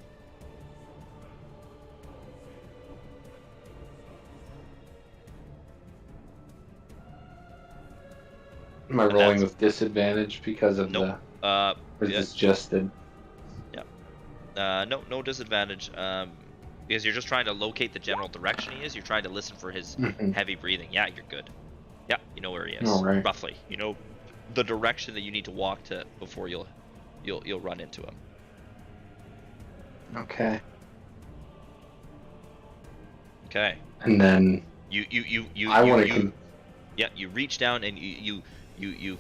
Am I rolling with disadvantage because of Nope. or is this just the... No disadvantage. Because you're just trying to locate the general direction he is. You're trying to listen for his Mhm. heavy breathing. Yeah, you're good. Yeah, you know where he is. All right. Roughly. You know the direction that you need to walk to before you'll run into him. Okay. Okay. And then You I want to. yeah, you reach down and you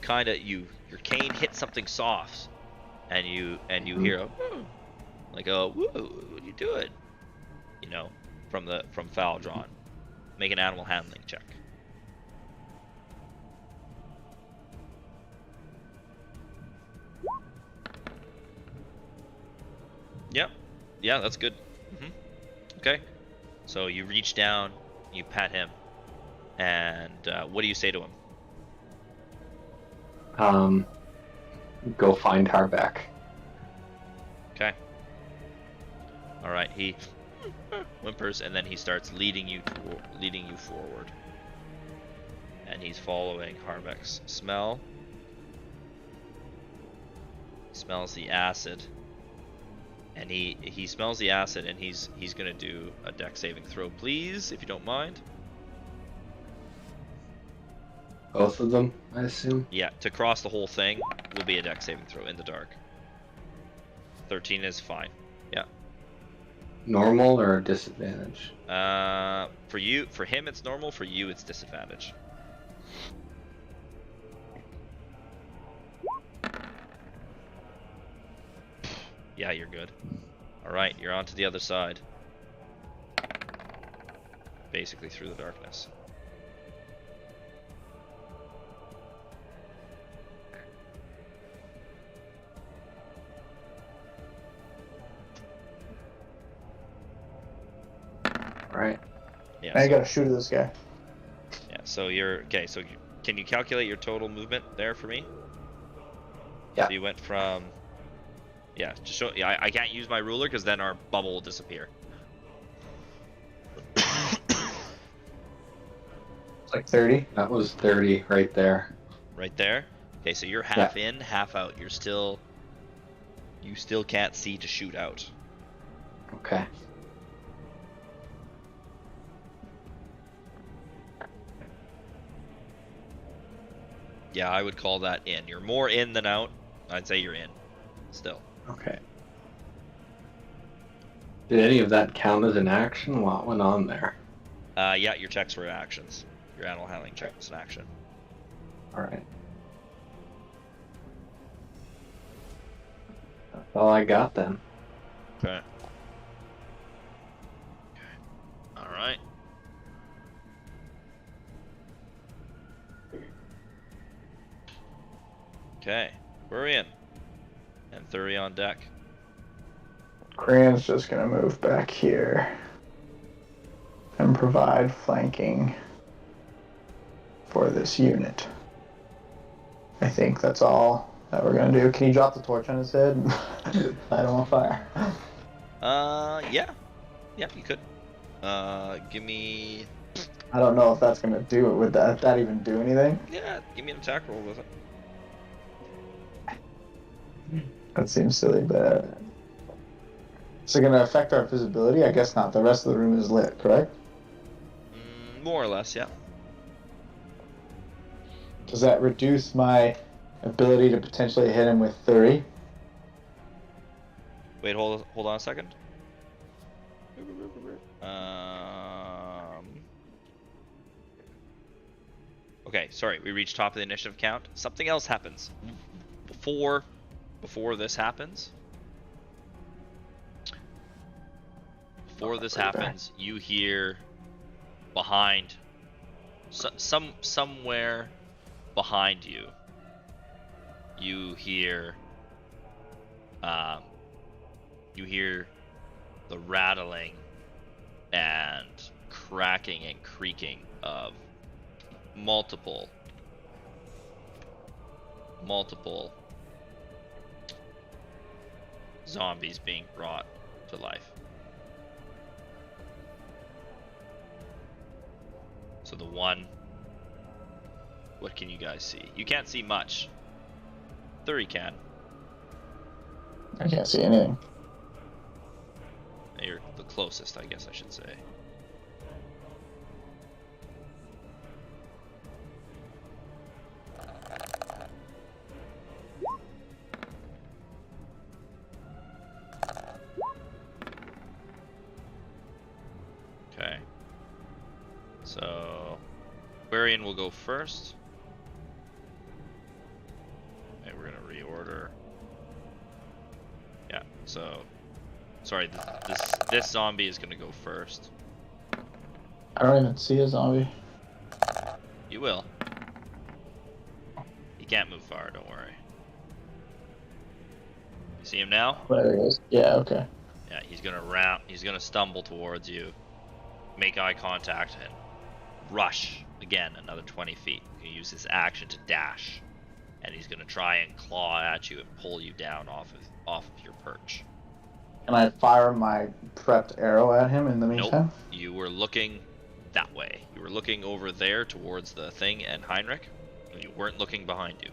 kind of your cane hits something soft, and you hear a like a woo, what are you doing? You know, from Foul Drawn. Make an animal handling check. Yep. Yeah, that's good. Okay. So you reach down, you pat him, and what do you say to him? Go find Harbeck. Okay. All right. He whimpers, and then he starts leading you forward. And he's following Harbeck's smell. Smells the acid. And he smells the acid, and he's gonna do a dex saving throw, please, if you don't mind. Both of them, I assume. Yeah, to cross the whole thing will be a dex saving throw in the dark. 13 is fine. Yeah. Normal or disadvantage? For him it's normal. For you it's disadvantage. Yeah, you're good. Alright, you're on to the other side. Basically through the darkness. Right. Yeah. I gotta shoot at this guy. Yeah, so you're... Okay, so can you calculate your total movement there for me? Yeah. So you went from... Yeah, just show... Yeah, I can't use my ruler because then our bubble will disappear. It's like 30. That was 30 right there. Right there? Okay, so you're half in, half out. You're still... You still can't see to shoot out. Okay. Yeah, I would call that in. You're more in than out. I'd say you're in. Still. Okay. Did any of that count as an action? What went on there? Yeah, your checks were actions. Your animal handling check was an action. Alright. That's all I got then. Okay. Alright. Okay. We're in. And 30 on deck. Cran's just gonna move back here and provide flanking for this unit. I think that's all that we're gonna do. Can you drop the torch on his head? I don't want fire. Yeah. Yeah, you could. Give me... I don't know if that's gonna do it. Would that even do anything? Yeah, give me an attack roll with it. That seems silly, but is it gonna affect our visibility? I guess not. The rest of the room is lit, correct? More or less, yeah. Does that reduce my ability to potentially hit him with 30? Wait, hold on a second. Okay, sorry, we reached top of the initiative count. Something else happens. Before this happens, you hear behind, somewhere behind you, you hear the rattling and cracking and creaking of multiple zombies being brought to life. So the one, what can you guys see? You can't see much. 30 can. I can't see anything. you're the closest, I guess I should say. Okay. So, Quarian will go first. Okay, we're gonna reorder. Yeah, so sorry, this zombie is gonna go first. I don't even see a zombie. You will. He can't move far, don't worry. You see him now? There he is. Yeah, okay. Yeah, he's gonna stumble towards you, make eye contact, and rush again another 20 feet. He can use his action to dash, and he's gonna try and claw at you and pull you down off of your perch. Can I fire my prepped arrow at him in the meantime? Nope. You were looking that way. You were looking over there towards the thing and Heinrich, and you weren't looking behind you.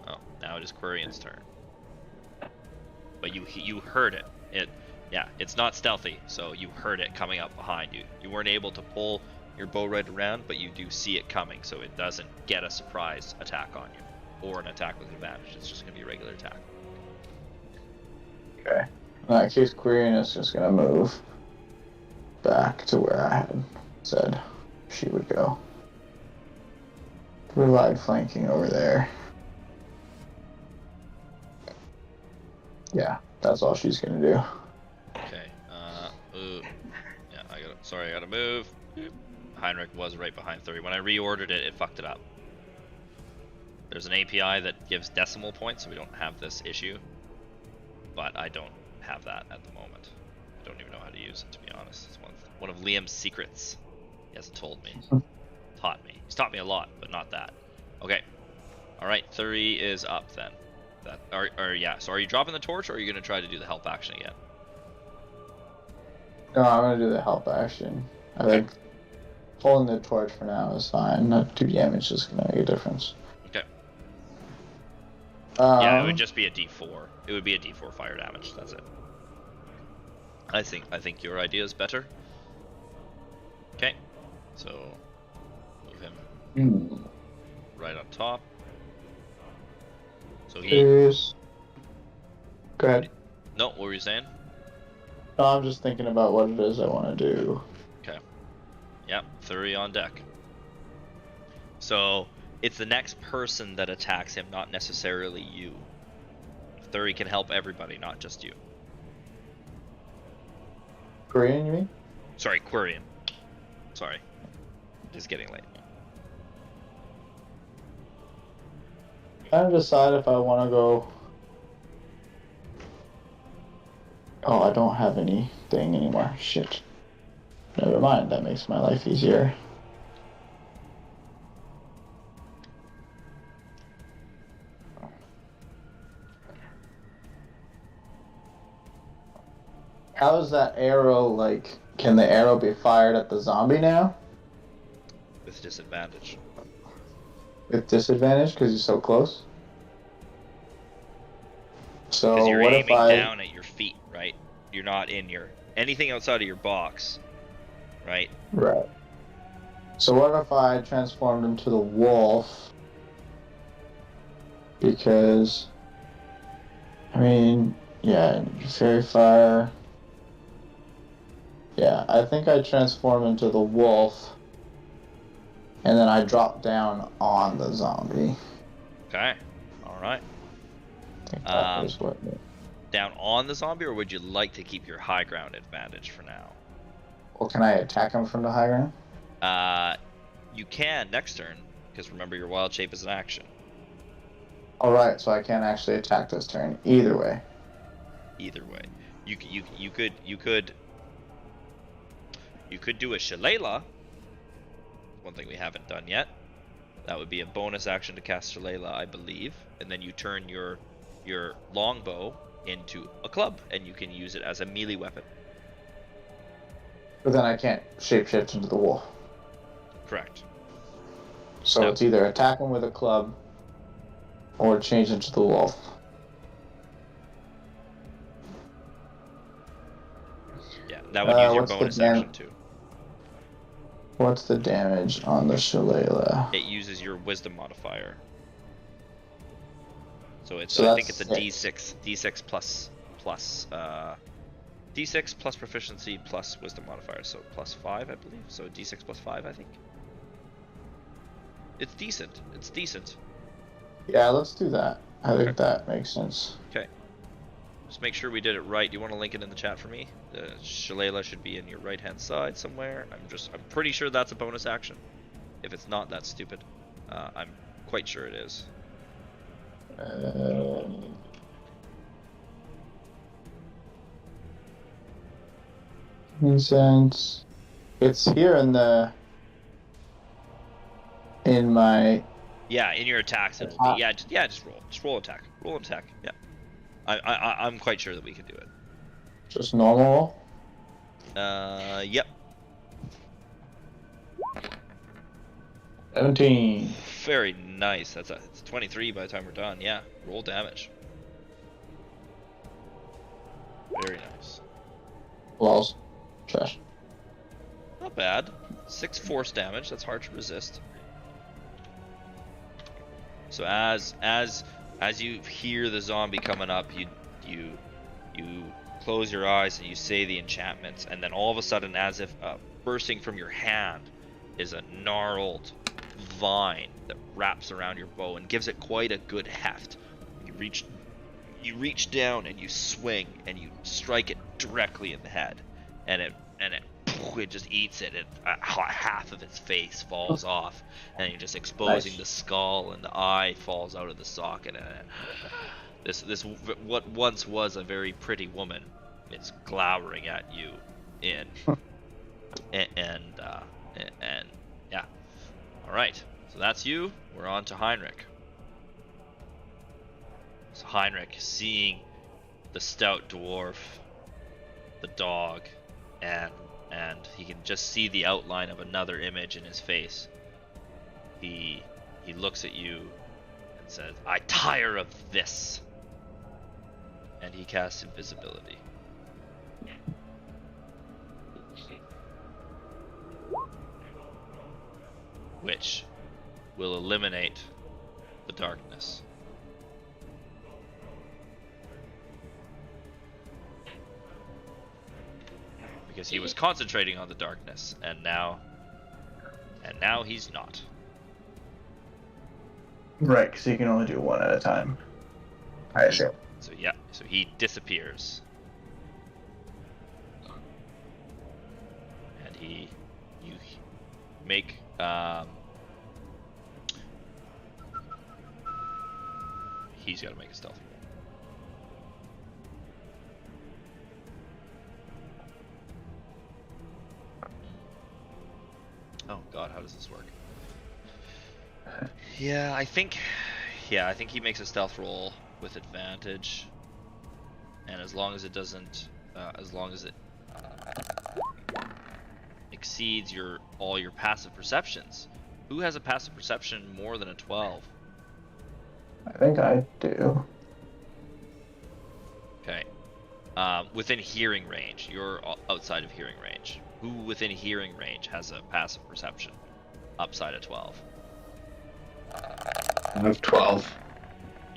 Oh, now it is Quarian's turn. But you heard it. Yeah, it's not stealthy, so you heard it coming up behind you. You weren't able to pull your bow right around, but you do see it coming, so it doesn't get a surprise attack on you, or an attack with advantage. It's just gonna be a regular attack. Okay. In that case, Quarian is just gonna move back to where I had said she would go. Provide flanking over there. Yeah, that's all she's gonna do. Okay. Ooh. Yeah, I gotta move. Heinrich was right behind 30. When I reordered it, it fucked it up. There's an API that gives decimal points, so we don't have this issue. But I don't have that at the moment. I don't even know how to use it, to be honest. It's one of Liam's secrets. He hasn't told me. Taught me. He's taught me a lot, but not that. Okay. Alright, 30 is up then. Yeah, so are you dropping the torch, or are you going to try to do the help action again? No, I'm gonna do the help action. I think holding the torch for now is fine. Not 2 damage is gonna make a difference. Okay. Yeah, it would just be a D4. It would be a D4 fire damage. That's it. I think your idea is better. Okay. So move him right on top. So he. Go ahead. No, what were you saying? No, I'm just thinking about what it is I want to do. Okay. Yep, 30 on deck. So it's the next person that attacks him, not necessarily you. 30 can help everybody, not just you. Quarian, you mean? Sorry, Quarian. Sorry. It's getting late. Trying to decide if I want to go. Oh, I don't have anything anymore. Shit. Never mind, that makes my life easier. How is that arrow, like, can the arrow be fired at the zombie now? With disadvantage. With disadvantage, because he's so close? So Because you're what if aiming down at your feet, right? You're not in your... anything outside of your box, right? Right. So what if I transformed into the wolf? Because... I mean... yeah, fairy fire... yeah, I think I transform into the wolf. And then I drop down on the zombie. Okay. Alright. I think that was what... Down on the zombie, or would you like to keep your high ground advantage for now? Well, can I attack him from the high ground? You can next turn, because remember your wild shape is an action. Alright, so I can't actually attack this turn. Either way. Either way. You could do a Shillelagh. One thing we haven't done yet. That would be a bonus action to cast Shillelagh, I believe. And then you turn your longbow into a club, and you can use it as a melee weapon. But then I can't shapeshift into the wolf. Correct. So No. it's either attack him with a club or change into the wolf. Yeah, that would use your what's the bonus dam- action too. What's the damage on the Shillelagh? It uses your wisdom modifier. So it's So I think that's it's a D6 D6 plus proficiency plus wisdom modifier, so plus 5 I believe. So D6 plus 5 I think. It's decent. It's decent. Yeah, let's do that. I Okay. think that makes sense. Okay. Just make sure we did it right. Do you want to link it in the chat for me? The Shillelagh should be in your right hand side somewhere. I'm pretty sure that's a bonus action. If it's not, that's stupid. I'm quite sure it is. Makes sense. It's here in my. Yeah, in your attacks, it'll be, just roll. Just roll attack. Roll attack. Yeah. I'm quite sure that we can do it. Just normal. Yep. 17. Very nice. It's 23 by the time we're done. Yeah. Roll damage. Very nice. Walls. Trash. Not bad. 6 force damage. That's hard to resist. So as you hear the zombie coming up, you close your eyes and you say the enchantments, and then all of a sudden, as if bursting from your hand is a gnarled vine that wraps around your bow and gives it quite a good heft. You reach down and you swing and you strike it directly in the head, and it just eats it. Half of its face falls off, and you're just exposing Nice. the skull, and the eye falls out of the socket. And this what once was a very pretty woman is glowering at you in and yeah. All right, so that's you. We're on to Heinrich. So Heinrich, seeing the stout dwarf, the dog, and he can just see the outline of another image in his face. He looks at you and says, "I tire of this." And he casts invisibility. Which will eliminate the darkness. Because he was concentrating on the darkness, and now he's not. Right, because you can only do one at a time. I see. So yeah, so he disappears. And you make he's got to make a stealth roll. Oh god, how does this work? Yeah, I think he makes a stealth roll with advantage, and as long as it doesn't, as long as it exceeds all your passive perceptions. Who has a passive perception more than a 12? I think I do. Okay. Within hearing range, you're outside of hearing range. Who within hearing range has a passive perception upside of 12? I have 12.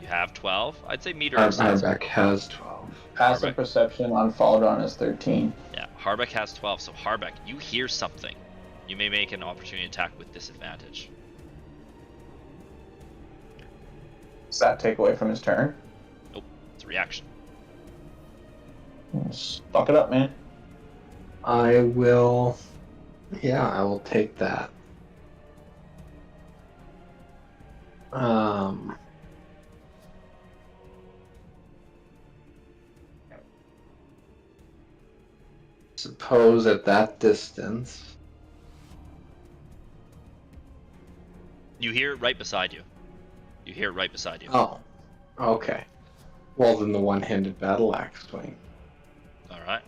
You have 12? I'd say meter of sense. Harbeck has 12. Passive Harbeck. perception on Faldron is 13. Yeah, Harbeck has 12. So Harbeck, you hear something. You may make an opportunity attack with disadvantage. Does that take away from his turn? Nope, it's a reaction. Fuck it up, man. I will take that. Suppose at that distance. You hear it right beside you. You hear it right beside you. Oh, okay. Well, then the one-handed battle axe swing. All right.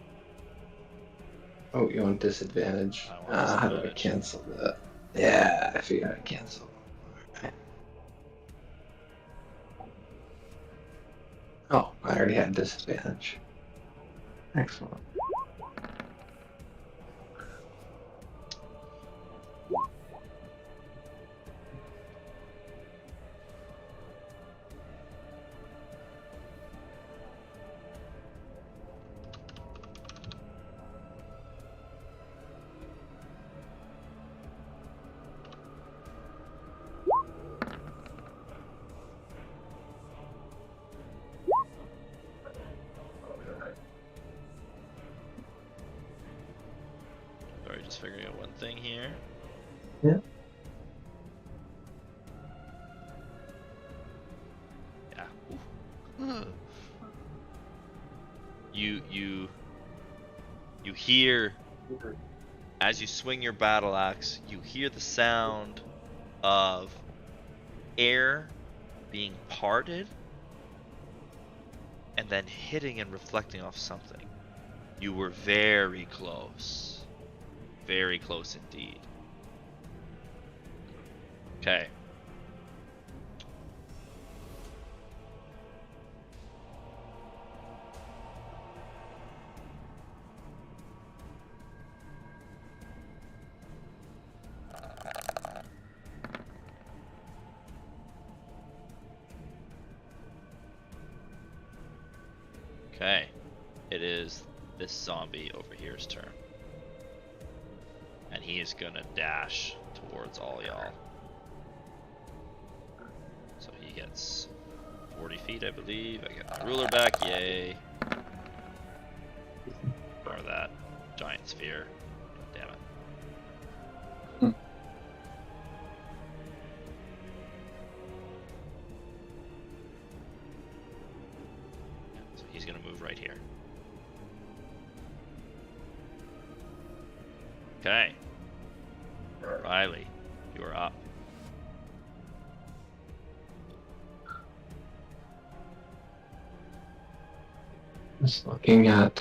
Oh, you want disadvantage? I want How do I disadvantage. cancel that? Yeah, I figured I'd cancel. Alright. Oh, I already had disadvantage. Excellent. just figuring out one thing here. Yeah. Yeah. Ooh. You hear, as you swing your battle axe, you hear the sound of air being parted and then hitting and reflecting off something. You were very close. Very close indeed. Okay. Okay. It is this zombie over here's turn. And he is gonna dash towards all y'all. So he gets 40 feet, I believe. I get my ruler back, yay. Or that giant sphere. Damn it. So he's gonna move right here. Okay. Riley, you are up. Just looking at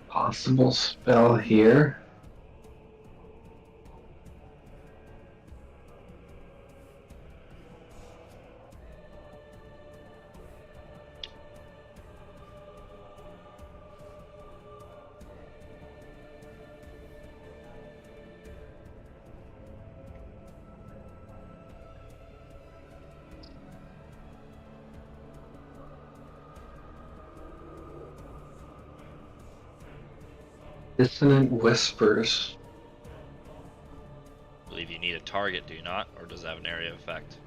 possible spell here. Dissonant Whispers. I believe you need a target, do you not? Or does it have an area of effect?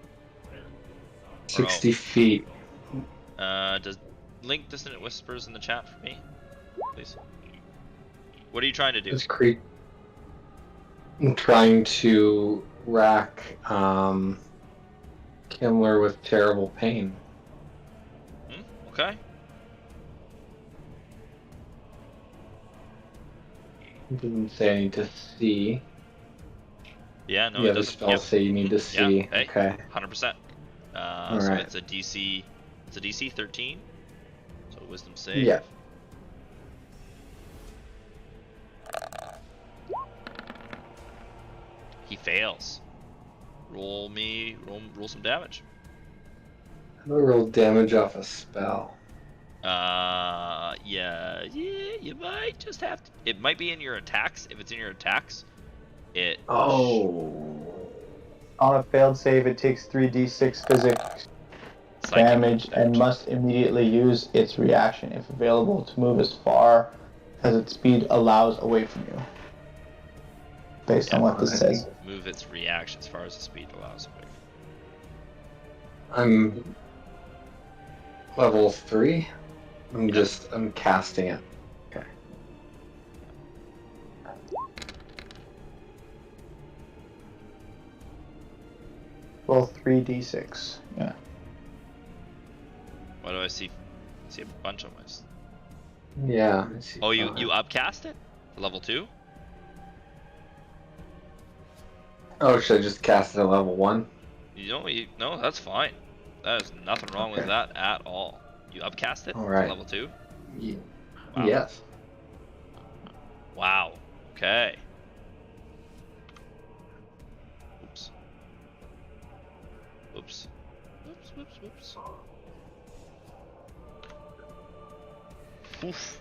60 feet. Does link Dissonant Whispers in the chat for me, please? What are you trying to do? This creep. I'm trying to rack Kimmler with terrible pain. Okay. It didn't say I need to see. Yeah, no, The it other doesn't. spells Yep. say you need to see. Yeah, hey, Okay. 100%. So Alright. it's a DC 13. So wisdom save. Yeah. He fails. Roll some damage. I'm gonna roll damage off a spell. Yeah, you might just have to. It might be in your attacks. If it's in your attacks, it. Oh. On a failed save, it takes 3d6 physics Psychic damage and must immediately use its reaction if available to move as far as its speed allows away from you. Based on what this says. Move its reaction as far as the speed allows away. I'm level 3. I'm casting it. Okay. Roll 3d6. Yeah. What do I see? I see a bunch of this. Yeah. Oh, you upcast it? Level 2? Oh, should I just cast it at level 1? No, that's fine. There's nothing wrong with that at all. You upcast it Alright. to level 2? Yeah. Wow. Yes. Wow. Okay. Oops. Oops. Oops, oops, oops. Oof.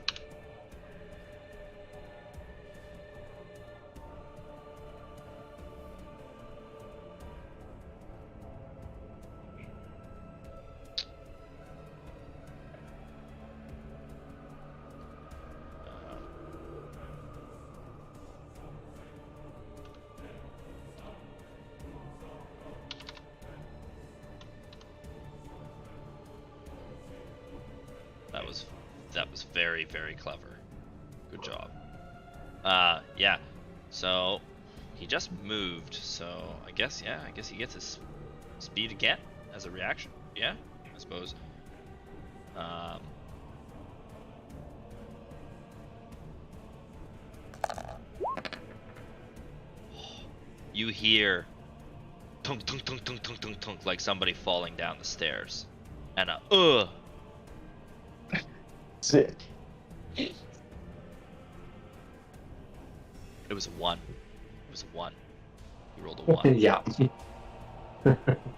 very clever. Good job. Yeah. So he just moved. So I guess he gets his speed again as a reaction. Yeah, I suppose. You hear tunk tunk tunk tunk tunk tunk tunk like somebody falling down the stairs, and a Sit. It was a 1. It was a 1. You rolled a 1.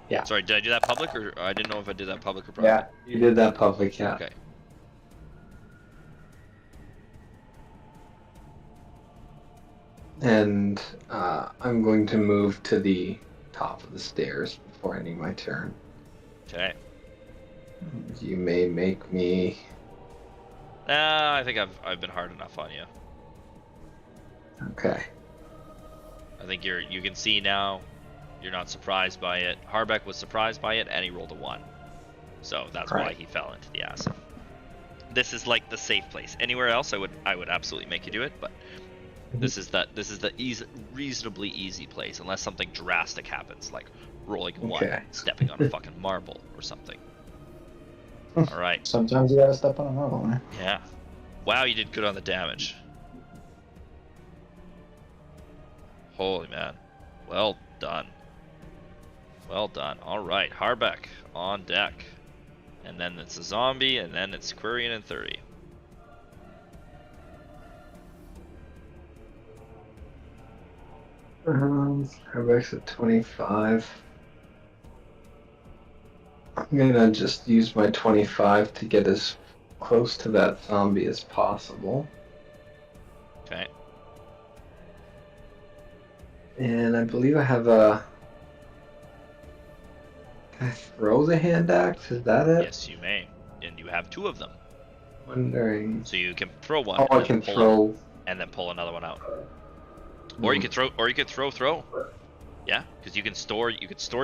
Yeah. Sorry, did I do that public, or I didn't know if I did that public or private? Yeah, you did that public, yeah. Okay. And I'm going to move to the top of the stairs before ending my turn. Okay. You may make me... I think I've been hard enough on you. Okay. I think you can see now. You're not surprised by it. Harbeck was surprised by it, and he rolled a 1. So that's why Right. he fell into the acid. This is like the safe place. Anywhere else, I would absolutely make you do it, but this is the reasonably easy place, unless something drastic happens, like rolling a 1, Okay. stepping on a fucking marble or something. All right. Sometimes you gotta step on a marble, man. Yeah. Wow, you did good on the damage. Holy man. Well done. Well done. Alright, Harbeck on deck. And then it's a zombie, and then it's Quirion and 30. Harbeck's at 25. I'm gonna just use my 25 to get as close to that zombie as possible. Okay. And I believe I have a... Can I throw the hand axe? Is that it? Yes, you may. And you have 2 of them. Wondering... So you can throw one Oh, I and can then throw... and then pull another one out. Or you could throw. Yeah, because you could store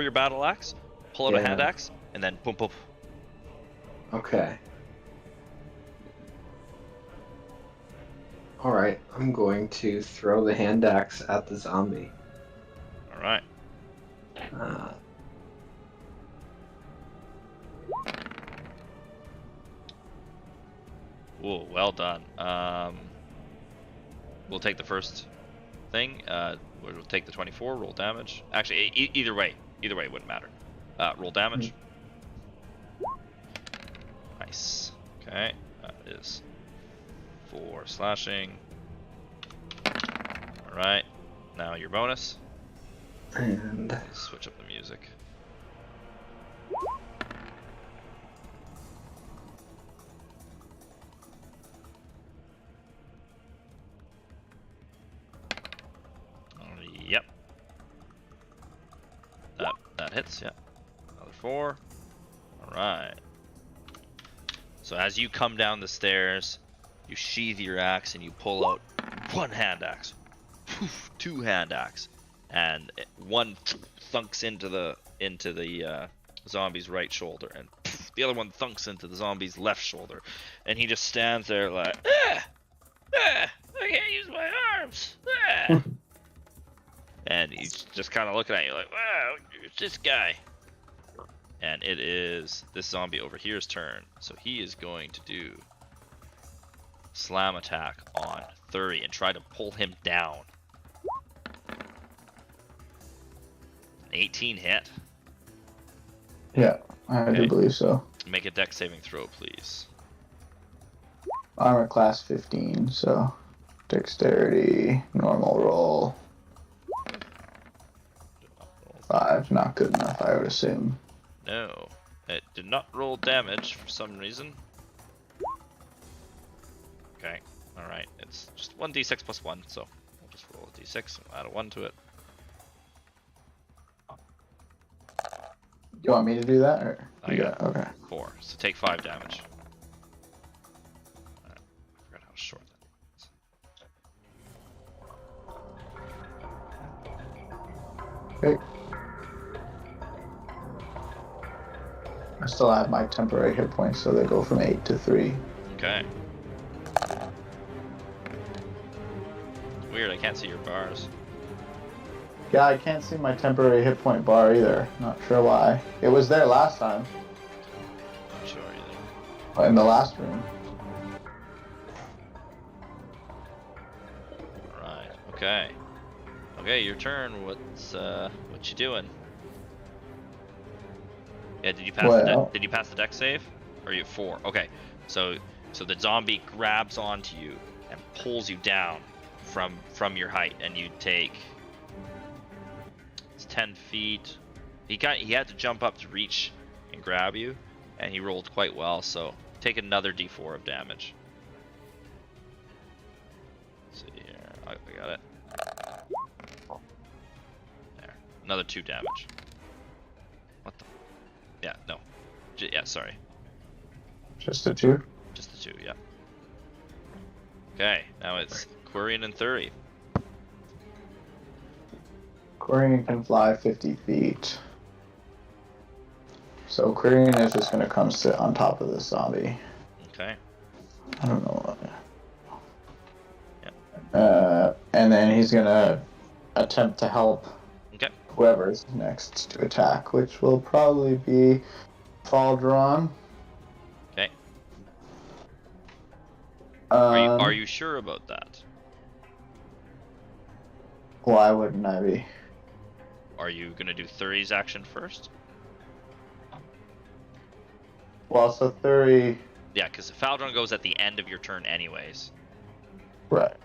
your battle axe, pull out a Yeah. hand axe, and then boom boom. Okay. Alright, I'm going to throw the hand axe at the zombie. Alright. Uh, Ooh, well done. We'll take the first thing. We'll take the 24. Roll damage. Actually, either way, it wouldn't matter. Roll damage. Nice. Okay, that is 4 slashing. All right. Now your bonus. and Let's switch up the music. Yep. That hits, yeah. Another 4. Alright. So as you come down the stairs, you sheathe your axe and you pull out 1 hand axe. Poof, 2 hand axe. And one thunks into the zombie's right shoulder, and poof, the other one thunks into the zombie's left shoulder. And he just stands there like, I can't use my arms. And he's just kind of looking at you like, wow, it's this guy. And it is this zombie over here's turn. So he is going to do slam attack on 30 and try to pull him down. An 18 hit. Yeah, I Okay. do believe so. Make a dex saving throw, please. Armor class 15, so dexterity, normal roll. 5, not good enough, I would assume. No, it did not roll damage for some reason. Okay, alright, it's just 1d6 plus 1, so we'll just roll a d6 and add a 1 to it. You want me to do that? Or I you got it. Okay. 4, so take 5 damage. Alright, I forgot how short that is. Okay. I still have my temporary hit points, so they go from 8 to 3. Okay. I can't see your bars. Yeah, I can't see my temporary hit point bar either. Not sure why. It was there last time, Not sure either. in the last room. Alright, okay. Okay, your turn. What you doing? Yeah, did you pass Well- did you pass the deck save? Or are you at 4? Okay. So the zombie grabs onto you and pulls you down from your height, and you take, it's 10 feet. He had to jump up to reach and grab you, and he rolled quite well, so take another d4 of damage. Let's see here. I got it. There. Another 2 damage. What the? Yeah, no. Yeah, sorry. Just the 2? Just the 2, yeah. Okay, now it's Quirion and Thury. Quirion can fly 50 feet. So Quirion is just gonna come sit on top of this zombie. Okay. I don't know what. And then he's gonna attempt to help Okay. whoever's next to attack, which will probably be Faldron. Okay. Um, Are you sure about that? Why wouldn't I be? Are you gonna do Thury's action first? Well, so Thury. Yeah, because Faldron goes at the end of your turn anyways. Right.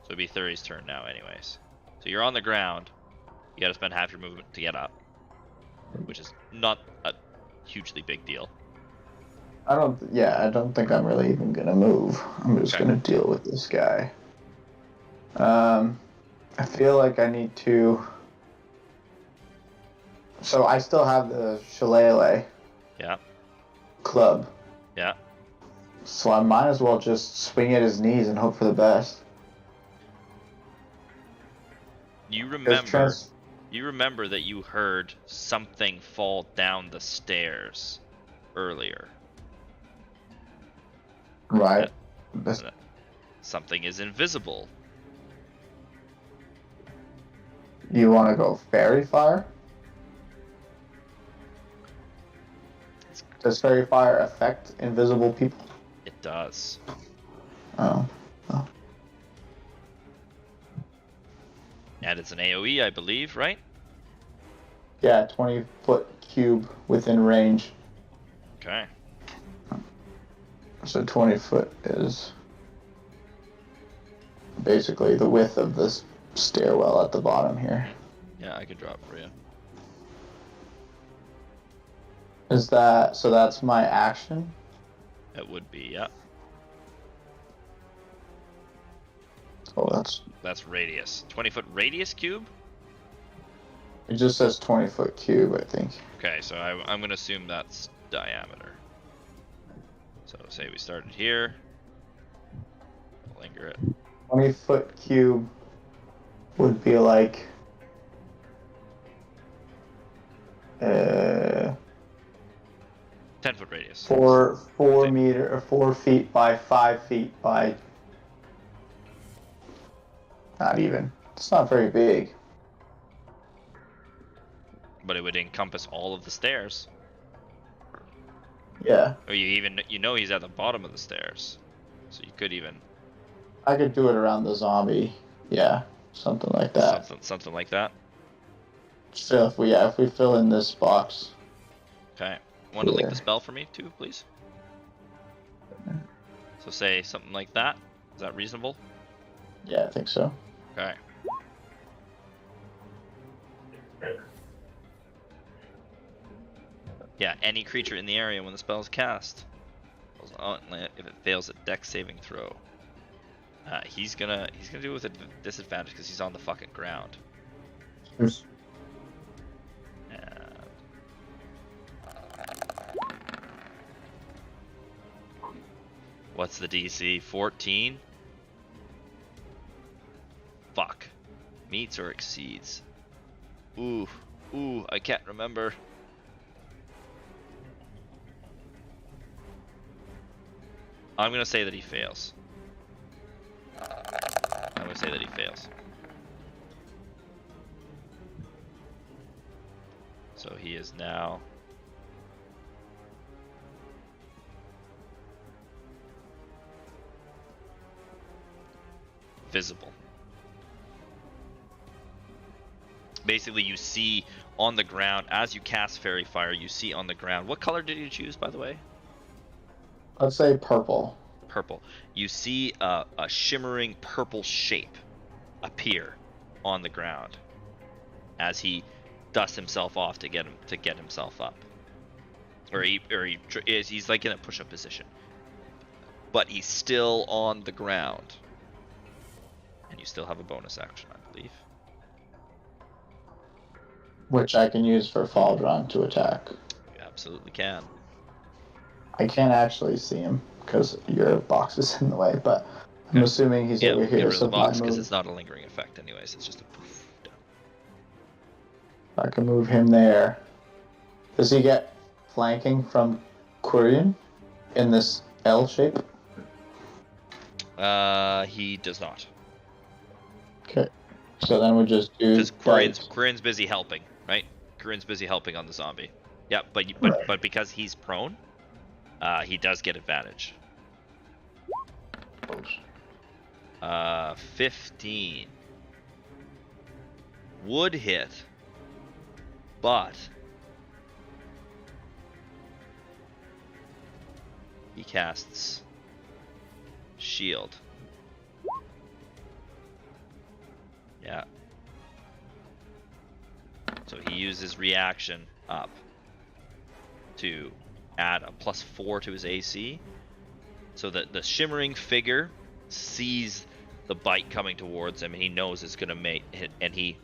So it'd be Thury's turn now anyways. So you're on the ground. You gotta spend half your movement to get up. Which is not a hugely big deal. I don't think I'm really even gonna move. I'm just Okay. gonna deal with this guy. I feel like I need to. So I still have the shillelagh Yeah, club, yeah. so I might as well just swing at his knees and hope for the best. You 'Cause remember you remember that you heard something fall down the stairs earlier. Right. Yeah. This- Something is invisible. You want to go fairy fire? Does fairy fire affect invisible people? It does. Oh. And it's an AoE, I believe, right? Yeah, 20-foot cube within range. Okay. So 20 foot is basically the width of this stairwell at the bottom here. Yeah, I could drop for you. Is that so? That's my action. It would be, yeah. Oh, That's radius. 20-foot radius cube? it. Just says 20-foot cube, I think. Okay, so I'm going to assume that's diameter. So say we started here. Linger it. 20-foot cube would be like 10-foot radius. 4 meter or 4 feet by 5 feet by. Not even. It's not very big. But it would encompass all of the stairs. Yeah, Or you know he's at the bottom of the stairs. So you could even I could do it around the zombie. Yeah, something like that. something like that. So if we fill in this box. Okay. Want to link Yeah. the spell for me too, please? So say something like that. Is that reasonable? Yeah, I think so. Okay. Yeah, any creature in the area when the spell is cast. If it fails a dex saving throw. He's gonna do it with a disadvantage because he's on the fucking ground. Yes. And... What's the DC? 14? Fuck. Meets or exceeds. Ooh, I can't remember. I'm gonna say that he fails. I was say that he fails. So he is now visible. Basically, you see on the ground, as you cast Fairy Fire, you see on the ground. What color did you choose, by the way? Let's say purple. Purple. You see a shimmering purple shape appear on the ground as he dusts himself off to get himself up, he's like in a push-up position, but he's still on the ground, and you still have a bonus action, I believe. Which I can use for Faldron to attack. You absolutely can. I can't actually see him because your box is in the way, but I'm assuming he's Yeah, over we'll get here. rid of the So box if I because move, it's not a lingering effect anyways. It's just a poof. Done. I can move him there. Does he get flanking from Quirion in this L shape? He does not. Okay. So then we just do Because that. Quirion's busy helping, right? Quirion's busy helping on the zombie. Yeah, but but because he's prone, he does get advantage. 15 would hit, but he casts shield. Yeah. So he uses reaction up to add a +4 to his AC. So that the shimmering figure sees the bite coming towards him, and he knows it's gonna hit, and he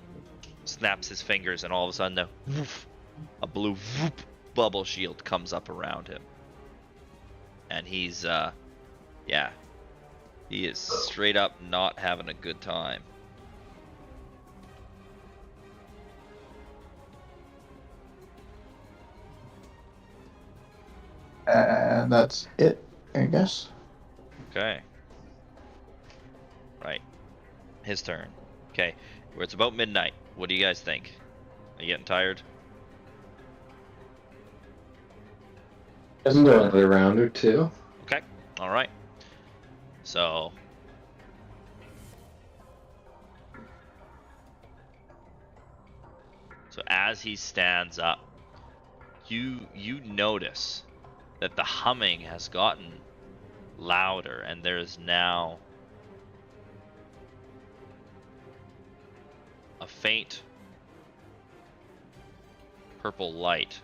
snaps his fingers, and all of a sudden a blue bubble shield comes up around him. And he's yeah. He is straight up not having a good time. And that's it, I guess. Okay. Right. His turn. Okay. Where it's about midnight. What do you guys think? Are you getting tired? Just another round or two. Okay. All right. So as he stands up, you notice that the humming has gotten louder, and there is now a faint purple light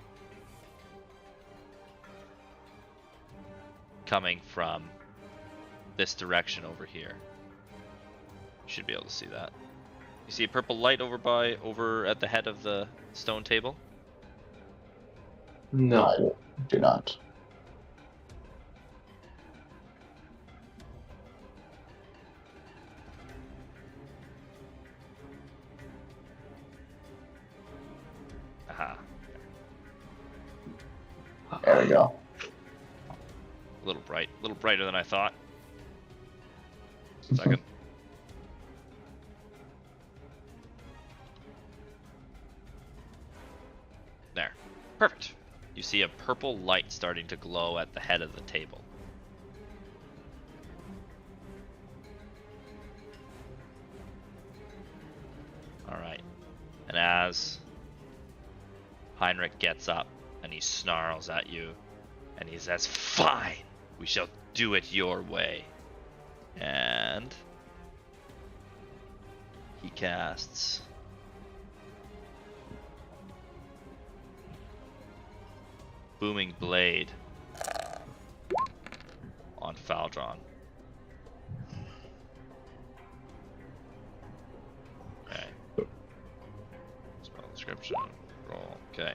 coming from this direction over here. You should be able to see that. You see a purple light over at the head of the stone table? No. I do not. Aha. There we go. A little brighter than I thought. Second. There. Perfect. You see a purple light starting to glow at the head of the table. Alright. And as Heinrich gets up and he snarls at you and he says, "Fine! We shall do it your way." And he casts Booming Blade on Faldron. Okay. Spell description. Roll. Okay.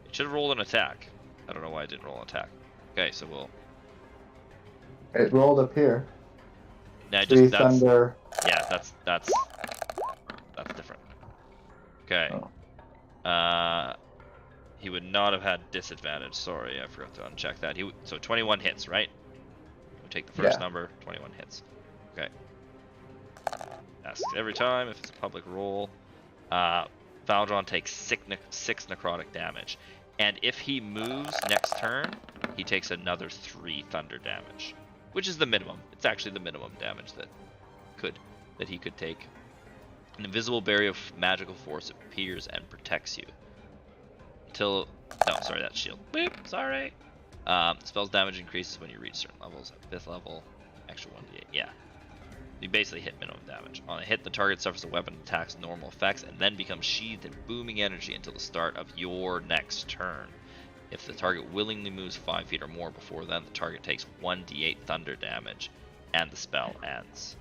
It should have rolled an attack. I don't know why I didn't roll an attack. Okay, so we'll. It rolled up here. Nah, Three that's thunder. yeah, that's different. Okay. Oh. He would not have had disadvantage. Sorry, I forgot to uncheck that. So 21 hits, right? We take the first Yeah. number. 21 hits. Okay. Asks every time if it's a public roll. Valdron takes six necrotic damage. And if he moves next turn, he takes another 3 thunder damage. Which is the minimum. It's actually the minimum damage that he could take. An invisible barrier of magical force appears and protects you. No, sorry, that's shield. Boop, sorry. Spell's damage increases when you reach certain levels. At 5th level, extra 1d8. Yeah. You basically hit minimum damage. On a hit, the target suffers a weapon attack's normal effects and then becomes sheathed in booming energy until the start of your next turn. If the target willingly moves 5 feet or more before then, the target takes 1d8 thunder damage and the spell ends.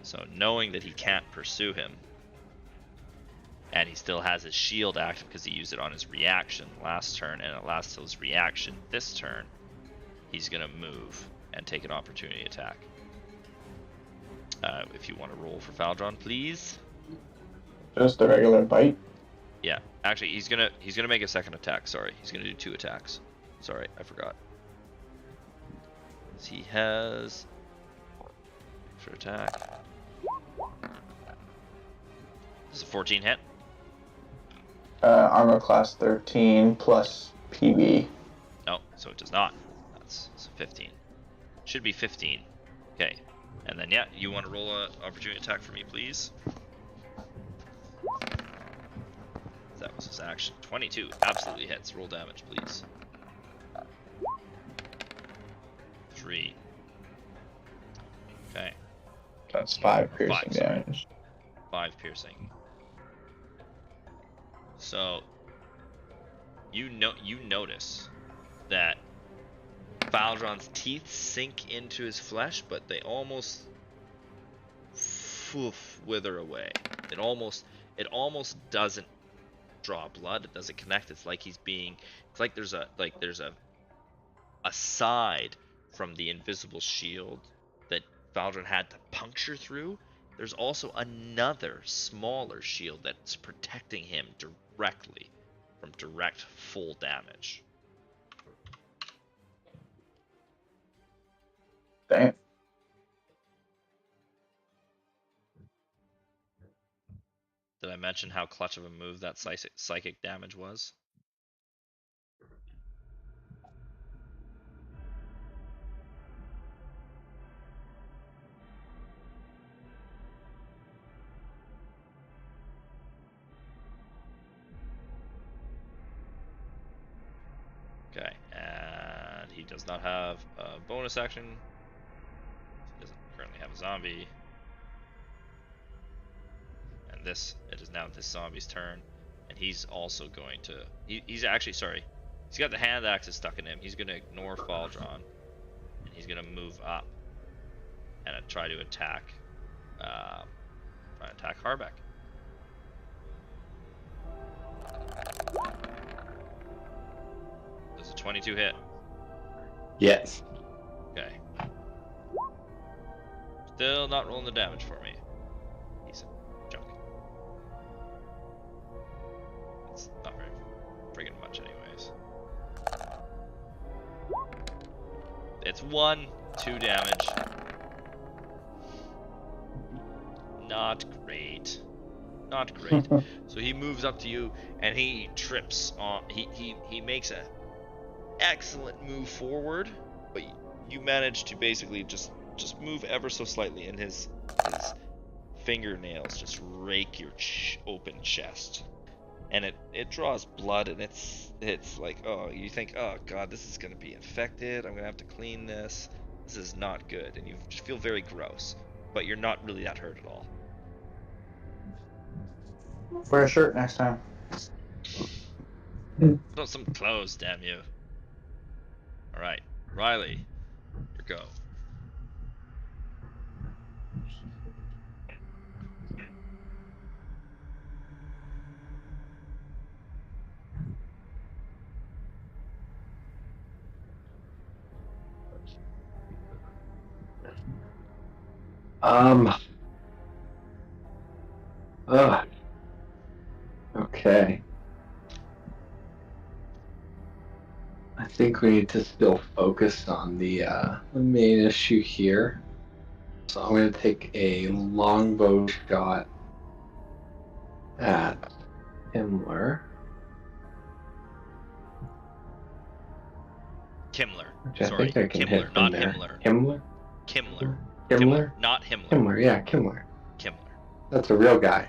So knowing that he can't pursue him, and he still has his shield active because he used it on his reaction last turn, and it lasts till his reaction this turn, he's going to move and take an opportunity attack. If you want to roll for Valdron, please. Just a regular bite. Yeah, actually, he's gonna make a second attack. Sorry, he's gonna do 2 attacks. Sorry, I forgot. He has for attack. This is a 14 hit. Armor class 13 plus PB. No, so it does not. That's 15. Should be 15. Okay, and then yeah, you want to roll an opportunity attack for me, please? That was his action. 22 absolutely hits. Roll damage, please. 3. Okay. That's 5 piercing 5, sorry. damage. 5 piercing. So you notice that Valdron's teeth sink into his flesh, but they almost wither away. It almost doesn't draw blood. It doesn't connect. It's like there's a side from the invisible shield that Valdron had to puncture through. There's also another smaller shield that's protecting him directly from direct full damage. Damn. Did I mention how clutch of a move that psychic damage was? Okay, and he does not have a bonus action. He doesn't currently have a zombie. And it is now this zombie's turn, and he's also going to. He's actually sorry. He's got the hand axes stuck in him. He's going to ignore Valdron, and he's going to move up and try to attack. Harbeck. Does a 22 hit? Yes. Okay. Still not rolling the damage for me. He's a junk. It's not very friggin' much anyways. It's 2 damage. Not great. Not great. So he moves up to you and he trips on he makes a excellent move forward, but you manage to basically just move ever so slightly, and his fingernails just rake your open chest, and it draws blood, and it's like, oh, you think, oh god, this is gonna be infected, I'm gonna have to clean this is not good, and you just feel very gross, but you're not really that hurt at all. Wear a shirt next time. Put on some clothes, damn you. Alright, Riley, your go. Okay. I think we need to still focus on the main issue here. So I'm going to take a longbow shot at Himmler. Kimmler. Which I Sorry, think I can hit Kimmler, from not there. Himmler. Himmler? Kimmler. Himmler? Not Himmler. Himmler, yeah, Kimmler. Kimmler. That's a real guy.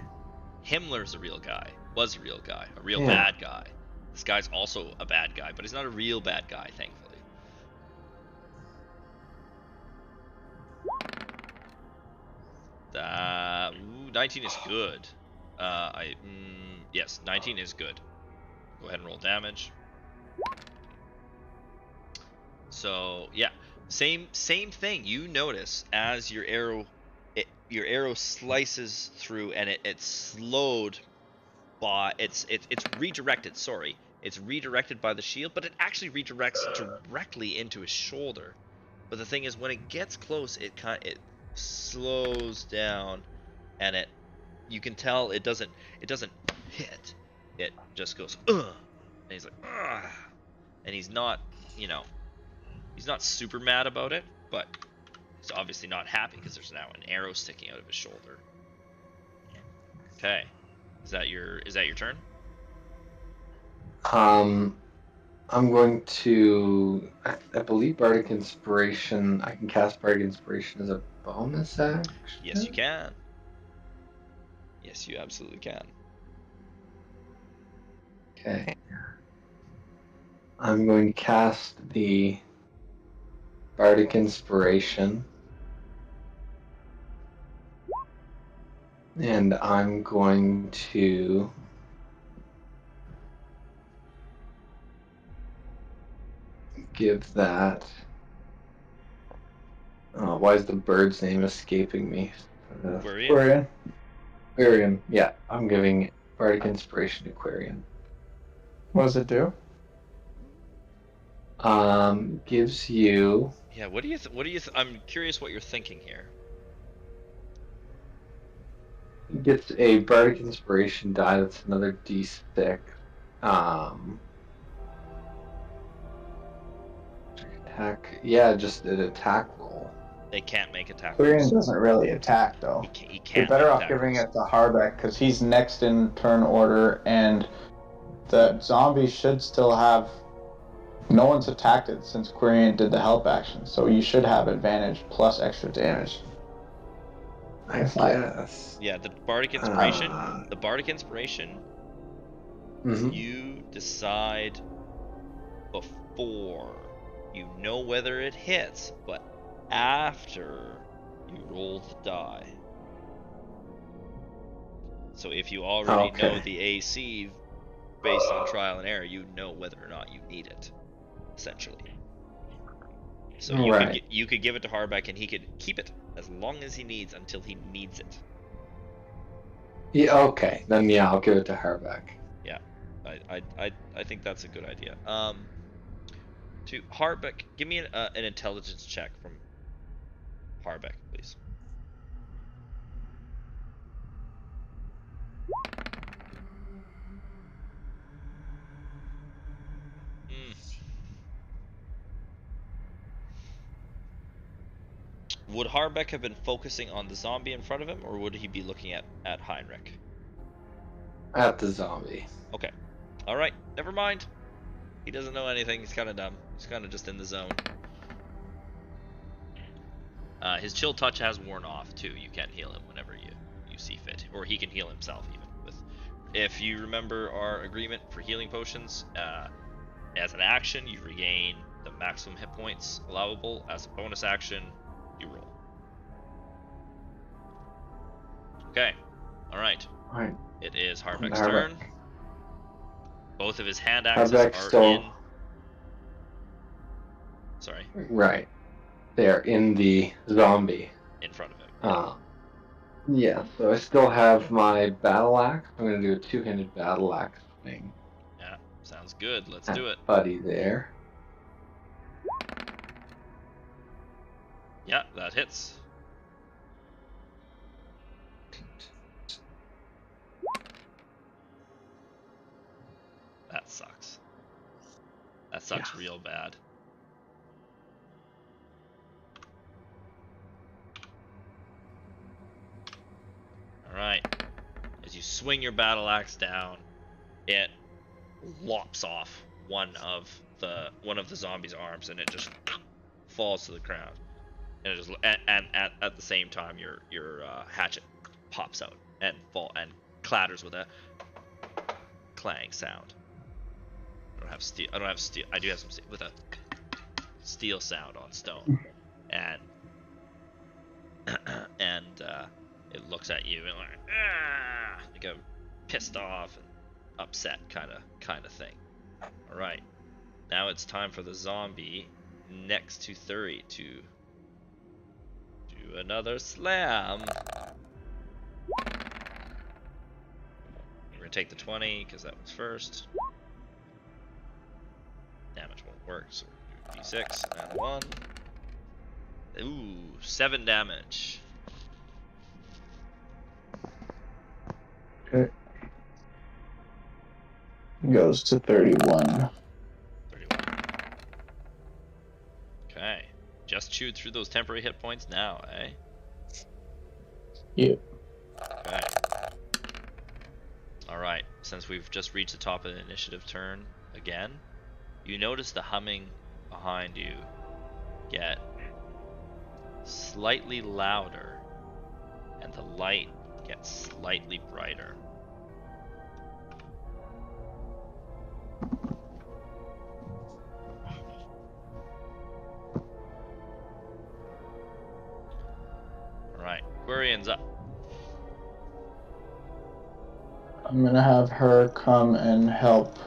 Himmler's a real guy. Was a real guy. A real Yeah. bad guy. This guy's also a bad guy, but he's not a real bad guy, thankfully. Ooh, 19 is good. Yes, 19 is good. Go ahead and roll damage. So yeah, same thing. You notice as your arrow slices through, and it's slowed by it's redirected. Sorry, it's redirected by the shield, but it actually redirects directly into his shoulder. But the thing is, when it gets close, it slows down, and you can tell it doesn't hit. It just goes ugh, and he's like ugh, and he's not he's not super mad about it, but he's obviously not happy because there's now an arrow sticking out of his shoulder. Okay, is that your turn? I'm going to. I believe Bardic Inspiration. I can cast Bardic Inspiration as a bonus action. Yes, you can. Yes, you absolutely can. Okay. I'm going to cast the Bardic Inspiration. And I'm going to give that. Oh, why is the bird's name escaping me? Quirion? Quirion. Yeah, I'm giving Bardic Inspiration to Quirion. What does it do? Gives you. Yeah. What do you? I'm curious what you're thinking here. Gets a Bardic Inspiration die. That's another D6. Attack. Yeah, just an attack roll. They can't make attack Quirion rolls. doesn't really attack though. He can't. You're better make off attack giving rolls. it to Harbeck because he's next in turn order, and the zombie should still have. No one's attacked it since Quirion did the help action, so you should have advantage plus extra damage. I guess. Yeah, the Bardic Inspiration. Uh, The Bardic Inspiration. Mhm. You decide before you know whether it hits, but after you roll the die. So if you already know Okay. the AC based on trial and error, you know whether or not you need it, essentially. So Right. you could give it to Harbeck, and he could keep it as long as he needs until he needs it. Yeah. Okay. Then yeah, I'll give it to Harbeck. Yeah, I think that's a good idea. To Harbeck, give me an intelligence check from Harbeck, please. Would Harbeck have been focusing on the zombie in front of him, or would he be looking at Heinrich? At the zombie. Okay. Alright, never mind. He doesn't know anything, he's kind of dumb. He's kind of just in the zone. His chill touch has worn off, too. You can heal him whenever you see fit. Or he can heal himself, even. If you remember our agreement for healing potions, as an action, you regain the maximum hit points allowable. As a bonus action, you roll. Okay. Alright. Right. It is Harbeck's Harbeck. turn. Both of his hand axes Harbeck are still. in. Sorry, Right. They're in the zombie. in front of him. Yeah, so I still have my battle axe. I'm going to do a two-handed battle axe swing. Yeah, sounds good. Let's at do it. Buddy there. Yeah, that hits. That sucks. That sucks real bad. Alright. As you swing your battle axe down, it lops off one of the zombie's arms, and it just falls to the ground. And it just and at the same time, your hatchet pops out and clatters with a clang sound. I don't have steel. I do have some steel with a steel sound on stone, and it looks at you and like a pissed off and upset kind of thing. All right, now it's time for the zombie next to Thury to do another slam. We're gonna take the 20 because that was first. Damage won't work, so we'll do d6 and 1. Ooh, 7 damage. Okay. Goes to 31. 31. Okay. Just chewed through those temporary hit points now, eh? Yep. Okay. Alright, since we've just reached the top of the initiative turn again, you notice the humming behind you get slightly louder and the light gets slightly brighter. Alright, Quirian's up. I'm gonna have her come and help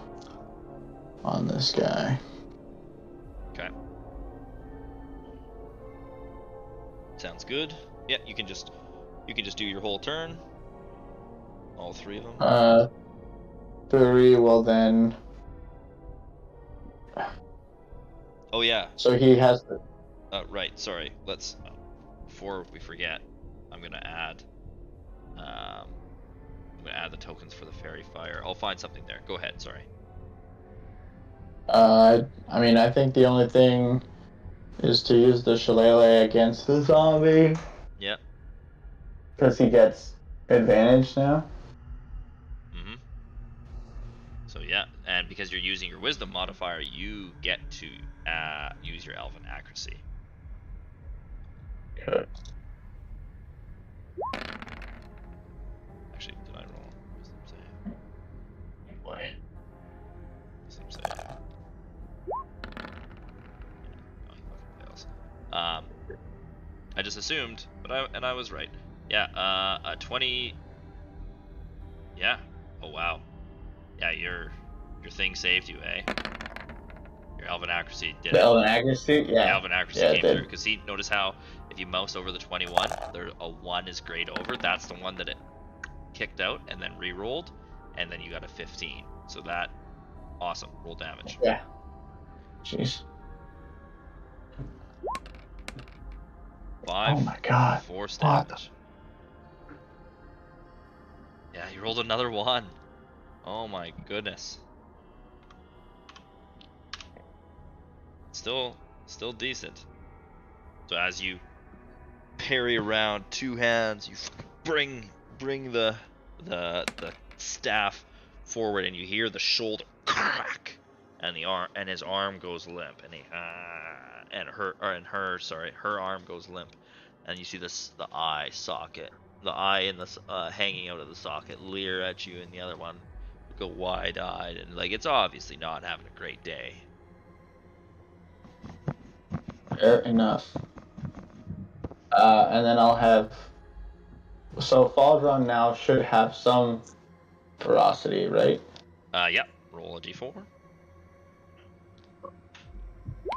on this guy. Okay. Sounds good. Yeah, you can just do your whole turn. All 3 of them. 3 will then. Oh yeah. So he has to. Right. Sorry. Let's. Before we forget, I'm gonna add. I'm gonna add the tokens for the fairy fire. I'll find something there. Go ahead. Sorry. I mean, I think the only thing is to use the shillelagh against the zombie. Yep. Because he gets advantage now. Mhm. So yeah, and because you're using your wisdom modifier, you get to use your elven accuracy. Okay. Actually, did I roll wisdom save? Boy. Wisdom save. Fails. I just assumed, but I was right. Yeah, a 20. Yeah. Oh wow. Yeah, your thing saved you, eh? Your elven accuracy did The it. elven accuracy? Yeah. The elven accuracy Yeah, it came did. through. Because see, notice how if you mouse over the 21, there a 1 is grayed over. That's the one that it kicked out and then re-rolled, and then you got a 15. So that, awesome. Roll damage. Yeah. Jeez. 5 Oh my god. force What? damage. Yeah, you rolled another 1. Oh my goodness. Still decent. So as you parry around 2 hands, you bring the staff forward, and you hear the shoulder crack, and his arm goes limp, and her arm goes limp, and you see the eye socket, the eye in the hanging out of the socket leer at you, and the other one go wide-eyed, and like it's obviously not having a great day. Fair enough. And then I'll have. So Faldron now should have some ferocity, right? Yep. Roll a d4.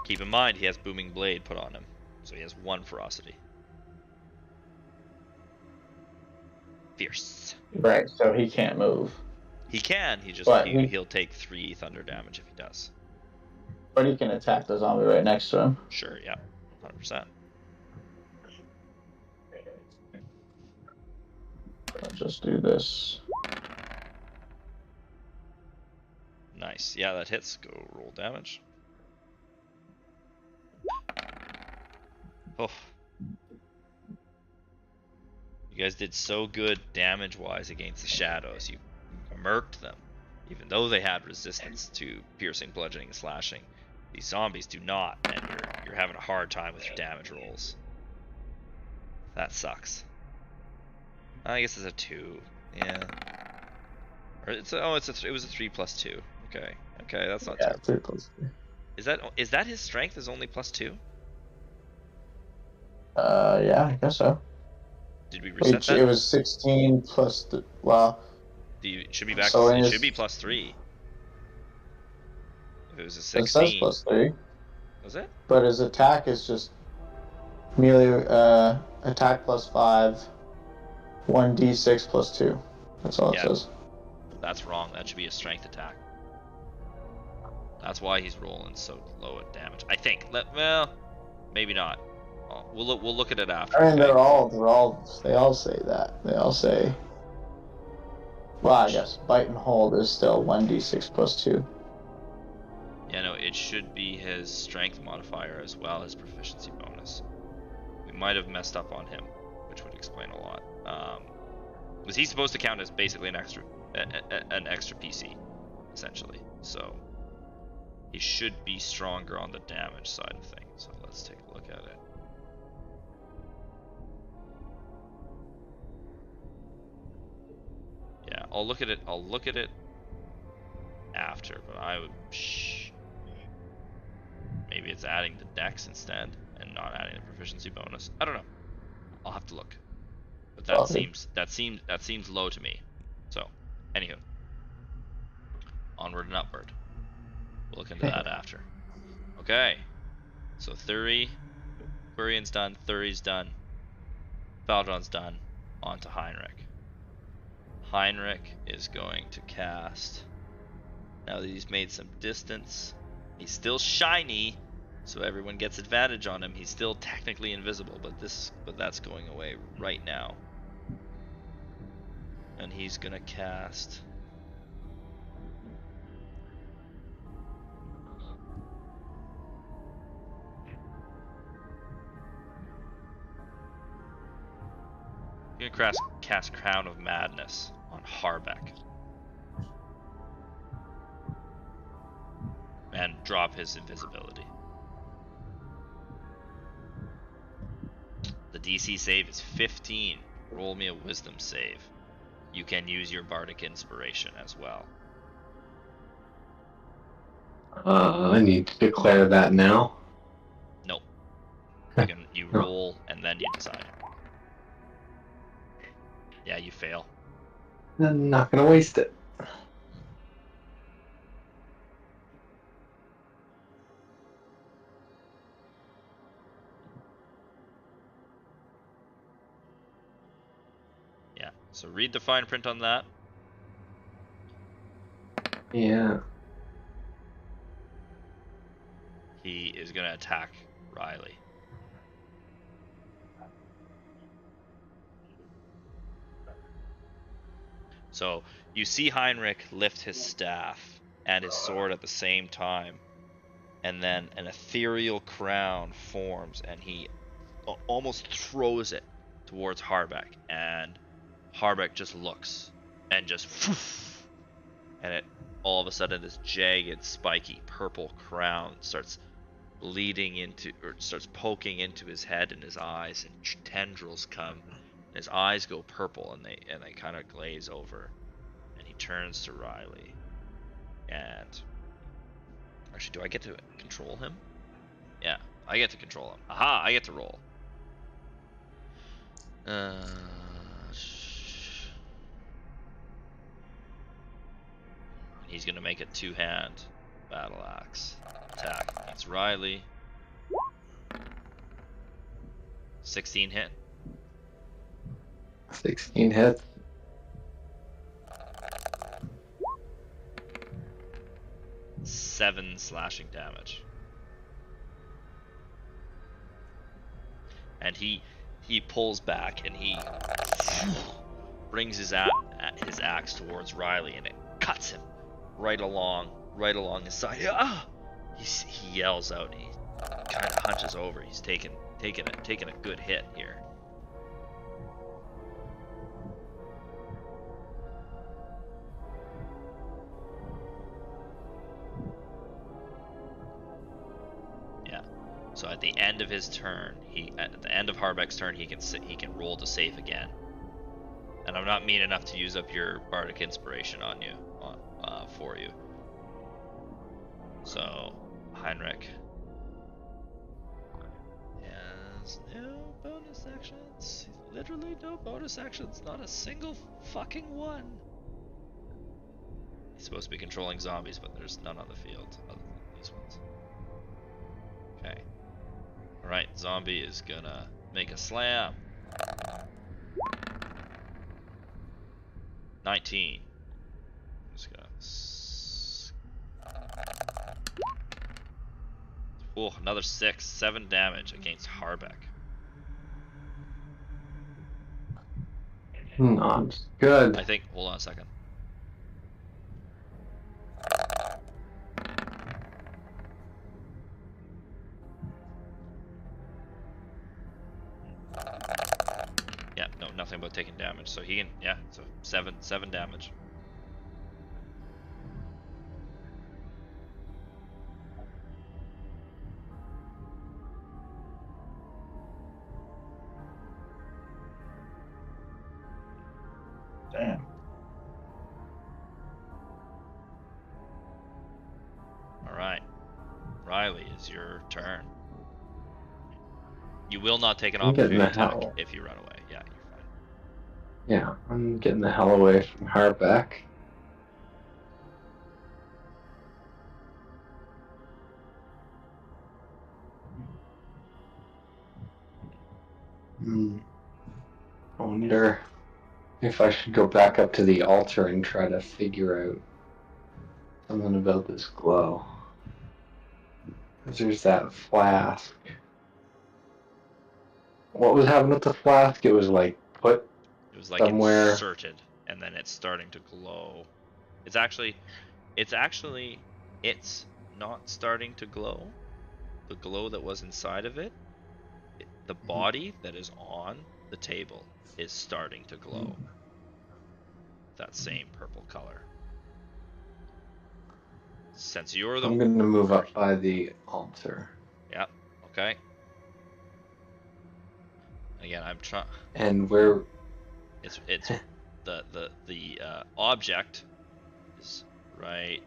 Keep in mind he has booming blade put on him, so he has 1 ferocity. Fierce. Right. So he can't move, He can. He just But he'll take 3 thunder damage if he does. but he can attack the zombie right next to him. Sure. Yeah. 100%. I'll just do this. Nice. Yeah, that hits. Go roll damage. Oh. You You guys did so good damage-wise against the shadows. You murked them, even though they had resistance to piercing, bludgeoning, and slashing. These zombies do not, and you're having a hard time with your damage rolls. That sucks. I guess it's a 2. Yeah. Or it was a 3 plus 2. Okay. Okay, that's not Yeah, too. 3 plus 2. Is that his strength is only plus 2? Yeah, I guess so. Did we reset that? It was 16 plus the, well, It should be back. So It it should is- be plus 3. If it was a it 16, says plus 3, was it? but his attack is just melee attack plus 5, 1d6 plus 2. That's all Yeah. it says. That's wrong. That should be a strength attack. That's why he's rolling so low at damage. I think. Well, maybe not. Oh, we'll look at it after. I mean, okay? they all say that. They all say, well, I guess bite and hold is still 1d6 plus 2. Yeah, no, it should be his strength modifier as well as proficiency bonus. We might have messed up on him, which would explain a lot. Was he supposed to count as basically an extra PC, essentially? So he should be stronger on the damage side of things. So let's take a look at it. Yeah, I'll look at it after, but I would. Maybe it's adding the dex instead and not adding the proficiency bonus. I don't know. I'll have to look. But that seems low to me. So, anywho, onward and upward. We'll look into that after. Okay. So Quirian's done. Thuri's done. Valdron's done. On to Heinrich. Heinrich is going to cast. Now that he's made some distance, he's still shiny, so everyone gets advantage on him. He's still technically invisible, but that's going away right now. And he's gonna cast. He's gonna cast Crown of Madness on Harbeck. And drop his invisibility. The DC save is 15. Roll me a wisdom save. You can use your bardic inspiration as well. I need to declare that now. Nope. You roll and then you decide. Yeah, you fail. I'm not gonna waste it. Yeah. So read the fine print on that. Yeah. He is gonna attack Riley. So you see Heinrich lift his staff and his sword at the same time, and then an ethereal crown forms, and he almost throws it towards Harbeck, and Harbeck just looks and just, and it all of a sudden this jagged, spiky purple crown starts bleeding into, or starts poking into his head and his eyes, and tendrils come. His eyes go purple and they kind of glaze over, and he turns to Riley. And actually, do I get to control him? Yeah, I get to control him. Aha! I get to roll. He's gonna make a two-hand battle axe attack against Riley. 16 hit. 16 hits. Seven slashing damage. And he pulls back and he brings his axe towards Riley, and it cuts him right along his side. Ah! He yells out. And he kind of hunches over. He's taking a good hit here. So at the end of his turn, at the end of Harbeck's turn, he can roll to save again. And I'm not mean enough to use up your bardic inspiration on you, for you. So Heinrich has no bonus actions. Literally no bonus actions. Not a single fucking one. He's supposed to be controlling zombies, but there's none on the field other than these ones. Okay. Alright, zombie is gonna make a slam. 19. I'm just gonna. Oh, another 6. 7 damage against Harbeck. Not good. I think. Hold on a second. Yeah, no, nothing about taking damage. So he can, yeah, so 7 damage. Damn. All right, Riley, is your turn. You will not take an I'm getting opportunity the attack hell. if you run away. Yeah, you're fine. Yeah, I'm getting the hell away from Harbeck. I wonder if I should go back up to the altar and try to figure out something about this glow. 'Cause there's that flask. What was happening with the flask? It was like put It was like somewhere. inserted, and then it's starting to glow. It's not starting to glow. The glow that was inside of it, the body that is on the table is starting to glow. That same purple color. Since you're the I'm gonna move up by the altar. Yeah, okay. Again, I'm trying. And where It's the object is right.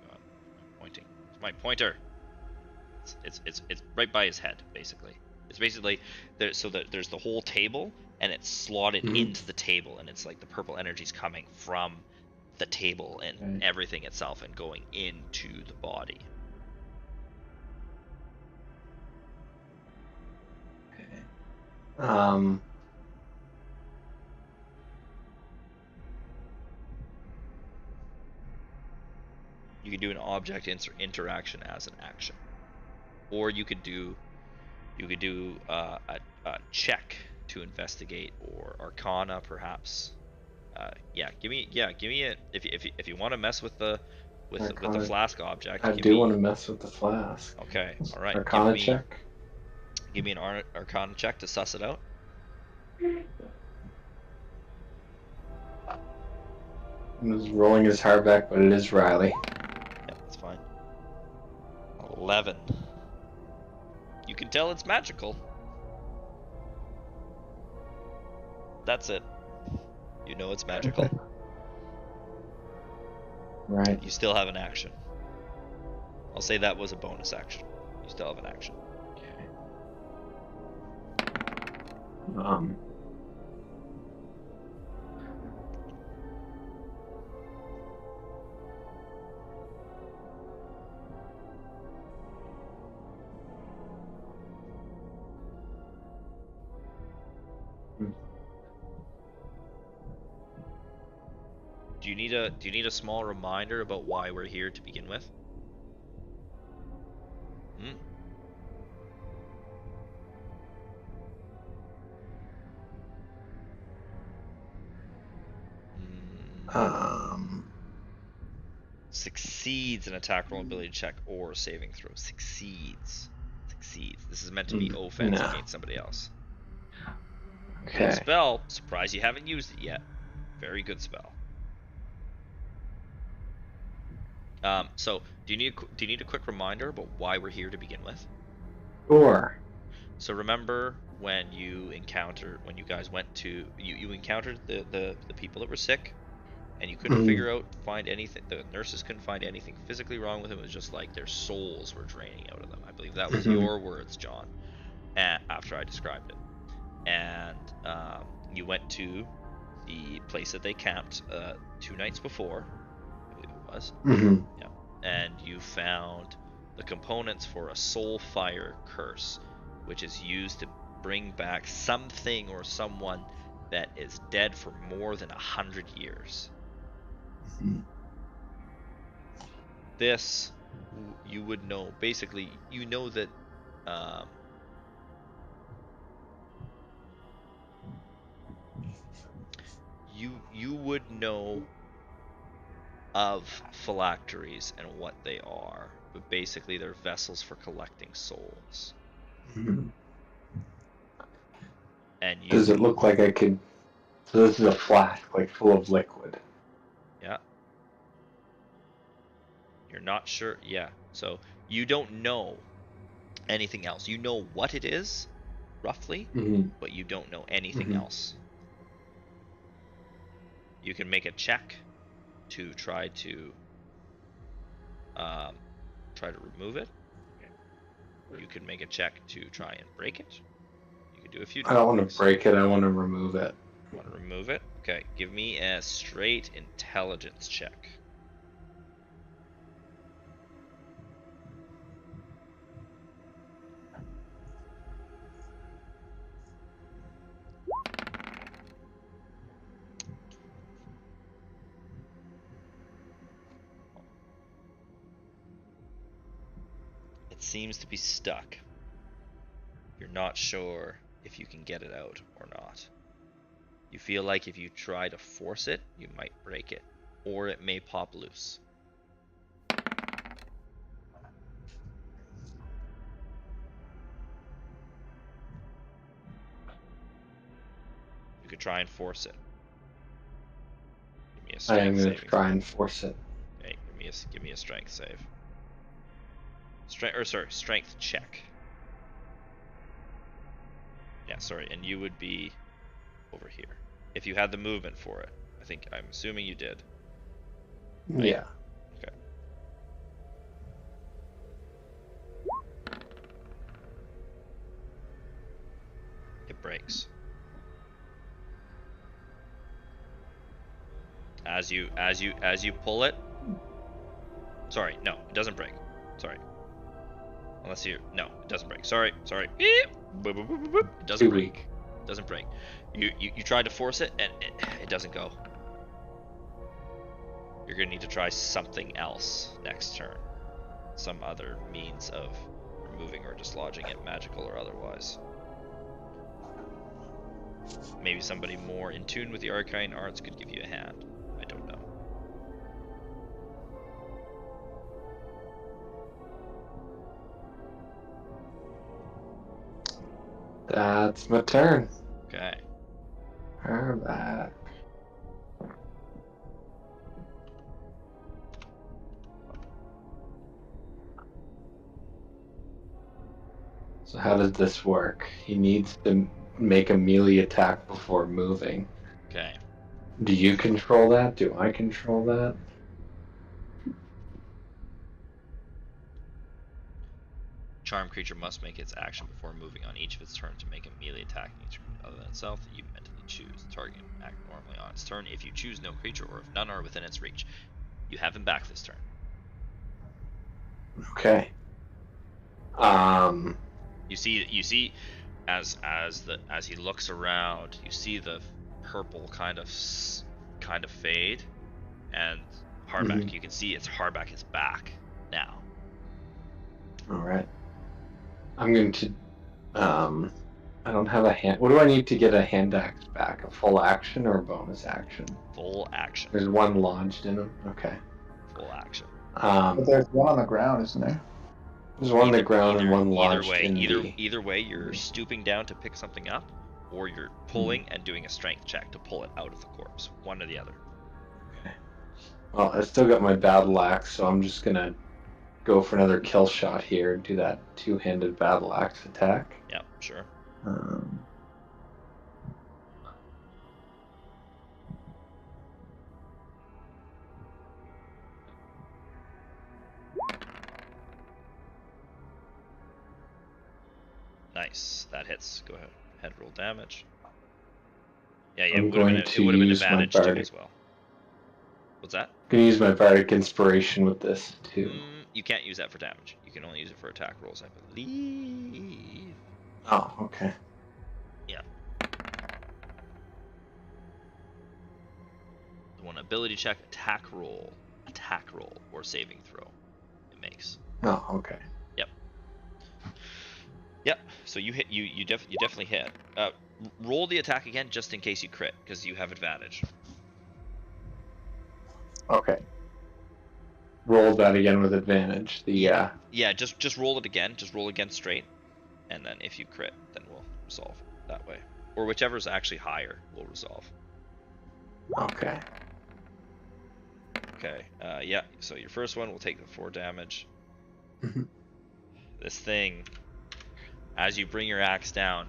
God, I'm pointing. It's my pointer. It's right by his head, basically. It's basically there. So that there's the whole table, and it's slotted into the table, and it's like the purple energy's coming from the table and everything itself, and going into the body. You could do an object interaction as an action, or you could do a check to investigate, or Arcana perhaps. Give me a if you want to mess with the flask object. I do want to mess with the flask. Okay, all right. Arcana check. Give me an Arcana check to suss it out. I was rolling his Harbeck, but it is Riley. Yeah, that's fine. 11. You can tell it's magical. That's it. You know it's magical. Right. You still have an action. I'll say that was a bonus action. You still have an action. Okay. Do you need a small reminder about why we're here to begin with? Succeeds an attack roll, ability check, or saving throw. Succeeds. This is meant to be offense against somebody else. Okay. Good spell. Surprised you haven't used it yet. Very good spell. So, do you need a quick reminder about why we're here to begin with? Sure. So remember when you guys went to you encountered the people that were sick, and you couldn't find anything. The nurses couldn't find anything physically wrong with them. It was just like their souls were draining out of them. I believe that was your words, John. After I described it, and you went to the place that they camped 2 nights before, I believe it was. Yeah, and you found the components for a soul fire curse, which is used to bring back something or someone that is dead for more than 100 years. This, you would know. Basically, you know that you would know of phylacteries and what they are, but basically they're vessels for collecting souls. And Does it look like I could? So this is a flask, like full of liquid. Yeah. You're not sure. Yeah. So you don't know anything else. You know what it is, roughly, but you don't know anything else. You can make a check to try to remove it. You can make a check to try and break it. You can do a few. I don't want to break it. I want to remove it. Want to remove it? Okay. Give me a straight intelligence check. Seems to be stuck. You're not sure if you can get it out or not. You feel like if you try to force it, you might break it, or it may pop loose. You could try and force it. Give me a strength I am going to saving try throw. and force it. Okay, give me a strength save. Strength check. Yeah, sorry, and you would be over here if you had the movement for it. I'm assuming you did. Right? Yeah. Okay. It breaks. As you pull it. Sorry, no, it doesn't break. Sorry. Unless no, it doesn't break. Sorry. Beep. Boop, boop, boop, boop. It doesn't break. Weak. Doesn't break. You tried to force it and it doesn't go. You're gonna need to try something else next turn. Some other means of removing or dislodging it, magical or otherwise. Maybe somebody more in tune with the arcane arts could give you a hand. I don't know. That's my turn. Okay. We're back. So how does this work? He needs to make a melee attack before moving. Okay. Do you control that? Do I control that? Charmed creature must make its action before moving on each of its turns to make a melee attack against a creature other than itself that you mentally choose. The target can act normally on its turn if you choose no creature or if none are within its reach. You have him back this turn. Okay. You see as he looks around, you see the purple kind of fade, and Harbeck. You can see Harbeck is back now. All right. I'm going to. I don't have a hand. What do I need to get a hand axe back? A full action or a bonus action? Full action. There's one lodged in him. Okay. Full action. But there's one on the ground, isn't there? There's one on the ground and one lodged in Either way, you're stooping down to pick something up, or you're pulling and doing a strength check to pull it out of the corpse. One or the other. Okay. Well, I still got my battle axe, so I'm just gonna go for another kill shot here. Do that two-handed battle axe attack. Yeah, sure. Nice. That hits. Go ahead. Roll damage. Yeah, I'm it would going have to been use my advantage too bardic. as well. What's that? I'm gonna use my bardic inspiration with this too. You can't use that for damage. You can only use it for attack rolls, I believe. Oh, okay. Yeah. The one ability check, attack roll, or saving throw. It makes. Oh, okay. Yep. So you hit. You definitely hit. Roll the attack again, just in case you crit, because you have advantage. Okay. Roll that again with advantage. Yeah, just roll it again. Just roll again straight, and then if you crit, then we'll resolve it that way. Or whichever's actually higher will resolve. Okay. Okay. Yeah. So your first one will take the 4 damage. This thing, as you bring your axe down,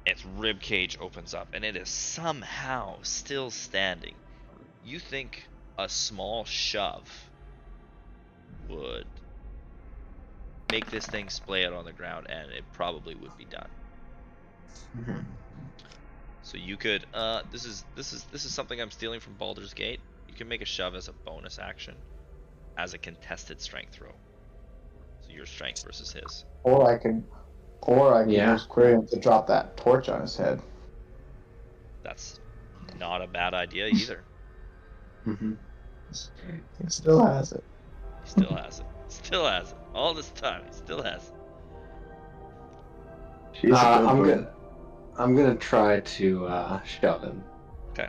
its rib cage opens up, and it is somehow still standing. You think a small shove would make this thing splay out on the ground, and it probably would be done. So you could this is something I'm stealing from Baldur's Gate. You can make a shove as a bonus action as a contested strength throw. So your strength versus his. Or I can use Quirion to drop that torch on his head. That's not a bad idea either. He still has it. He still has it. Still has it. All this time, he still has it. She's I'm gonna try to shove him. Okay.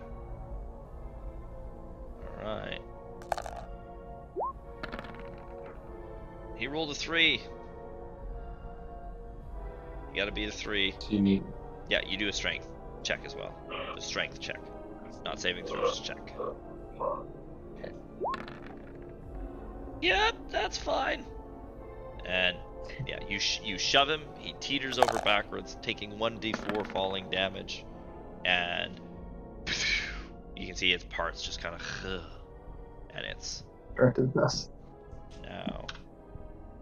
Alright. He rolled a 3. You gotta beat a 3. Do you need? Yeah, you do a strength check as well. A strength check. Not saving throw, just check. Okay. Yep, that's fine. And yeah, you shove him. He teeters over backwards, taking 1d4 falling damage, and you can see its parts just kind of, and it's Burnt his dust. now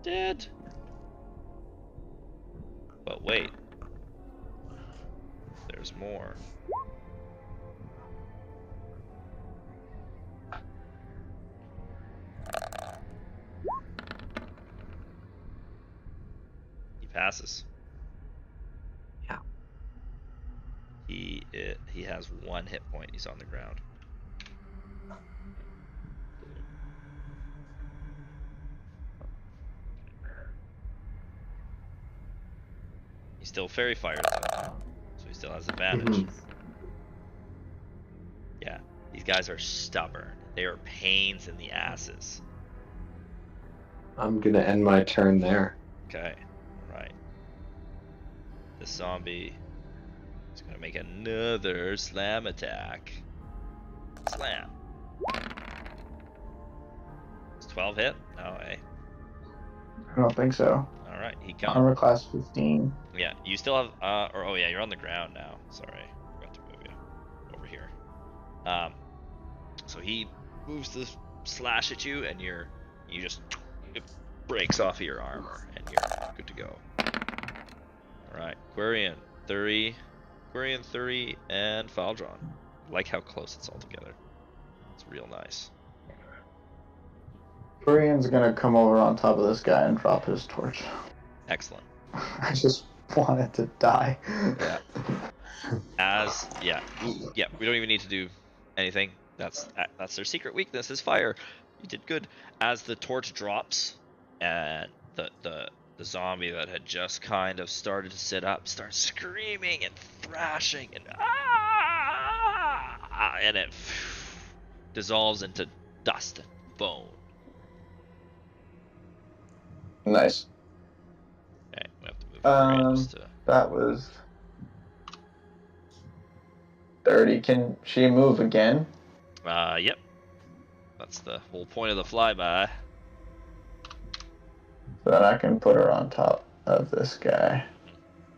dead. But wait, there's more. He passes. Yeah. He has 1 hit point. He's on the ground. He's still fairy fired, so he still has advantage. Yeah, these guys are stubborn. They are pains in the asses. I'm gonna end my turn there. Okay, right. This zombie is gonna make another slam attack. Slam. Is 12 hit? No, eh? I don't think so. Alright, he comes. Armor class 15. Yeah, you still have, oh yeah, you're on the ground now. Sorry, forgot to move you over here. So he moves to slash at you, and it breaks off of your armor, and you're good to go. Alright, Quirion 30, and Faldron. I like how close it's all together. It's real nice. Quirion's gonna come over on top of this guy and drop his torch. Excellent. I just want it to die. Yeah. We don't even need to do anything. That's their secret weakness is fire. You did good. As the torch drops, and the zombie that had just kind of started to sit up starts screaming and thrashing and it dissolves into dust and bone. Nice. Okay, we have to move your range to. That was 30. Can she move again? Yep. That's the whole point of the flyby. So then I can put her on top of this guy.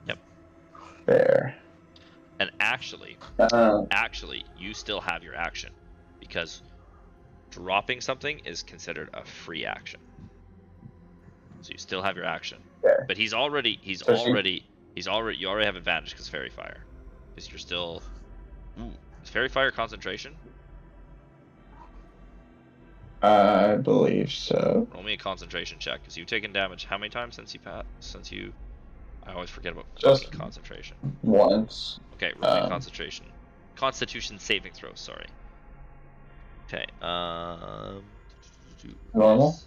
Yep. There. And actually, you still have your action, because dropping something is considered a free action. So you still have your action. Okay. But you already have advantage because Fairy Fire. Because you're still. Ooh, is Fairy Fire concentration? I believe so. Roll me a concentration check, because you've taken damage how many times since you I always forget about Just fucking concentration. Once. Okay, roll me a concentration. Constitution saving throw, sorry. Okay, Normal?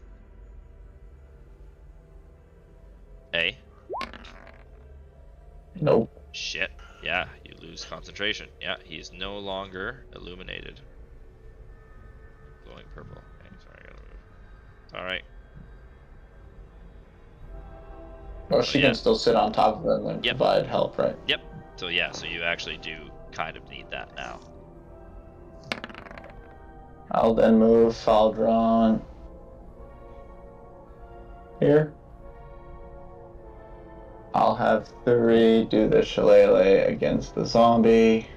A. Nope. Shit. Yeah, you lose concentration. Yeah, he's no longer illuminated. Glowing purple. Okay, sorry, I gotta move. Alright. Well, she yeah. can still sit on top of him and Yep. provide help, right? Yep. So yeah, so you actually do kind of need that now. I'll then move Faldron here. I'll have 3 do the shillelagh against the zombie.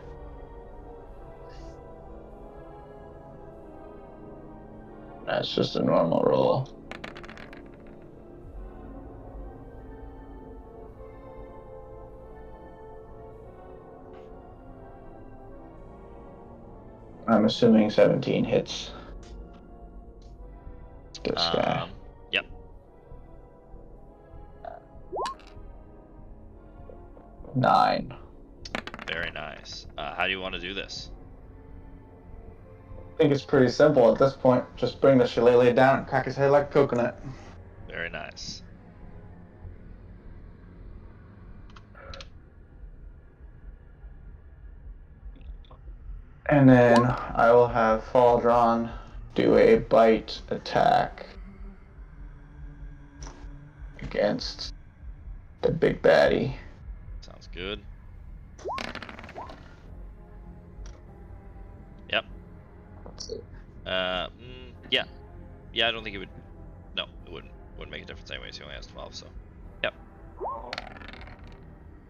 That's just a normal roll. I'm assuming 17 hits. This guy. Yep. 9. Very nice. How do you want to do this? I think it's pretty simple at this point. Just bring the shillelagh down and crack his head like coconut. Very nice. And then I will have Faldron do a bite attack against the big baddie. Sounds good. Yep. Yeah. Yeah, I don't think it would. No, it wouldn't. Wouldn't make a difference anyways. He only has 12, so. Yep.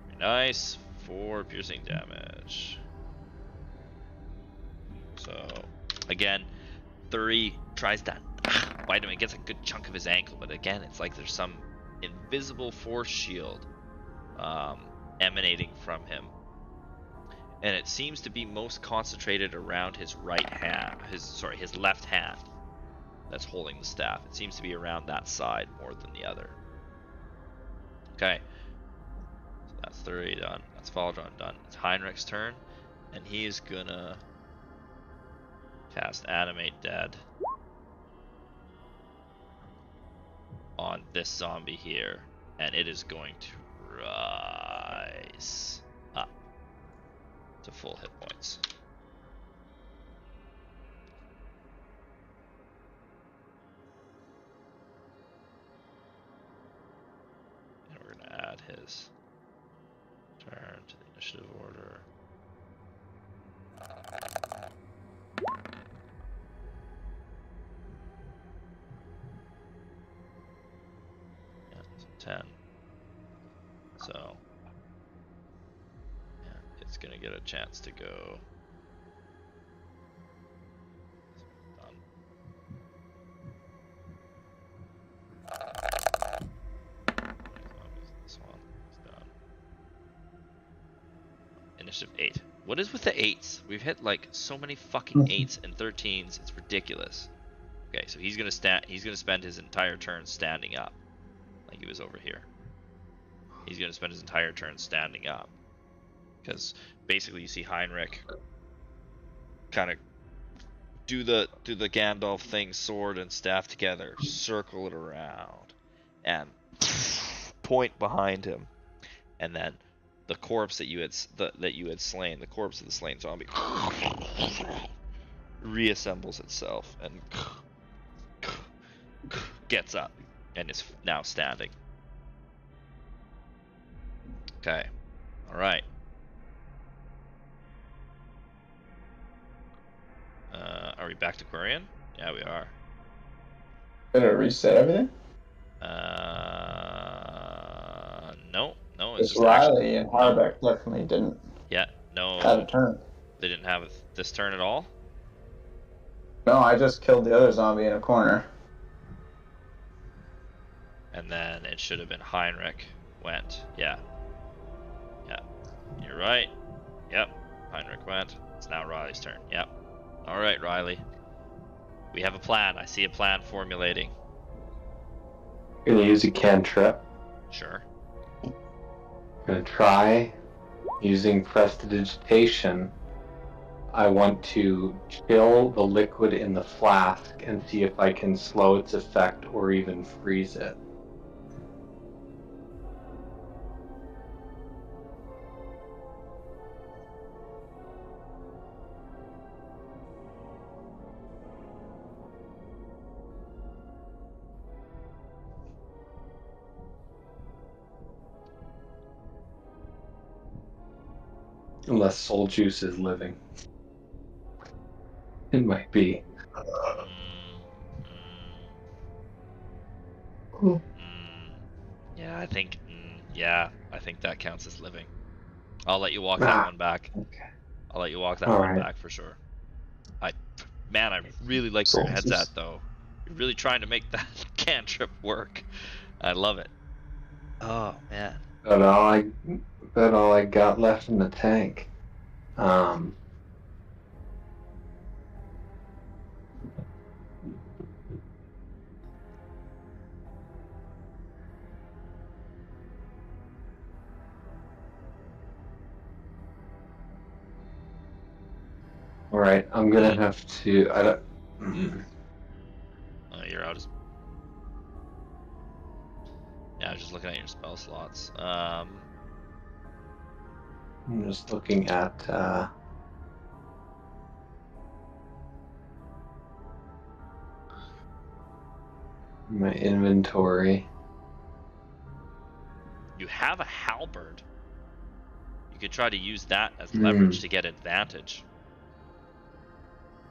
Very nice. 4 piercing damage. So, again, Thury tries to bite him. It gets a good chunk of his ankle, but again, it's like there's some invisible force shield emanating from him. And it seems to be most concentrated around his right hand, his left hand that's holding the staff. It seems to be around that side more than the other. Okay. So that's Thury done. That's Faldron done. It's Heinrich's turn, and he is gonna cast Animate Dead on this zombie here, and it is going to rise up to full hit points. And we're going to add his turn to the initiative order. Yeah, so 10. So yeah, it's gonna get a chance to go. Done. This one is done. Initiative 8. What is with the 8s? We've hit like so many fucking 8s and 13s. It's ridiculous. Okay, so he's gonna spend his entire turn standing up, like he was over here. He's gonna spend his entire turn standing up, because basically you see Heinrich kind of do the Gandalf thing, sword and staff together, circle it around, and point behind him, and then the corpse that you had slain, the corpse of the slain zombie, reassembles itself and gets up and is now standing. Okay. All right. Are we back to Quarian? Yeah, we are. Did it reset everything? one's Because just actually. Riley and Harbeck definitely didn't Yeah, no, have a turn. they didn't have this turn at all. No, I just killed the other zombie in a corner. And then it should have been Heinrich went. Yeah. Yeah. You're right. Yep. Heinrich went. It's now Riley's turn. Yep. Alright, Riley. We have a plan. I see a plan formulating. Gonna use a cantrip. Sure. Gonna try using prestidigitation. I want to chill the liquid in the flask and see if I can slow its effect or even freeze it. Unless soul juice is living. It might be. Yeah, I think that counts as living. I'll let you walk that one back. Okay. I'll let you walk that All one right. back for sure. Man, I really like where your head's at though. You're really trying to make that cantrip work. I love it. Oh man. But all I got left in the tank. All right, I'm gonna have to. I don't. Oh, you're out. Yeah, I was just looking at your spell slots. I'm just looking at. My inventory. You have a halberd. You could try to use that as leverage to get advantage.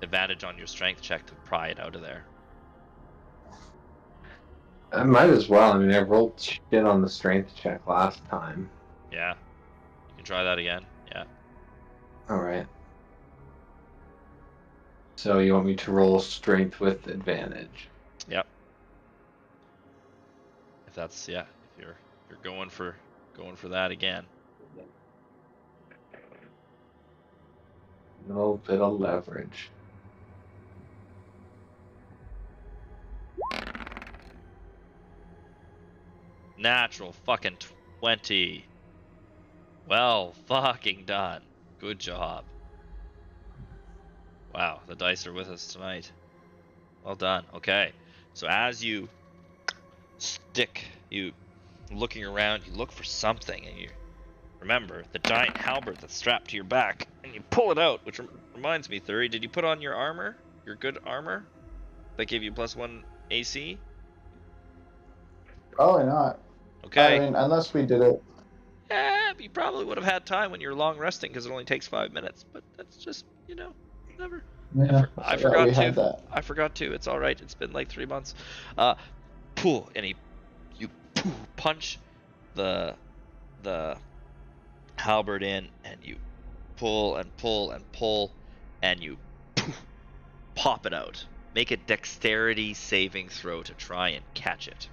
Advantage on your strength check to pry it out of there. I might as well. I mean, I rolled shit on the strength check last time. Yeah. You can try that again. Yeah. All right. So you want me to roll strength with advantage? Yep. If that's if you're going for that again. No bit of leverage. Natural fucking 20. Well fucking done. Good job. Wow, the dice are with us tonight. Well done. Okay. So as you looking around, you look for something and you remember the giant halberd that's strapped to your back and you pull it out, which reminds me, Thury, did you put on your armor? Your good armor? That gave you +1 AC? Probably not. Okay. I mean, unless we did it. Yeah, you probably would have had time when you're long resting because it only takes 5 minutes. But that's just, whatever. Yeah, I forgot we forgot had to. that. I forgot to. It's all right. It's been like 3 months. Pull, and you punch the halberd in, and you pull and pull and pull, and you pop it out. Make a dexterity saving throw to try and catch it.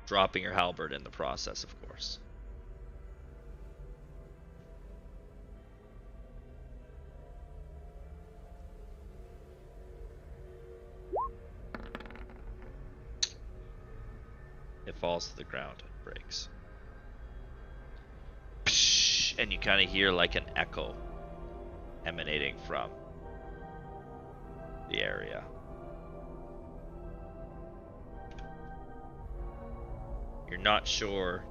Dropping your halberd in the process, of course. It falls to the ground and breaks. Psh, and you kind of hear like an echo emanating from the area. You're not sure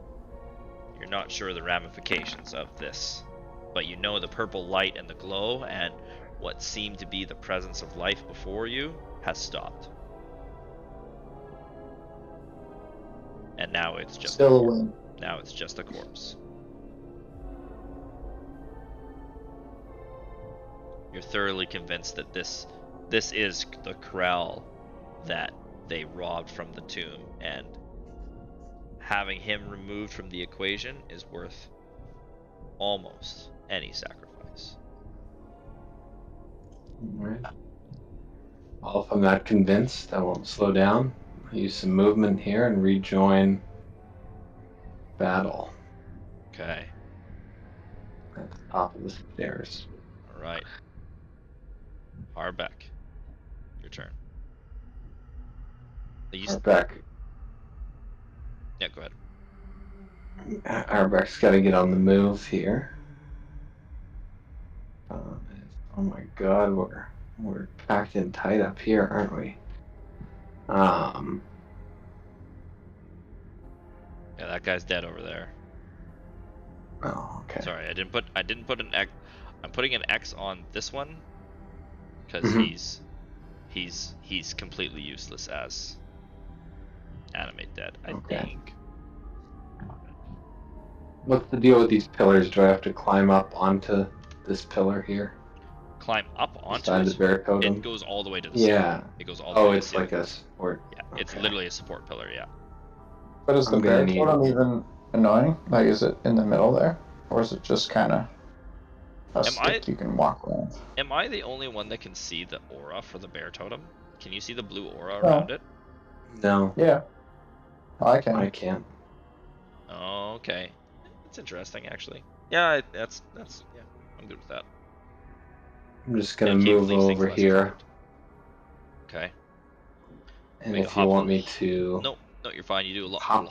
the ramifications of this, but you know the purple light and the glow and what seemed to be the presence of life before you has stopped. And now it's just Still a win. Now it's just a corpse. You're thoroughly convinced that this is the Krell that they robbed from the tomb and having him removed from the equation is worth almost any sacrifice. Alright. Well, if I'm not convinced, I won't slow down. I'll use some movement here and rejoin battle Okay. at the top of the stairs. All right. Harbeck, your turn. Arbeck. Yeah, go ahead. Arbeck's got to get on the move here. Oh my god, we're packed in tight up here, aren't we? Yeah, that guy's dead over there. Oh, okay. Sorry, I didn't put an X. I'm putting an X on this one because Mhm. he's completely useless as animate dead. I Okay. think. What's the deal with these pillars? Do I have to climb up onto this pillar here? Climb up onto Beside the it. bear totem? It goes all the way to the ceiling. Yeah. It goes all the way Oh, to the it's ceiling. like a support. Yeah, it's Okay. literally a support pillar. Yeah. But is the I'm bear gonna need- totem even annoying? Like, is it in the middle there? Or is it just kind of a stick you can walk around? Am I the only one that can see the aura for the bear totem? Can you see the blue aura No. around it? No, Yeah. I can. I can't. Oh, okay. It's interesting, actually. Yeah, that's yeah. I'm good with that. I'm just gonna Yeah, keep move these things over less here. cluttered. Okay. And Make a if you want hop- me to... No, you're fine. You do a lot. Hop.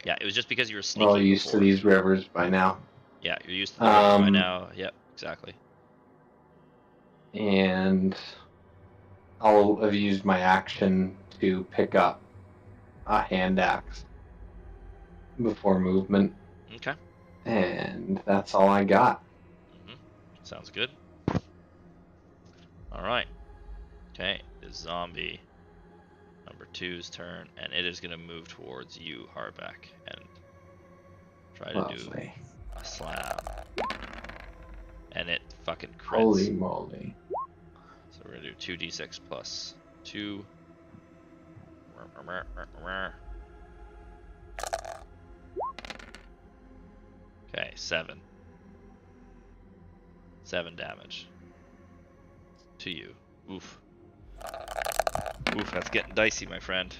Yeah, it was just because you were sneaky. Well, used to before. these rivers by now. Yeah, you're used to the rivers by Um, now. Yep, exactly. And I'll have used my action to pick up a hand axe before movement. Okay. And that's all I got. Sounds good. All right. Okay, the zombie number 2's turn, and it is gonna move towards you, Harbeck, and try to do Lovely. a slam. And it fucking crits. Holy moly. So we're gonna do 2d6 plus 2. Okay, 7. 7 damage. To you. Oof. Oof, that's getting dicey, my friend.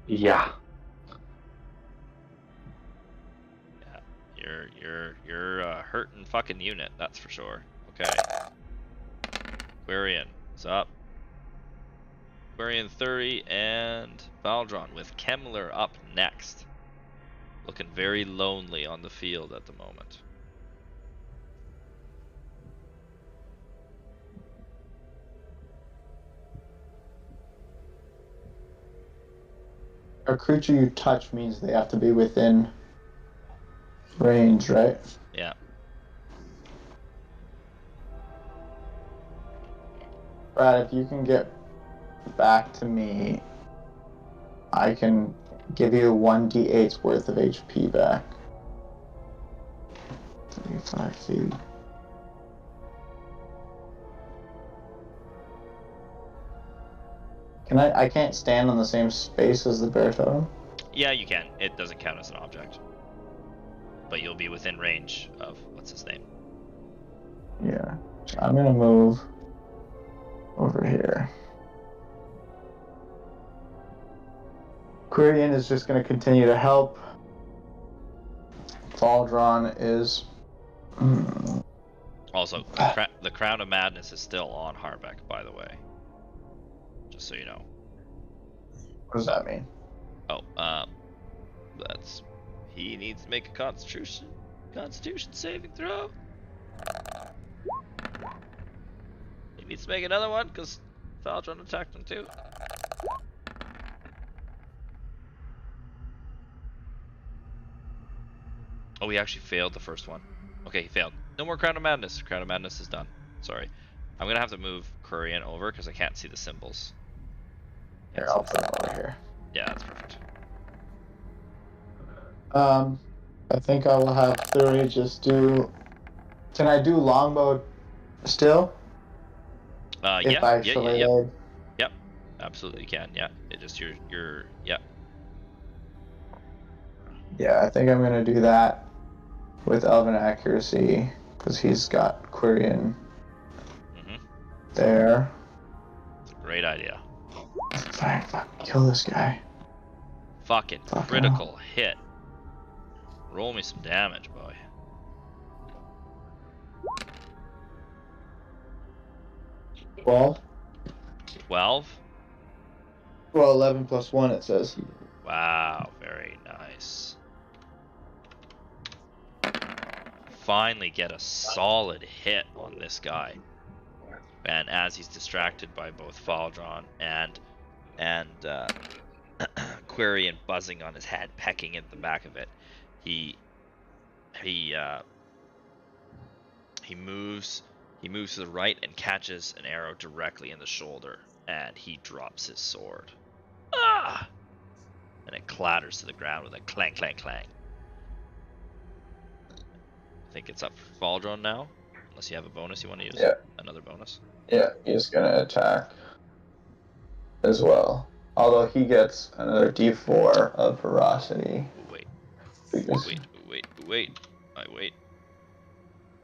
Yeah. You're a hurting fucking unit, that's for sure. Okay. Quarian is up. Quarian 30 and Valdron with Kemmler up next. Looking very lonely on the field at the moment. A creature you touch means they have to be within range, right? Yeah. Brad, if you can get back to me, I can give you 1d8's worth of HP back. 35 feet. I can't stand on the same space as the bear totem? Yeah, you can. It doesn't count as an object. But you'll be within range of what's his name. Yeah. I'm gonna move over here. Quirion is just gonna continue to help. Valdron is... Also, the Crown of Madness is still on Harbeck, by the way. Just so you know. What does that mean? Oh, that's... He needs to make a Constitution saving throw. He needs to make another one, because Valdron attacked him too. Oh, he actually failed the first one. Okay, he failed. No more Crown of Madness. Crown of Madness is done. Sorry. I'm gonna have to move Quirion over, because I can't see the symbols. Here, I'll put it over here. Yeah, that's perfect. I think I will have Thury just do... Can I do longbow still? If I shillelagh? Absolutely can, yeah. It just, yeah. Yeah, I think I'm gonna do that with Elven Accuracy, because he's got Quirion Mm-hmm. there. It's a great idea. Fine, fuck, kill this guy. Fucking Fuck critical hit. Roll me some damage, boy. 12? 12? Well, 11 plus 1, it says. Wow, very nice. Finally get a solid hit on this guy. And as he's distracted by both Faldron and Quirion buzzing on his head, pecking at the back of it, he moves to the right and catches an arrow directly in the shoulder, and he drops his sword. Ah! And it clatters to the ground with a clang, clang, clang. I think it's up for Faldron now, unless you have a bonus you want to use. Yeah. Another bonus. Yeah, he's gonna attack as well. Although he gets another d4 of ferocity. Wait, Because... wait. I wait.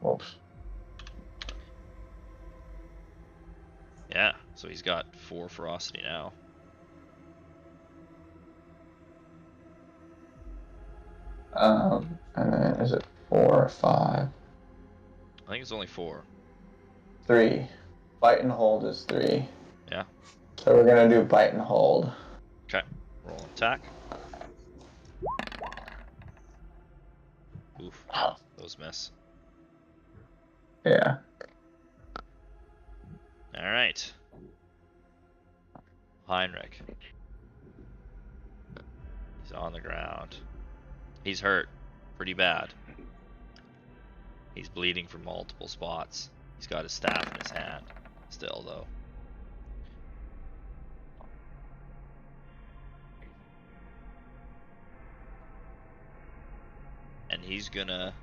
Oops. Yeah, so he's got 4 ferocity now. And then is it 4 or 5? I think it's only 4. 3. Bite and hold is 3. Yeah. So we're gonna do bite and hold. Okay. Roll an attack. Oof. Those miss. Yeah. Alright. Heinrich. He's on the ground. He's hurt. Pretty bad. He's bleeding from multiple spots. He's got his staff in his hand. Still, though. And he's gonna...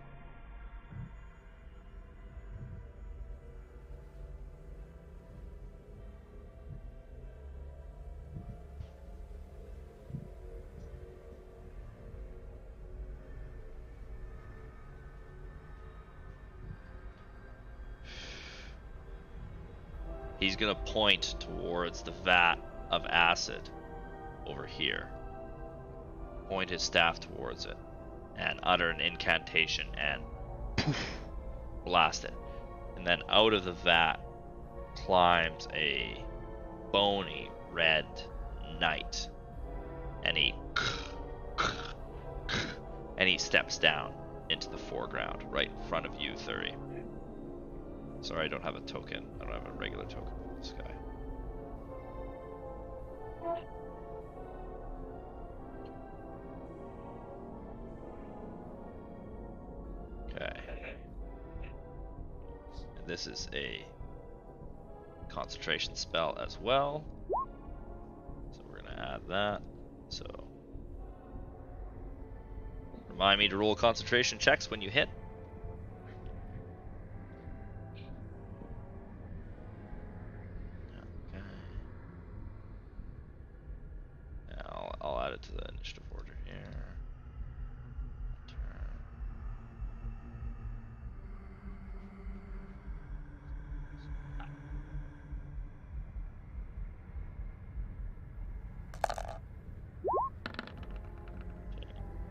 He's gonna point towards the vat of acid over here. Point his staff towards it and utter an incantation and poof, blast it. And then out of the vat climbs a bony red knight. And he steps down into the foreground right in front of you, Thuri. Sorry, I don't have a token. I don't have a regular token for this guy. Okay. And this is a concentration spell as well. So we're gonna add that. So remind me to roll concentration checks when you hit. I'll add it to the initiative order here.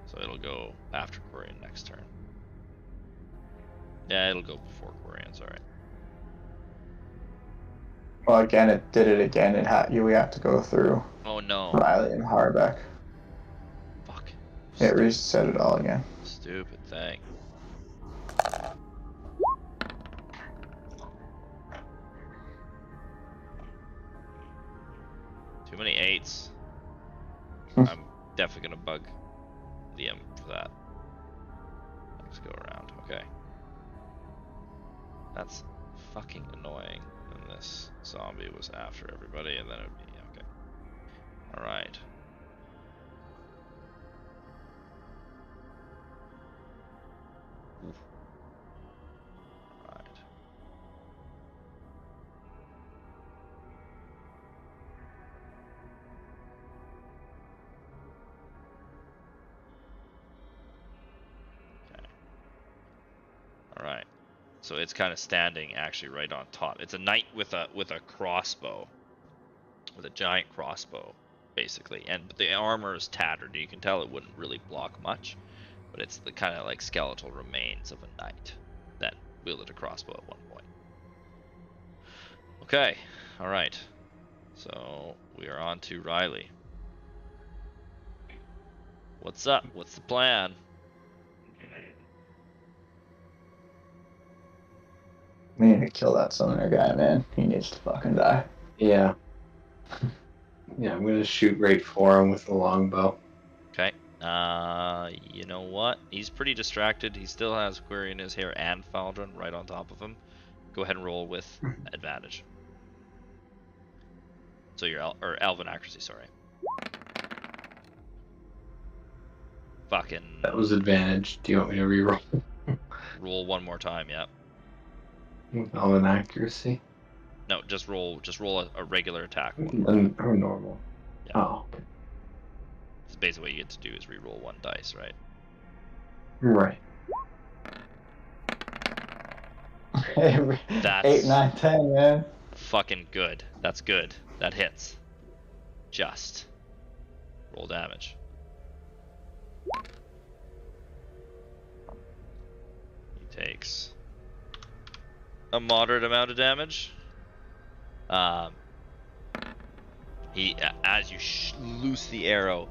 So it'll go after Quirion next turn. Yeah, it'll go before Quirion's, alright. Well, again, it did it again. We have to go through Oh no. Riley and Harbeck. Fuck. It reset it all again. Stupid thing. Too many 8s. I'm definitely gonna bug Liam for that. Let's go around. Okay. That's fucking annoying. And this zombie was after everybody, and then it would be okay. Alright. Alright. So it's kind of standing actually right on top. It's a knight with a crossbow, with a giant crossbow, basically. And the armor is tattered. You can tell it wouldn't really block much, but it's the kind of like skeletal remains of a knight that wielded a crossbow at one point. Okay, all right. So we are on to Riley. What's up? What's the plan? We need to kill that summoner guy, man. He needs to fucking die. Yeah. Yeah, I'm gonna shoot right for him with the longbow. Okay. You know what? He's pretty distracted. He still has Query in his hair and Faldron right on top of him. Go ahead and roll with advantage. So your Elven accuracy, sorry. Fucking. That was advantage. Do you want me to reroll Roll one more time, yeah. with all an accuracy? No, just roll a regular attack. Or normal. Yeah. Oh, okay. It's basically what you get to do is re-roll one dice, right? Right. That's 8, 9, 10, man. fucking good. That's good. That hits. Just. Roll damage. He takes a moderate amount of damage. As you loose the arrow,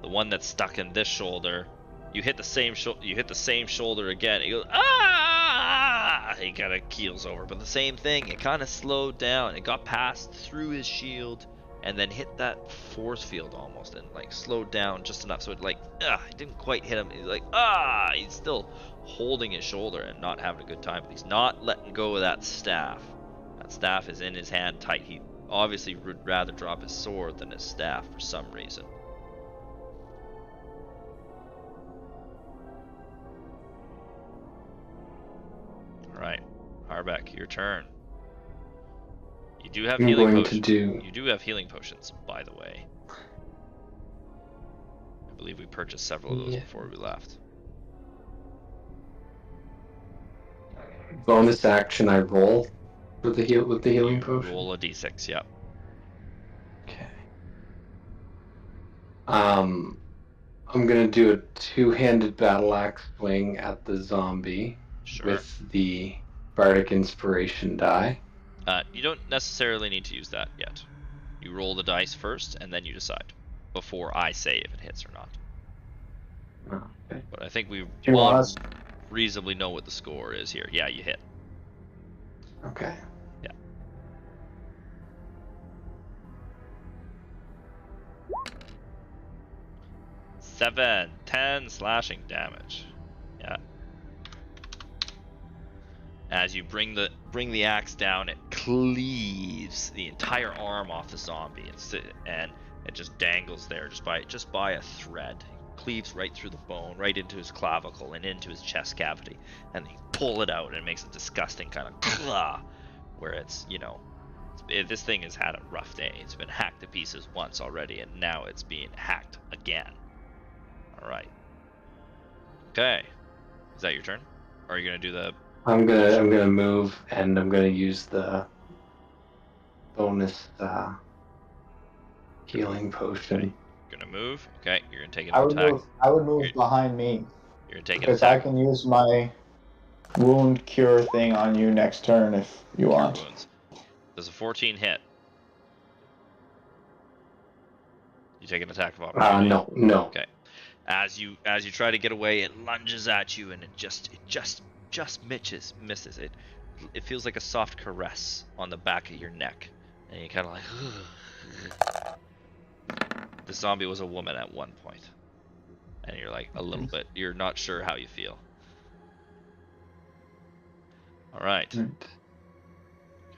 the one that's stuck in this shoulder, you hit the same shoulder again. He goes, ah! He kind of keels over, but the same thing. It kind of slowed down. It got passed through his shield and then hit that force field almost, and like slowed down just enough so it like, it didn't quite hit him. He's like, he's still holding his shoulder and not having a good time, but he's not letting go of that staff. That staff is in his hand tight. He obviously would rather drop his sword than his staff for some reason. Alright, Harbeck, your turn. You do have I'm healing going potions. to do. You do have healing potions, by the way. I believe we purchased several of those before we left. Bonus action, I roll with the healing potion. Roll a d6, yep. Okay. I'm gonna do a two-handed battle axe swing at the zombie Sure. with the bardic inspiration die. You don't necessarily need to use that yet. You roll the dice first, and then you decide before I say if it hits or not. Oh, okay. But I think we You want all us- reasonably know what the score is here. Yeah, you hit. Okay. Yeah. Seven, 10 slashing damage. Yeah. As you bring the axe down, it cleaves the entire arm off the zombie, and it just dangles there just by a thread. It cleaves right through the bone, right into his clavicle and into his chest cavity, and you pull it out, and it makes a disgusting kind of claw, where it's, this thing has had a rough day. It's been hacked to pieces once already, and now it's being hacked again. All right. Okay. Is that your turn? Or are you gonna do the? I'm gonna move, and I'm gonna use the bonus healing potion. Gonna move. Okay. You're gonna take an I would attack. move You're- behind me You're gonna take an because I attack. can use my wound cure thing on you next turn if you Cure want. wounds. Does a 14 hit? You take an attack of opportunity. No. Okay. As you try to get away, it lunges at you, and it just misses. It feels like a soft caress on the back of your neck, and you kind of like. The zombie was a woman at one point, and you're like a little bit. You're not sure how you feel. All right.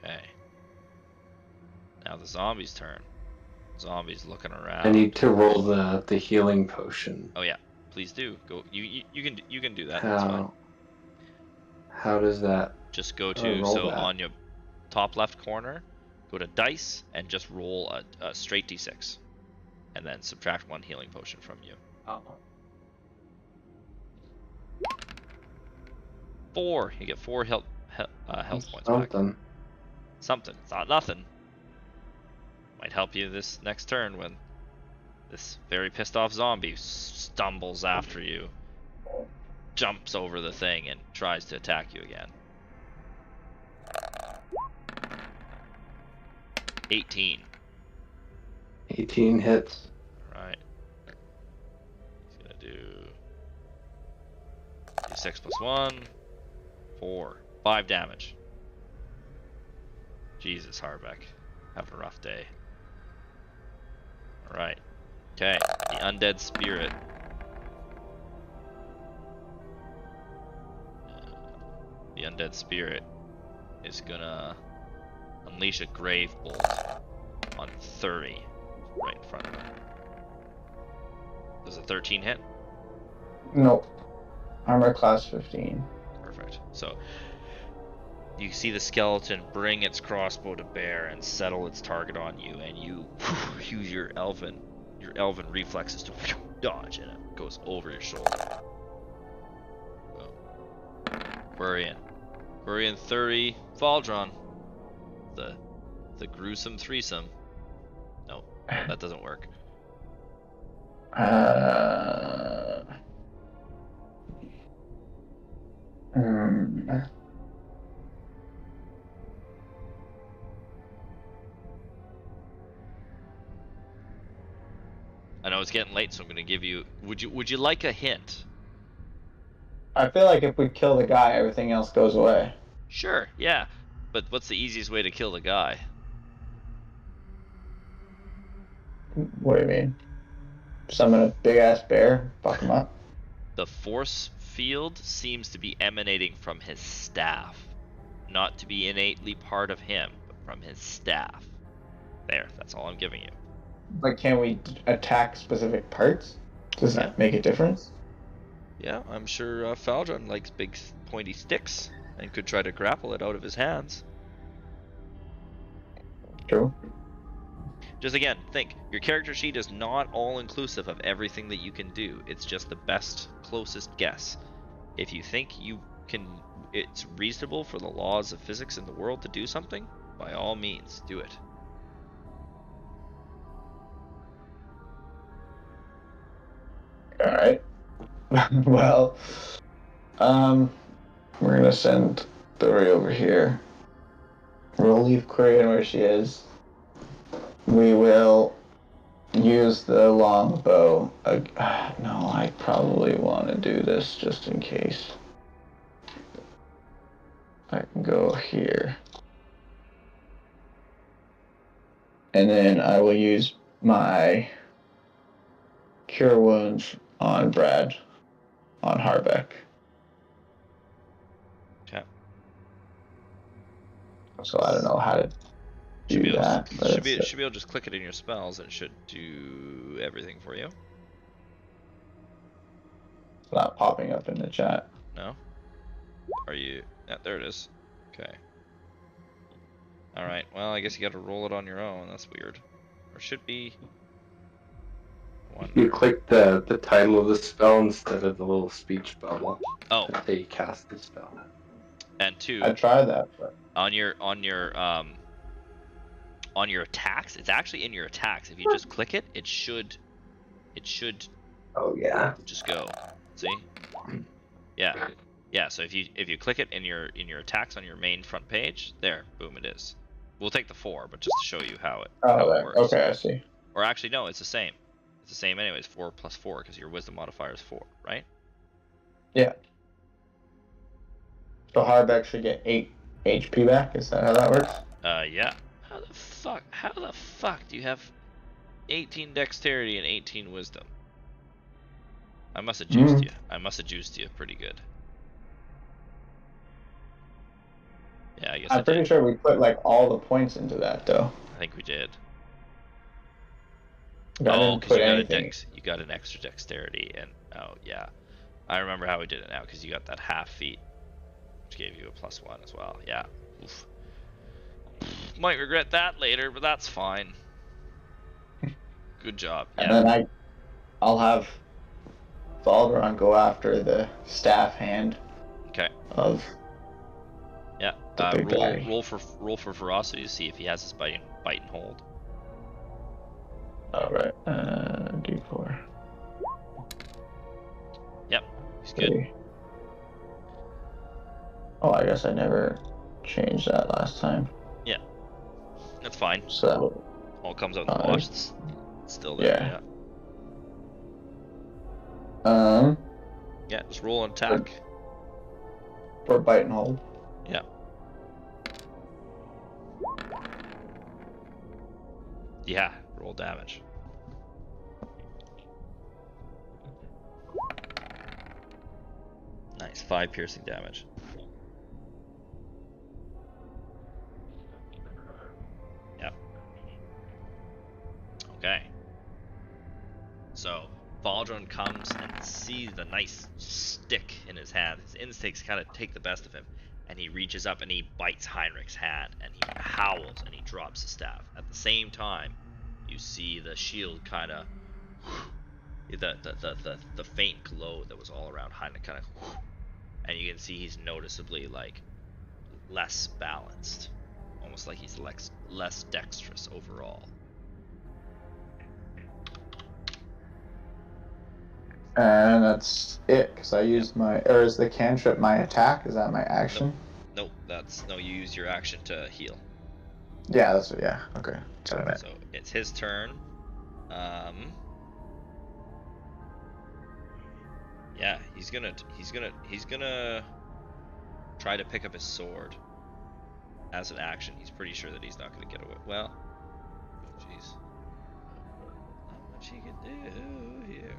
Okay. Now the zombie's turn. Zombie's looking around. I need to roll the healing potion. Oh yeah, please do. Go. You can do that. That's fine. How does that? Just go How do I to roll that? on your top left corner, go to dice and just roll a straight d6, and then subtract one healing potion from you. Oh. 4. You get 4 health points back. Something. Something. It's not nothing. Might help you this next turn when this very pissed off zombie stumbles after you, jumps over the thing, and tries to attack you again. 18. 18 hits. Right. He's gonna do 6 plus 1, 4, 5 damage. Jesus, Harbeck, having a rough day. All right. Okay, the undead spirit. The undead spirit is gonna unleash a grave bolt on 30 right in front of him. Does a 13 hit? Nope. Armor class 15. Perfect. So you see the skeleton bring its crossbow to bear and settle its target on you, and you use your elven reflexes to dodge, and it goes over your shoulder. Boom. Quirion 30, Valdron. The gruesome threesome. No, that doesn't work. I know it's getting late, so I'm gonna give you. Would you like a hint? I feel like if we kill the guy, everything else goes away. Sure, yeah. But what's the easiest way to kill the guy? What do you mean? Summon a big ass bear, fuck him up. The force field seems to be emanating from his staff, not to be innately part of him, but from his staff. There, that's all I'm giving you. But can we attack specific parts? Does that make a difference? Yeah, I'm sure Faldron likes big pointy sticks and could try to grapple it out of his hands. True. Just again, think, your character sheet is not all inclusive of everything that you can do. It's just the best, closest guess. If you think it's reasonable for the laws of physics in the world to do something, by all means, do it. Alright. Well, we're gonna send Dory over here. We'll leave Quirion where she is. We will use the longbow. No, I probably want to do this just in case. I can go here. And then I will use my Cure Wounds on Brad, on Harbeck. Okay. So I don't know how to do that. Should be able to just click it in your spells and it should do everything for you. It's not popping up in the chat. No? Are you... Yeah, there it is. Okay. Alright, well, I guess you gotta roll it on your own. That's weird. Or should be... You click the title of the spell instead of the little speech bubble. Oh. That's how you cast the spell. And 2... I tried that, but... On your attacks, it's actually in your attacks. If you just click it, it should Oh yeah. just go. See? Yeah, so if you click it in your attacks on your main front page, there, boom, it is. We'll take the 4, but just to show you how it works. Okay, I see. Or actually no, it's the same. It's the same anyways, 4 plus 4, because your wisdom modifier is 4, right? Yeah. So Harbeck should get 8 HP back, is that how that works? Yeah. How the fuck do you have 18 dexterity and 18 wisdom? I must have juiced you. I must have juiced you pretty good. Yeah, I guess I'm pretty sure we put like all the points into that though. I think we did. Oh, because you got an extra dexterity, and oh yeah, I remember how we did it now because you got that half feat, which gave you a +1 as well. Yeah. Oof. Might regret that later, but that's fine. Good job. And then I'll have Valdron go after the staff hand. Okay. Of. Yeah. the big guy. roll for ferocity to see if he has his bite and hold. Alright, D4. Yep, he's good. 3. Oh, I guess I never changed that last time. That's fine. So, All comes out in the Five. wash. It's still there. yeah. Yeah, just roll and attack. For bite and hold. Yeah. Yeah, roll damage. Nice, 5 piercing damage. Yep. Okay. So, Valdron comes and sees the nice stick in his hand. His instincts kind of take the best of him, and he reaches up and he bites Heinrich's hand, and he howls and he drops the staff. At the same time, you see the shield kind of, the faint glow that was all around Heinrich kind of, and you can see he's noticeably like less balanced, almost like he's less dexterous overall. And that's it, because I used my, or is the cantrip my attack? Is that my action? Nope, no, you use your action to heal. Yeah, that's it, yeah, okay. That's what I meant. So it's his turn. Yeah, he's gonna try to pick up his sword as an action. He's pretty sure that he's not gonna get away. Well, oh jeez, not much he can do here.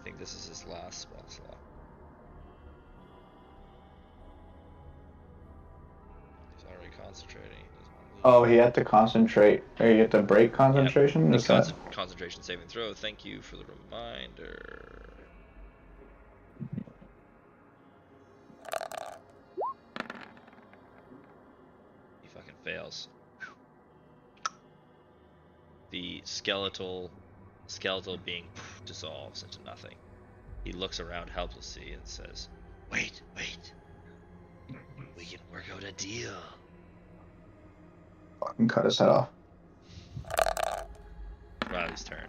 I think this is his last spell slot. He's already concentrating. Oh, he had to concentrate, or he had to break concentration? Yep. Is that... Concentration saving throw. Thank you for the reminder. He fucking fails. The skeletal being dissolves into nothing. He looks around helplessly and says, Wait. We can work out a deal. Fucking cut his head off. Riley's turn.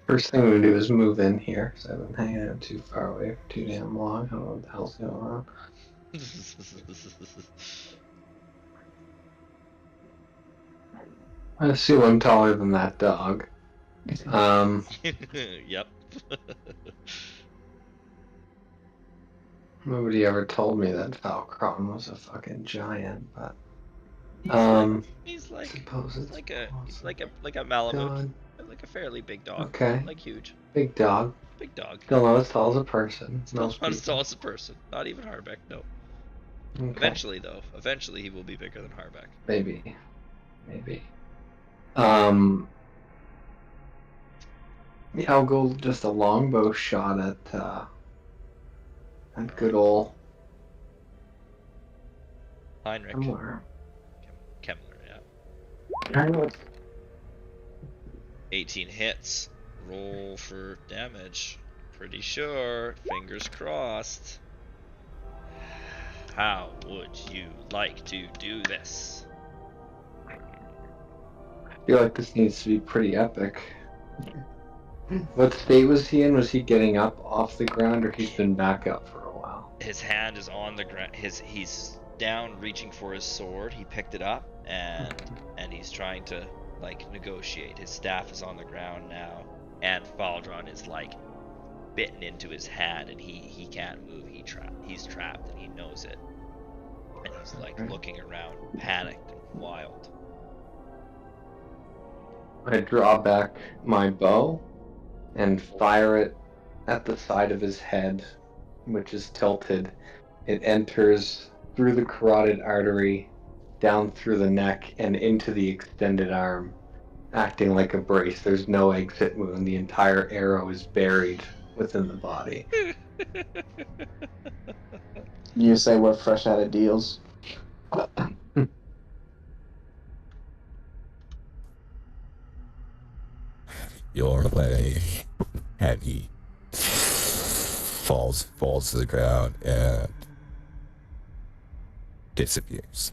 First thing we do is move in here, because I've been hanging out too far away for too damn long. I don't know what the hell's going on. I assume I'm taller than that dog. Yep. Nobody ever told me that Falcron was a fucking giant, but he's like suppose it's like a Malamute, dog. like a fairly big dog. Okay. Like huge. Big dog. Big dog. Still not as tall as a person. Still Most not as people. tall as a person. Not even Harbeck, no. Okay. Eventually, though. Eventually, he will be bigger than Harbeck. Maybe. Yeah, I'll go just a longbow shot at good ol' Heinrich. Kemmler. Kemmler, yeah. 18 hits. Roll for damage. Pretty sure. Fingers crossed. How would you like to do this? I feel like this needs to be pretty epic. What state was he in? Was he getting up off the ground, or he's been back up for a while? His hand is on the ground. He's down, reaching for his sword. He picked it up, and he's trying to like negotiate. His staff is on the ground now, and Valdron is like bitten into his hand, and he can't move. He's trapped, and he knows it. And he's like looking around, panicked and wild. I draw back my bow and fire it at the side of his head, which is tilted. It enters through the carotid artery, down through the neck, and into the extended arm, acting like a brace. There's no exit wound. The entire arrow is buried within the body. You say we're fresh out of deals. your leg, and he falls to the ground and disappears.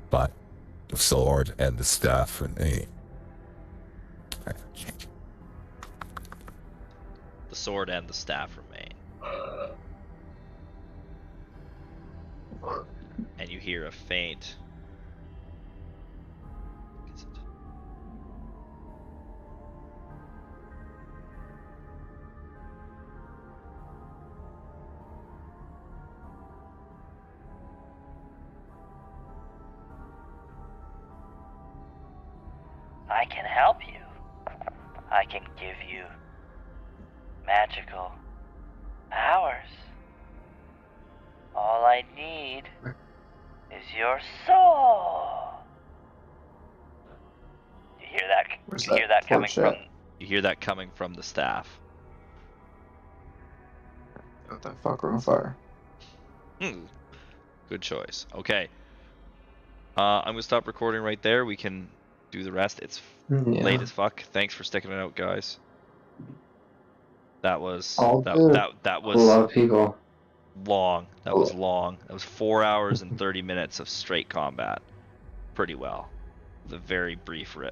But the sword and the staff remain. The sword and the staff remain. And you hear a faint. Is it? I can help you. I can give you magical powers. All I need is your soul. You hear that? Where's You hear that coming torch at? from? You hear that coming from the staff. What the fuck on fire? Good choice. Okay. I'm gonna stop recording right there. We can do the rest. It's Yeah. late as fuck. Thanks for sticking it out, guys. That was All that good. that A was lot of people. long. That was long. That was 4 hours and 30 minutes of straight combat. Pretty well. With a very brief